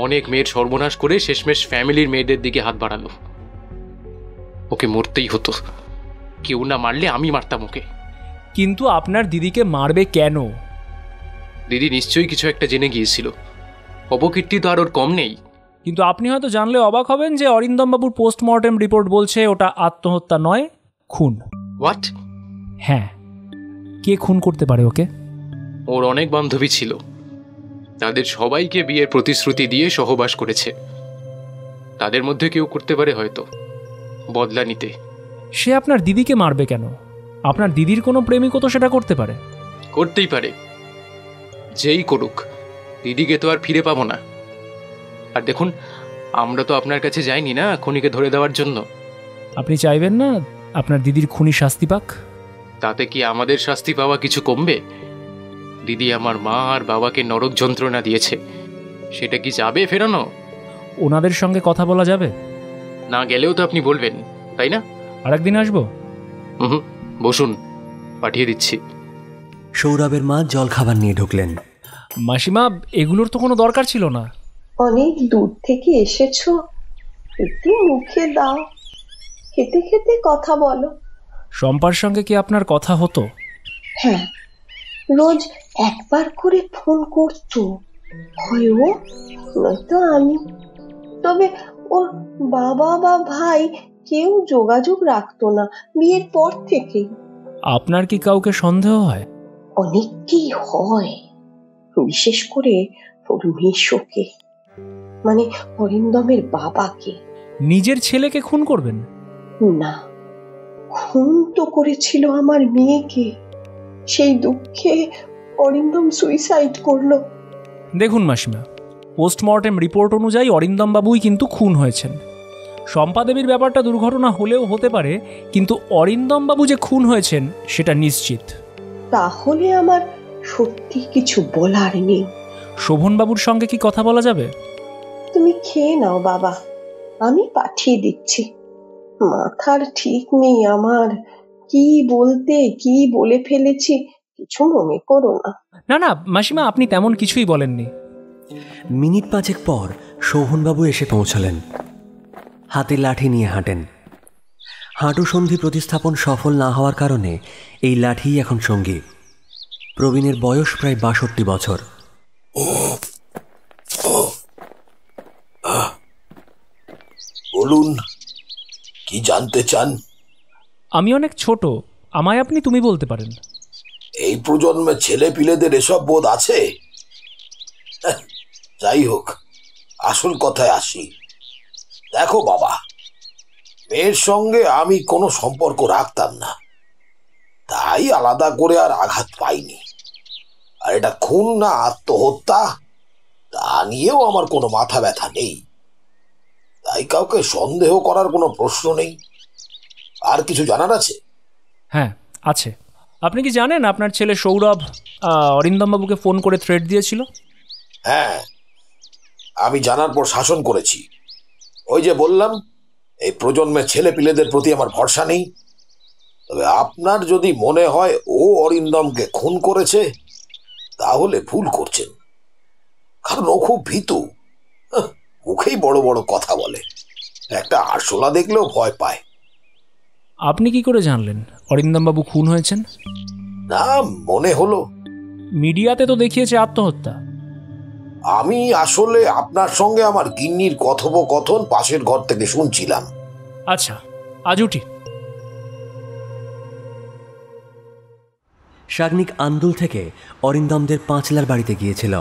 অনেক মেয়ের সর্বনাশ করে শেষমেশ ফ্যামিলির মেয়েদের দিকে হাত বাড়ালো। ওকে মরতেই হতো, কেউ না মারলে আমি মারতাম ওকে। কিন্তু আপনার দিদিকে মারবে কেন? দিদি নিশ্চয়ই কিছু একটা জেনে গিয়েছিল। অপকীর্তি তো আর ওর কম নেই। কিন্তু আপনি হয়তো জানলে অবাক হবেন যে অরিন্দমবাবুর পোস্টমর্টেম রিপোর্ট বলছে ওটা আত্মহত্যা নয়, খুন। হোয়াট? হ্যাঁ, কে খুন করতে পারে ওকে? ওর অনেক বান্ধবী ছিল, তাদের সবাইকে বিয়ের প্রতিশ্রুতি দিয়ে সহবাস করেছে। তাদের মধ্যে কেউ করতে পারে হয়তো, বদলা নিতে। সে আপনার দিদিকে মারবে কেন? আপনার দিদির কোনো প্রেমিকও তো সেটা করতে পারে। করতেই পারে, যেই করুক, দিদিকে তো আর ফিরে পাবো না। আর দেখুন, আমরা তো আপনার কাছে যাইনি না খুনিকে ধরে দেওয়ার জন্য। আপনি চাইবেন না আপনার দিদির খুনি শাস্তি পাক? তাতে কি আমাদের শাস্তি পাওয়া কিছু কমবে? দিদি আমার মা আর বাবাকে নরক যন্ত্রণা দিয়েছে, সেটা কি যাবে ফেরানো? ওনাদের সঙ্গে কথা বলা যাবে? না গেলেও তো আপনি বলবেন, তাই না? আরেকদিন আসবো। বসুন, পাঠিয়ে দিচ্ছি। সৌরভের মা জলখাবার নিয়ে ঢুকলেন। মাসিমা, এগুলোর তো কোনো দরকার ছিল না। অনেক দূর থেকে এসেছো, একটু মুখে দাও, খেতে খেতে কথা বলো। শম্পার সঙ্গে কি আপনার কথা হতো? হ্যাঁ, রোজ একবার করে ফোন করতো, হয় ও নয়তো আমি। তবে ওর বাবা বা ভাই কেউ যোগাযোগ রাখতো না বিয়ের পর থেকেই। আপনার কি কাউকে সন্দেহ হয়? অনেককেই হয়, বিশেষ করে ওর মেশোকে, মানে অরিন্দমের বাবাকে। নিজের ছেলেকে খুন করবেন? না, খুন তো করেছিল আমার মেয়েকে। সেই দুঃখে অরিন্দম সুইসাইড করলো। দেখুন মাসিমা, পোস্টমর্টেম রিপোর্ট অনুযায়ী অরিন্দম বাবুই কিন্তু খুন হয়েছেন। শম্পা দেবীর ব্যাপারটা দুর্ঘটনা হলেও হতে পারে, কিন্তু অরিন্দম বাবু যে খুন হয়েছেন সেটা নিশ্চিত। তাহলে আমার সত্যি কিছু বলার নেই। শোভনবাবুর সঙ্গে কি কথা বলা যাবে? তুমি খেয়ে নাও বাবা, আমি পাঠিয়ে দিচ্ছি। মাথার ঠিক নেই আমার, কি বলতে কি বলে ফেলেছি, কিছু মনে করো না। না না মাসিমা, আপনি তেমন কিছুই বলেননি। মিনিট 5 পর শোভনবাবু এসে পৌঁছলেন। হাতে লাঠি নিয়ে হাঁটেন। হাঁটু সন্ধি প্রতিস্থাপন সফল না হওয়ার কারণে এই লাঠিই এখন সঙ্গী। প্রবীণের বয়স প্রায় 62 বছর। বলুন, কি জানতে চান? আমি অনেক ছোট, আমায় আপনি তুমি বলতে পারেন। এই প্রজন্মের ছেলে পিলেদের এসব বোধ আছে? যাই হোক, আসল কথায় আসি। দেখো বাবা, মেয়ের সঙ্গে আমি কোনো সম্পর্ক রাখতাম না, তাই আলাদা করে আর আঘাত পাইনি। আর এটা খুন না আত্মহত্যা তা নিয়েও আমার কোনো মাথা ব্যথা নেই, তাই কাউকে সন্দেহ করার কোনো প্রশ্ন নেই। আর কিছু জানার আছে? হ্যাঁ আছে। আপনি কি জানেন আপনার ছেলে সৌরভ অরিন্দম বাবুকে ফোন করে থ্রেট দিয়েছিল? হ্যাঁ, আমি জানার পর শাসন করেছি। ওই যে বললাম, এই প্রজন্মের ছেলে পিলেদের প্রতি আমার ভরসা নেই। তবে আপনার যদি মনে হয় ও অরিন্দমকে খুন করেছে, তাহলে ভুল করছেন। কারণ ও খুব ভীতু, মুখেই বড় বড় কথা বলে, একটা আরশোলা দেখলেও ভয় পায়। আপনি কি করে জানলেন অরিন্দম বাবু খুন হয়েছেন? না, মনে হলো। মিডিয়াতে তো দেখিয়েছে আত্মহত্যা। আমি আসলে আপনার সঙ্গে আমার গিন্নির কথোপকথন পাশের ঘর থেকে শুনছিলাম। আচ্ছা, আজ উঠি। শাগনিক আন্দুল থেকে অরিন্দমদের পাঁচলার বাড়িতে গিয়েছিল।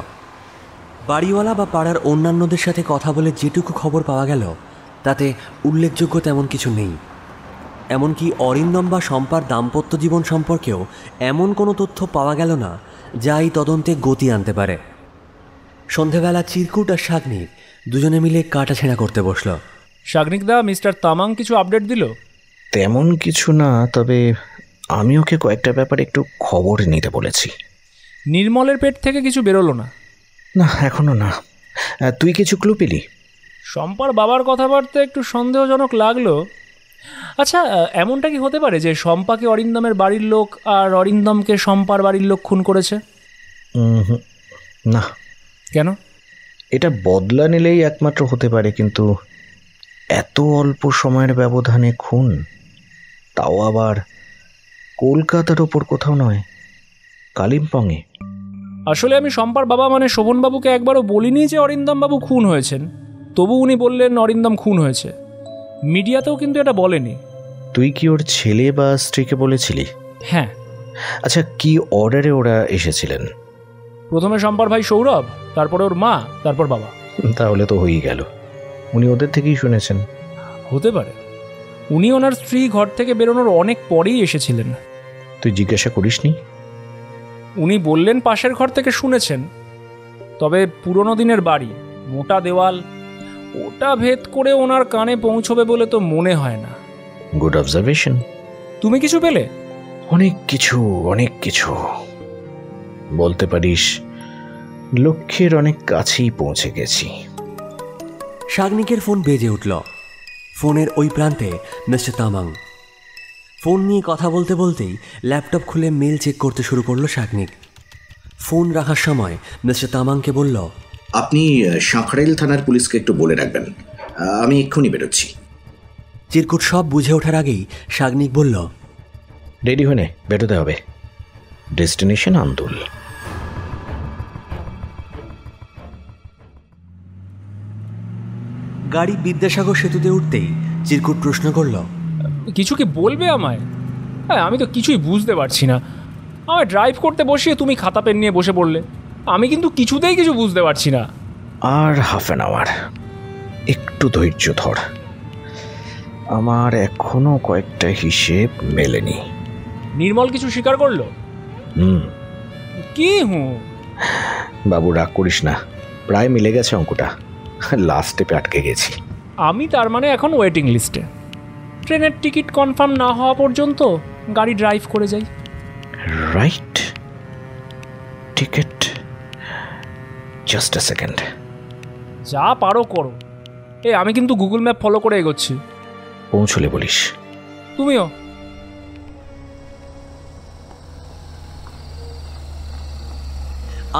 বাড়িওয়ালা বা পাড়ার অন্যান্যদের সাথে কথা বলে যেটুকু খবর পাওয়া গেল তাতে উল্লেখযোগ্য তেমন কিছু নেই। এমনকি অরিন্দম বা শম্পার দাম্পত্য জীবন সম্পর্কেও এমন কোনো তথ্য পাওয়া গেল না যা এই তদন্তে গতি আনতে পারে। সন্ধেবেলা চিরকুট আর শাগনিক দুজনে মিলে কাটাছেঁড়া করতে বসল। শাগনিক দা, মিস্টার তামাং কিছু আপডেট দিল? তেমন কিছু না, তবে আমি ওকে কয়েকটা ব্যাপারে একটু খবর নিতে বলেছি। নির্মলের পেট থেকে কিছু বেরোলো না? না, এখনো না। তুই কিছু ক্লু পেলি? শম্পার বাবার কথাবার্তা একটু সন্দেহজনক লাগলো। আচ্ছা, এমনটা কি হতে পারে যে শম্পাকে অরিন্দমের বাড়ির লোক আর অরিন্দমকে শম্পার বাড়ির লোক খুন করেছে? না। কেন? এটা বদলা নিলেই একমাত্র হতে পারে, কিন্তু এত অল্প সময়ের ব্যবধানে খুন, তাও আবার কলকাতার ওপর কোথাও নয়, কালিম্পংয়ে। আসলে আমি শম্পার বাবা মানে শোভনবাবুকে একবারও বলিনি যে অরিন্দমবাবু খুন হয়েছেন, তবু উনি বললেন অরিন্দম খুন হয়েছে। মিডিয়াতেও কিন্তু এটা বলেনি। তুই কি ওর ছেলে বা স্ত্রীকে বলেছিলি? হ্যাঁ। আচ্ছা, কি অর্ডারে ওরা এসেছিলেন? প্রথমে শম্পার ভাই সৌরভ, তারপরে ওর মা, তারপর বাবা। তাহলে তো হয়েই গেল, উনি ওদের থেকেই শুনেছেন। হতে পারে উনি ওনার স্ত্রী ঘর থেকে বেরোনোর অনেক পরেই এসেছিলেন। তুই জিজ্ঞাসা করিসনি? উনি বললেন পাশের ঘর থেকে শুনেছেন, তবে পুরনো দিনের বাড়ি, মোটা দেওয়াল, ওটা ভেদ করে ওনার কানে পৌঁছবে বলে তো মনে হয় না। Good observation. তুমি কিছু পেলে? অনেক কিছু বলতে পারিস, লক্ষ্যের অনেক কাছেই পৌঁছে গেছি। শাগনিকের ফোন বেজে উঠল। ফোনের ওই প্রান্তে মিস্টার তামাং। ফোন নিয়ে কথা বলতে বলতেই ল্যাপটপ খুলে মেল চেক করতে শুরু করলো শাগনিক। ফোন রাখার সময় মিস্টার তামাংকে বলল, আপনি সাঁকড়াইল থানার পুলিশকে একটু বলে রাখবেন, আমি এক্ষুনি বেরোচ্ছি। চিরকুট সব বুঝে ওঠার আগেই শাগনিক বলল, রেডি হয়ে নে, বেরোতে হবে। ডেস্টিনেশন আন্দুল। গাড়ি বিদ্যাসাগর সেতুতে উঠতেই চিরকুট প্রশ্ন করল, কিছু কি বলবে আমায়? হ্যাঁ, আমি তো কিছুই বুঝতে পারছি না। আমায় ড্রাইভ করতে বসিয়ে তুমি খাতা পেন নিয়ে বসে পড়লে, আমি কিন্তু কিছুতেই কিছু বুঝতে পারছি না। আর হাফ অ্যান আওয়ার, একটু ধৈর্য ধর। আমার এখনো কয়েকটা হিসেব মেলেনি। নির্মল কিছু স্বীকার করলো? কি বাবু, রাগ করিস না, প্রায় মিলে গেছে অঙ্কটা, লাস্ট স্টেপে আটকে গেছি। আমি তার মানে এখন ওয়েটিং লিস্টে। ট্রেনের টিকিট কনফার্ম না হওয়া পর্যন্ত গাড়ি ড্রাইভ করে যাই। রাইট, টিকিট, জাস্ট আ সেকেন্ড। যা পারো করো। আমি কিন্তু গুগল ম্যাপ ফলো করে এগোচ্ছি। পৌঁছলে বলিস। তুমিও।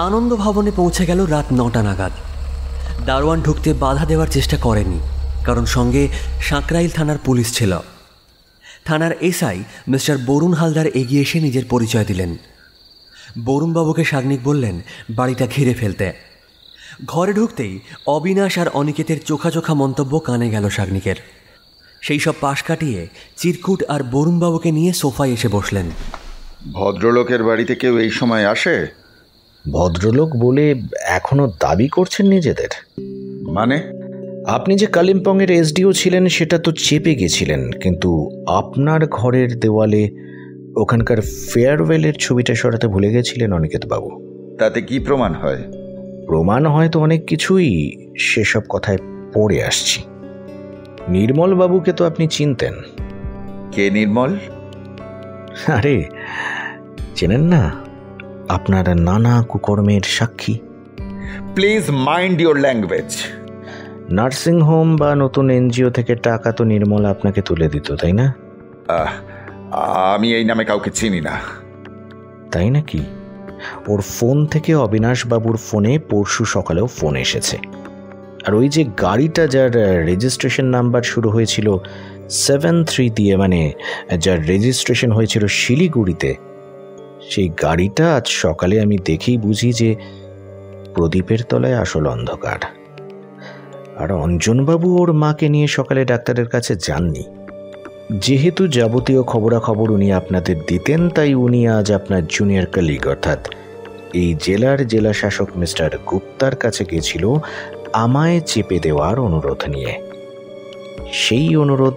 আনন্দ ভবনে পৌঁছে গেল রাত 9টা নাগাদ। দারোয়ান ঢুকতে বাধা দেওয়ার চেষ্টা করেনি, কারণ সঙ্গে সাঁকরাইল থানার পুলিশ ছিল। থানার এসআই মিস্টার বরুণ হালদার এগিয়ে এসে নিজের পরিচয় দিলেন। বরুণবাবুকে শাগনিক বললেন বাড়িটা ঘিরে ফেলতে। ঘরে ঢুকতেই অবিনাশ আর অনিকেতের চোখা চোখা মন্তব্য কানে গেল শাগনিকের। সেই সব পাশ কাটিয়ে চিরকুট আর বরুণবাবুকে নিয়ে সোফায় এসে বসলেন। ভদ্রলোকের বাড়িতে কেউ এই সময় আসে? ভদ্রলোক বলে এখনো দাবি করছেন নিজেদের? মানে? আপনি যে কালিম্পংয়ের এসডিও ছিলেন সেটা তো চেপে গেছিলেন, কিন্তু আপনার ঘরের দেওয়ালে ওখানকার ফেয়ারওয়েলের ছবিটা সরাতে ভুলে গেছিলেন অনিকেত বাবু। তাতে কি প্রমাণ হয়? প্রমাণ হয় তো অনেক কিছুই, সেসব কথায় পড়ে আসছি। নির্মল বাবুকে তো আপনি চিনতেন। কে নির্মল? আরে চেনেন না, আপনার নানা কুকর্মের সাক্ষী। Please mind your language. Nursing home বা নতুন এনজিও থেকে টাকা তো নির্মল আপনাকে তুলে দিত, তাই না? আমি এই নামে কাউকে চিনি না। তাই নাকি? ওর ফোন থেকে অবিনাশ বাবুর ফোনে পরশু সকালেও ফোন এসেছে। আর ওই যে গাড়িটা যার রেজিস্ট্রেশন নাম্বার শুরু হয়েছিল 73 দিয়ে, মানে যার রেজিস্ট্রেশন হয়েছিল শিলিগুড়িতে, সেই গাড়িটা আজ সকালে আমি দেখেই বুঝি যে প্রদীপের তলায় আসল অন্ধকার। আর অঞ্জনবাবু ওর মাকে নিয়ে সকালে ডাক্তারের কাছে যাননি। যেহেতু যাবতীয় খবরাখবর উনি আপনাদের দিতেন, তাই উনি আজ আপনার জুনিয়র কলিগ অর্থাৎ এই জেলার জেলা শাসক মিস্টার গুপ্তার কাছে গিয়েছিল আমায় চেপে দেওয়ার অনুরোধ নিয়ে। সেই অনুরোধ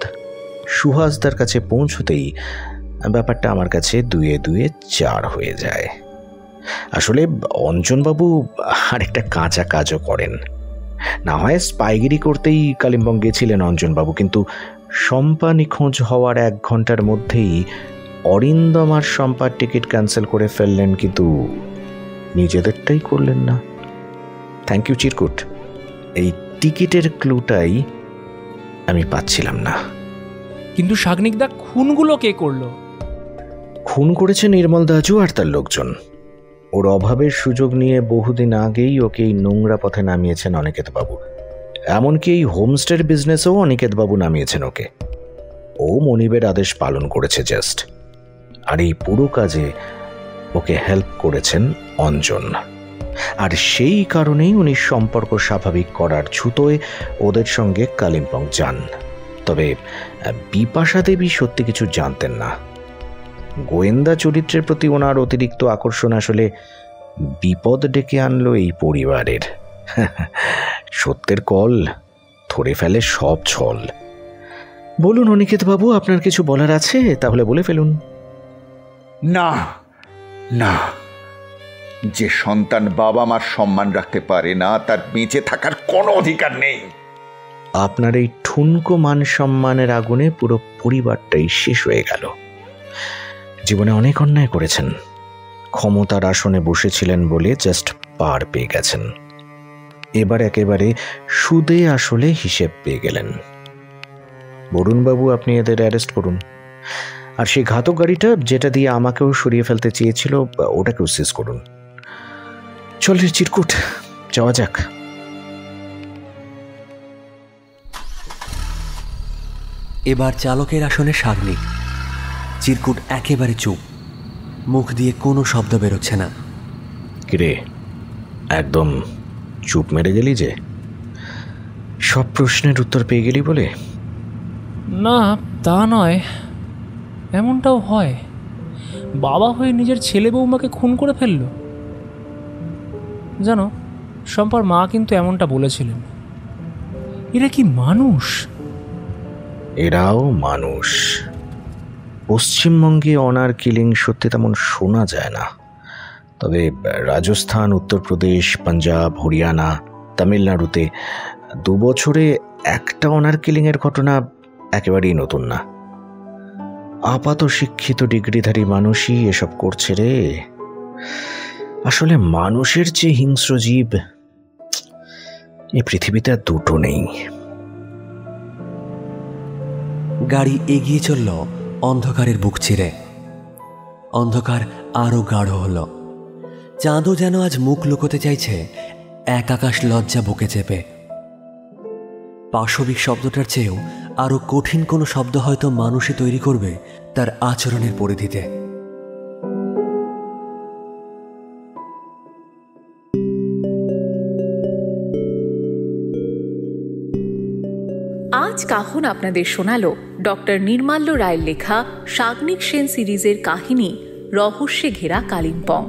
সুহাসদার কাছে পৌঁছতেই ব্যাপারটা আমার কাছে 2-2 4 হয়ে যায়। আসলে অঞ্জনবাবু আরেকটা কাঁচা কাজও করেন। না হয় স্পাইগিরি করতেই কালিম্পং গেছিলেন অঞ্জনবাবু, কিন্তু শম্পা নিখোঁজ হওয়ার 1 ঘন্টার মধ্যেই অরিন্দম আর শম্পার টিকিট ক্যান্সেল করে ফেললেন। কিন্তু নিজেদেরটাই করলেন না। থ্যাংক ইউ চিরকুট, এই টিকিটের ক্লুটাই আমি পাচ্ছিলাম না। কিন্তু শাগনিকদা, খুনগুলো কে করলো? খুন করেছে নির্মল দাজু আর তার লোকজন। ওর অভাবের সুযোগ নিয়ে বহুদিন আগেই ওকে এই নোংরা পথে নামিয়েছেন অনিকেত বাবু। এমনকি এই হোমস্টের বিজনেসেও অনিকেত বাবু নামিয়েছেন ওকে। ও মনিবের আদেশ পালন করেছে জাস্ট। আর এই পুরো কাজে ওকে হেল্প করেছেন অঞ্জন। আর সেই কারণেই উনি সম্পর্ক স্বাভাবিক করার ছুতোয় ওদের সঙ্গে কালিম্পং যান। তবে বিপাশা দেবী সত্যি কিছু জানতেন না। গোয়েন্দা চরিত্রের প্রতি ওনার অতিরিক্ত আকর্ষণ আসলে বিপদ ডেকে আনলো এই পরিবারের। সত্যের কল ধরে ফেলে সব ছল। বলুন অনিকেত বাবু, আপনার কিছু বলার আছে? তাহলে বলে ফেলুন। না না, যে সন্তান বাবা মার সম্মান রাখতে পারে না তার বেঁচে থাকার কোনো অধিকার নেই। আপনার এই ঠুনকো মান সম্মানের আগুনে পুরো পরিবারটাই শেষ হয়ে গেল। জীবনে অনেক অন্যায় করেছেন, ক্ষমতার আসনে বসেছিলেন বলে জাস্ট পার পেয়ে গেছেন। এবার একেবারে সুদে আসলে হিসেব পেয়ে গেলেন। বরুণবাবু, আপনি এদের অ্যারেস্ট করুন। আর সেই ঘাতক গাড়িটা যেটা দিয়ে আমাকেও সরিয়ে ফেলতে চেয়েছিল, ওটাকেও সিজ করুন। চল রে চিরকুট, যাওয়া যাক। এবার চালকের আসনে শাগনিক। চিরকুট একেবারে চুপ, মুখ দিয়ে কোনো শব্দ বেরোচ্ছে না। কিরে, একদম চুপ মেরে গেলি যে? সব প্রশ্নের উত্তর পেয়ে গেলি বলে? না, তা নয়। এমনটাও হয়, বাবা হয়ে নিজের ছেলে বৌমাকে খুন করে ফেলল। জানো, শম্পার মা কিন্তু এমনটা বলেছিলেন। এরা কি মানুষ? এরাও মানুষ। পশ্চিমবঙ্গে অনার কিলিং সত্যি তেমন শোনা যায় না। তবে রাজস্থান, উত্তরপ্রদেশ, পাঞ্জাব, হরিয়ানা, তামিলনাড়ুতে 2 বছরে একটা অনার কিলিংয়ের ঘটনা একেবারেই নতুন না। আপাত শিক্ষিত ডিগ্রিধারী মানুষই এসব করছে রে। আসলে মানুষের চেয়ে হিংস্র জীব এই পৃথিবীতে আর দুটো নেই। গাড়ি এগিয়ে চলল অন্ধকারের বুক চিরে। অন্ধকার আরো গাঢ় হলো। চাঁদও যেন আজ মুখ লুকোতে চাইছে এক আকাশ লজ্জা বুকে চেপে। পাশবিক শব্দটার চেয়েও আরো কঠিন কোনো শব্দ হয়তো মানুষই তৈরি করবে তার আচরণের পরিধিতে। আজ কাহন আপনাদের শোনালো ডক্টর নির্মাল্য রায়ের লেখা শাগনিক সেন সিরিজের কাহিনী রহস্যে ঘেরা কালিম্পং।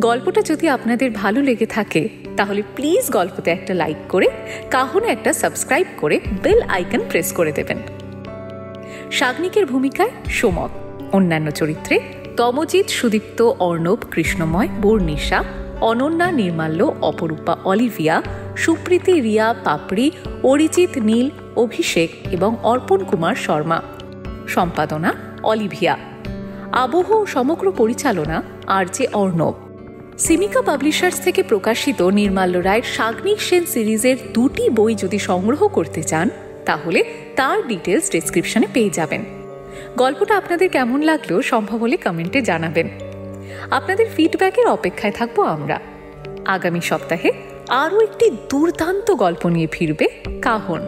গল্পটা যদি আপনাদের ভালো লেগে থাকে তাহলে প্লিজ গল্পতে একটা লাইক করে, কাহনে একটা সাবস্ক্রাইব করে বেল আইকন প্রেস করে দেবেন। শাগনিকের ভূমিকায় সোমক, অন্যান্য চরিত্রে তমজিৎ, সুদীপ্ত, অর্ণব, কৃষ্ণময়, বর্ণিশা, অনন্যা, নির্মাল্য, অপরূপা, অলিভিয়া, সুপ্রীতি, রিয়া, পাপড়ি, অরিজিৎ, নীল, অভিষেক এবং অর্পণ কুমার শর্মা। সম্পাদনা অলিভিয়া। আবহ ও সমগ্র পরিচালনা আর.জে. অর্ণব। সিমিকা পাবলিশার্স থেকে প্রকাশিত নির্মাল্য রায়ের শাগনিক সেন সিরিজের 2টি বই যদি সংগ্রহ করতে চান তাহলে তার ডিটেলস ডেসক্রিপশনে পেয়ে যাবেন। গল্পটা আপনাদের কেমন লাগলো সম্ভব হলে কমেন্টে জানাবেন। আপনাদের ফিডব্যাকের অপেক্ষায় থাকবো আমরা। আগামী সপ্তাহে আরও একটি দুর্দান্ত গল্প নিয়ে ফিরবে কাহন।